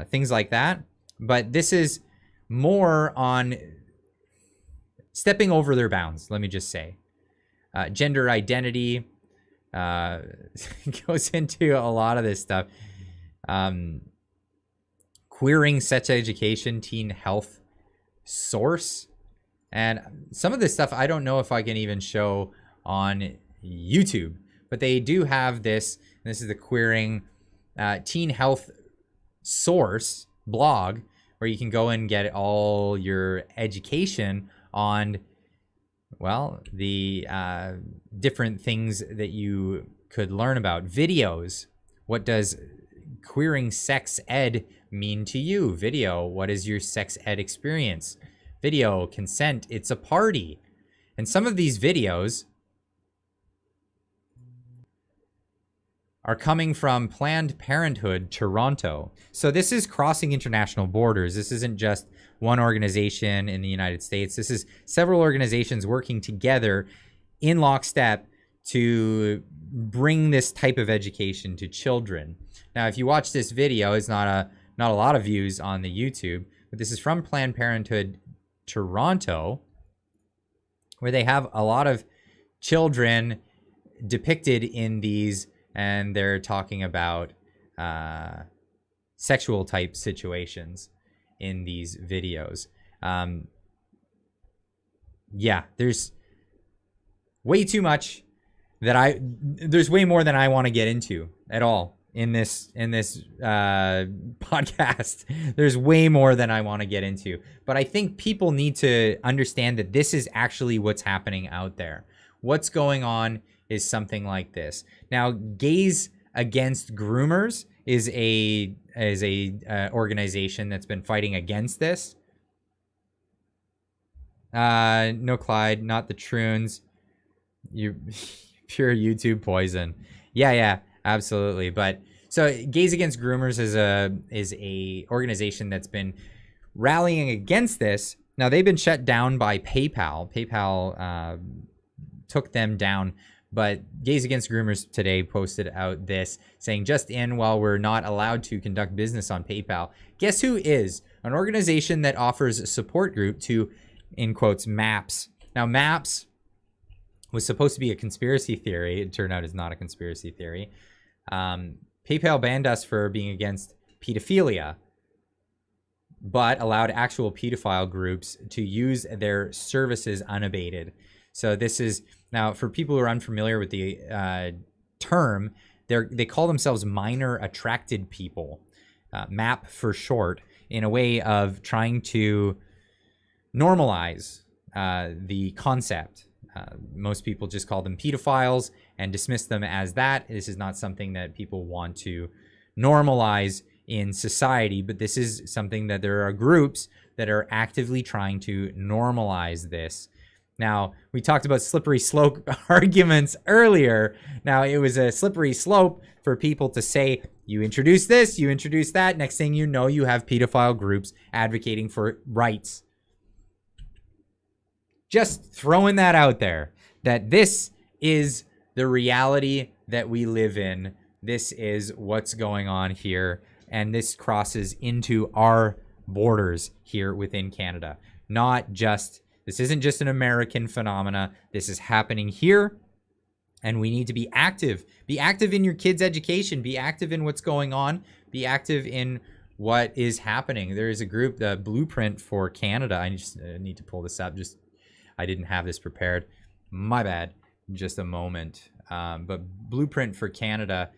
things like that. But this is more on stepping over their bounds, let me just say. Gender identity goes into a lot of this stuff. Queering sex education, teen health source. And some of this stuff, I don't know if I can even show on YouTube. But they do have this, and this is the queering teen health source blog, where you can go and get all your education on, well, the different things that you could learn about. Videos. What does queering sex ed mean to you? Video. What is your sex ed experience? video, consent, it's a party. And some of these videos are coming from Planned Parenthood Toronto. So this is crossing international borders. This isn't just one organization in the United States. This is several organizations working together in lockstep to bring this type of education to children. Now, if you watch this video, it's not a lot of views on the YouTube, but this is from Planned Parenthood Toronto, where they have a lot of children depicted in these, and they're talking about sexual type situations in these videos. Yeah, there's way too much that there's way more than I want to get into at all in this podcast. There's way more than I want to get into, but I think people need to understand that this is actually what's happening out there. What's going on is something like this. Now, Gays Against Groomers is a organization that's been fighting against this. No, Clyde, not the Troons. You pure YouTube poison. Yeah, absolutely. But so Gays Against Groomers is a organization that's been rallying against this. Now, they've been shut down by PayPal. PayPal took them down. But Gays Against Groomers today posted out this saying, just in, while we're not allowed to conduct business on PayPal, guess who is? An organization that offers a support group to, in quotes, MAPS. Now, MAPS was supposed to be a conspiracy theory. It turned out it's not a conspiracy theory. PayPal banned us for being against pedophilia, but allowed actual pedophile groups to use their services unabated. So this is, now for people who are unfamiliar with the term, they call themselves minor attracted people, MAP for short, in a way of trying to normalize the concept. Most people just call them pedophiles and dismiss them as that. This is not something that people want to normalize in society, but this is something that there are groups that are actively trying to normalize this. Now, we talked about slippery slope arguments earlier. Now, it was a slippery slope for people to say, you introduce this, you introduce that. Next thing you know, you have pedophile groups advocating for rights. Just throwing that out there, that this is the reality that we live in. This is what's going on here. And this crosses into our borders here within Canada. This isn't just an American phenomena. This is happening here, and we need to be active. Be active in your kids' education. Be active in what's going on. Be active in what is happening. There is a group, the Blueprint for Canada. I just need to pull this up. I didn't have this prepared. My bad. Just a moment. But Blueprint for Canada,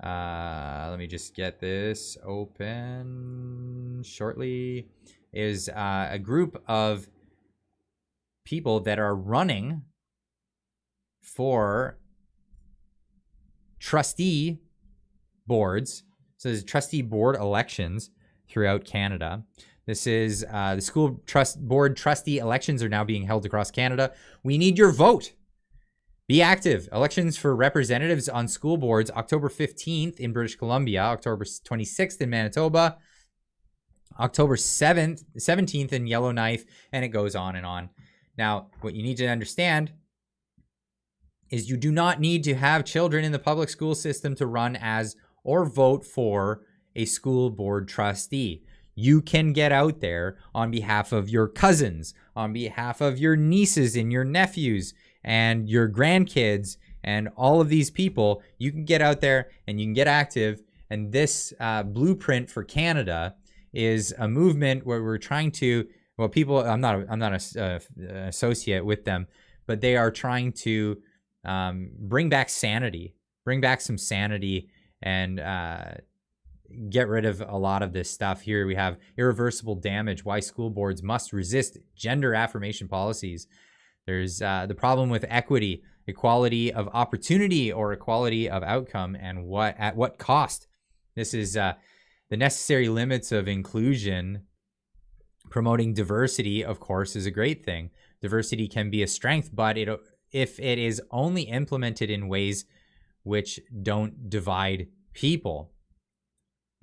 let me just get this open shortly, is a group of people that are running for trustee boards. So there's trustee board elections throughout Canada. This is the school board trustee elections are now being held across Canada. We need your vote. Be active. Elections for representatives on school boards, October 15th in British Columbia, October 26th in Manitoba, October 17th in Yellowknife, and it goes on and on. Now, what you need to understand is you do not need to have children in the public school system to run as or vote for a school board trustee. You can get out there on behalf of your cousins, on behalf of your nieces and your nephews and your grandkids and all of these people. You can get out there and you can get active. And this Blueprint for Canada is a movement where we're trying to, well, people, I'm not an associate with them, but they are trying to bring back sanity, bring back some sanity, and get rid of a lot of this stuff. Here we have irreversible damage, why school boards must resist gender affirmation policies. There's the problem with equity, equality of opportunity or equality of outcome, and at what cost. This is the necessary limits of inclusion, Promoting diversity, of course, is a great thing. Diversity can be a strength, but if it is only implemented in ways which don't divide people.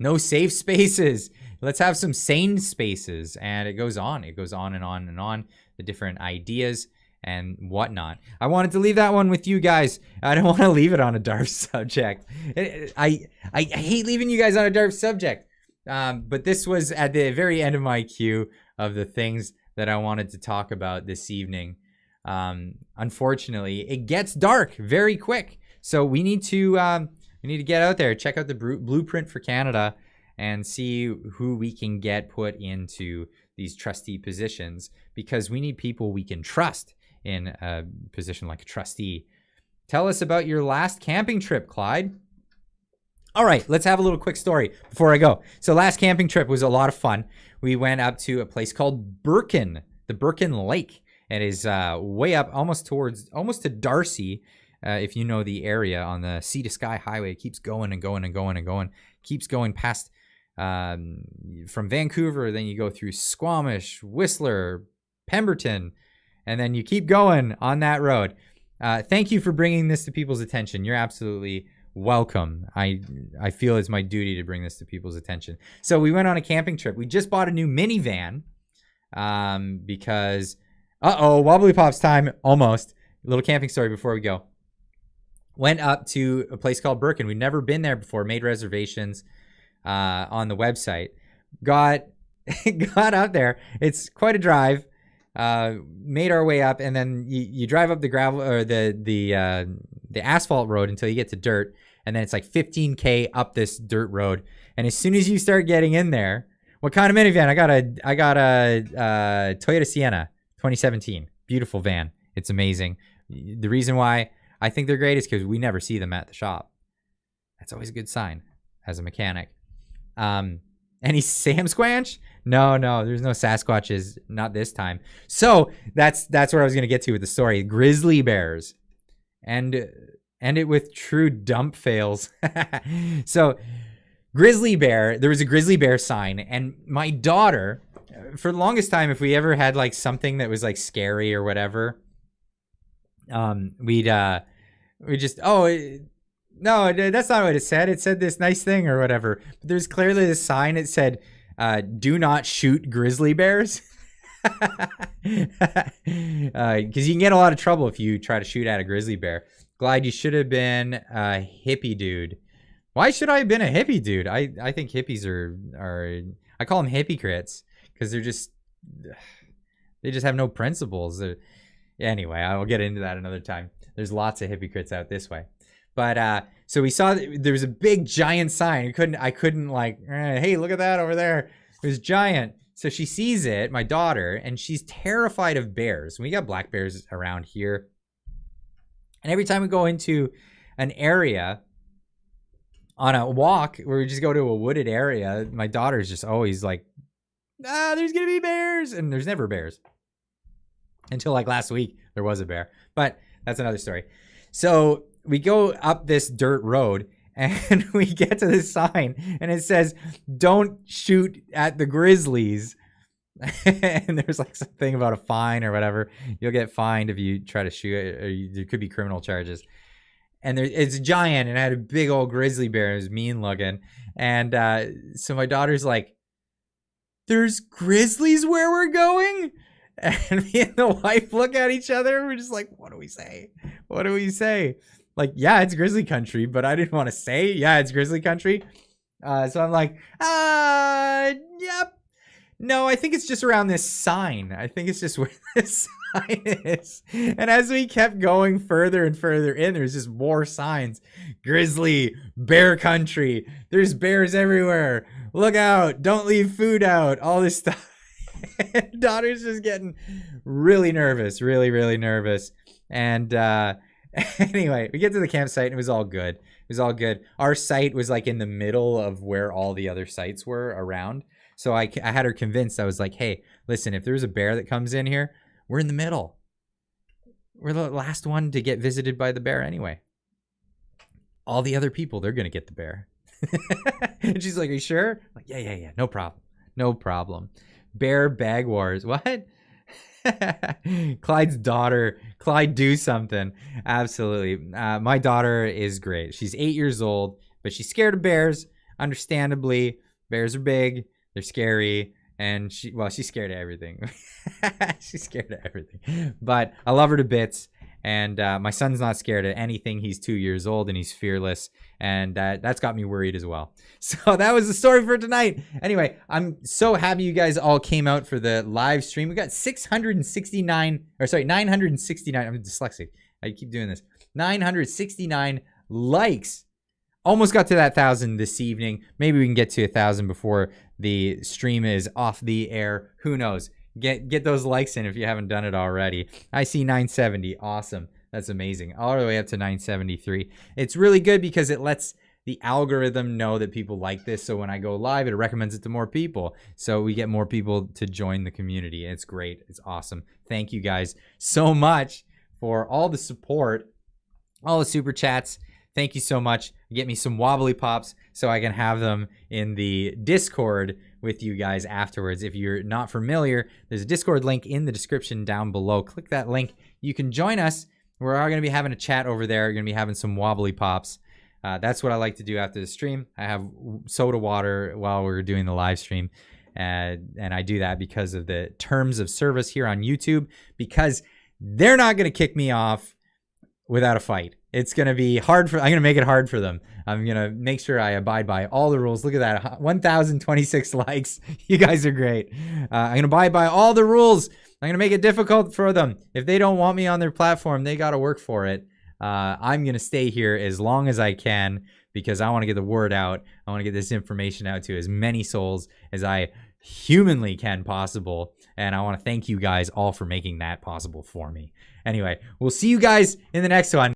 No safe spaces. Let's have some sane spaces. And it goes on. It goes on and on and on. The different ideas and whatnot. I wanted to leave that one with you guys. I don't want to leave it on a dark subject. I hate leaving you guys on a dark subject. But this was at the very end of my queue of the things that I wanted to talk about this evening. Unfortunately, it gets dark very quick. So we need to get out there, check out the blueprint for Canada and see who we can get put into these trustee positions, because we need people we can trust in a position like a trustee. Tell us about your last camping trip, Clyde. All right, let's have a little quick story before I go. So last camping trip was a lot of fun. We went up to a place called Birkin, the Birkin Lake. It is way up, almost to Darcy. If you know the area on the Sea to Sky Highway, it keeps going and going and going and going. Keeps going past from Vancouver, then you go through Squamish, Whistler, Pemberton, and then you keep going on that road. Thank you for bringing this to people's attention. You're absolutely welcome. I feel it's my duty to bring this to people's attention. So we went on a camping trip. We just bought a new minivan because, wobbly pops time, almost. A little camping story before we go. Went up to a place called Birkin. We'd never been there before, made reservations on the website. Got up there. It's quite a drive. Made our way up, and then you drive up the gravel or the asphalt road until you get to dirt, and then it's like 15K up this dirt road. And as soon as you start getting in there, what kind of minivan? I got a Toyota Sienna 2017. Beautiful van. It's amazing. The reason why I think they're great is because we never see them at the shop. That's always a good sign as a mechanic. Any Sam Squanch? No, there's no Sasquatches, not this time. So that's where I was gonna get to with the story. Grizzly bears, and it with true dump fails. So grizzly bear, there was a grizzly bear sign, and my daughter, for the longest time, if we ever had like something that was like scary or whatever, we'd just, no, that's not what it said. It said this nice thing or whatever. But there's clearly this sign. It said, do not shoot grizzly bears. Because you can get a lot of trouble if you try to shoot at a grizzly bear. Glide, you should have been a hippie dude. Why should I have been a hippie dude? I think hippies are I call them hypocrites because they just have no principles. Anyway, I will get into that another time. There's lots of hypocrites out this way. But so we saw there was a big giant sign. I couldn't like, hey, look at that over there. It was giant. So she sees it, my daughter, and she's terrified of bears. We got black bears around here. And every time we go into an area on a walk where we just go to a wooded area, my daughter's just always like, there's gonna be bears. And there's never bears. Until like last week, there was a bear. But that's another story. So we go up this dirt road and we get to this sign and it says, don't shoot at the grizzlies. And there's like something about a fine or whatever. You'll get fined if you try to shoot it, or there could be criminal charges. And it's giant and it had a big old grizzly bear. It was mean looking. And so my daughter's like, there's grizzlies where we're going? And me and the wife look at each other and we're just like, what do we say? What do we say? Like, yeah, it's grizzly country, but I didn't want to say, yeah, it's grizzly country. So I'm like, yep. No, I think it's just around this sign. I think it's just where this sign is. And as we kept going further and further in, there's just more signs. Grizzly, bear country. There's bears everywhere. Look out. Don't leave food out. All this stuff. Daughter's just getting really nervous, really, really nervous. And anyway, we get to the campsite and it was all good. It was all good. Our site was like in the middle of where all the other sites were around. So I had her convinced. I was like, hey, listen, if there's a bear that comes in here, we're in the middle. We're the last one to get visited by the bear anyway. All the other people, they're going to get the bear. And she's like, are you sure? I'm like, yeah. No problem. Bear bag wars. What? Clyde's daughter. Clyde, do something. Absolutely. My daughter is great. She's 8 years old, but she's scared of bears. Understandably, bears are big. They're scary. And she's scared of everything. She's scared of everything. But I love her to bits. And my son's not scared of anything. He's 2 years old and he's fearless. And that's got me worried as well. So that was the story for tonight. Anyway, I'm so happy you guys all came out for the live stream. We got 969. I'm dyslexic. I keep doing this. 969 likes. Almost got to that 1,000 this evening. Maybe we can get to 1,000 before the stream is off the air. Who knows? Get those likes in if you haven't done it already. I see 970. Awesome. That's amazing. All the way up to 973. It's really good because it lets the algorithm know that people like this. So when I go live, it recommends it to more people. So we get more people to join the community. It's great. It's awesome. Thank you guys so much for all the support, all the super chats. Thank you so much. Get me some wobbly pops so I can have them in the Discord with you guys afterwards. If you're not familiar, there's a Discord link in the description down below. Click that link. You can join us. We're going to be having a chat over there. We're going to be having some wobbly pops. That's what I like to do after the stream. I have soda water while we're doing the live stream. And I do that because of the terms of service here on YouTube, because they're not going to kick me off without a fight. It's going to be hard I'm going to make it hard for them. I'm going to make sure I abide by all the rules. Look at that. 1,026 likes. You guys are great. I'm going to abide by all the rules. I'm going to make it difficult for them. If they don't want me on their platform, they got to work for it. I'm going to stay here as long as I can because I want to get the word out. I want to get this information out to as many souls as I humanly can possible. And I want to thank you guys all for making that possible for me. Anyway, we'll see you guys in the next one.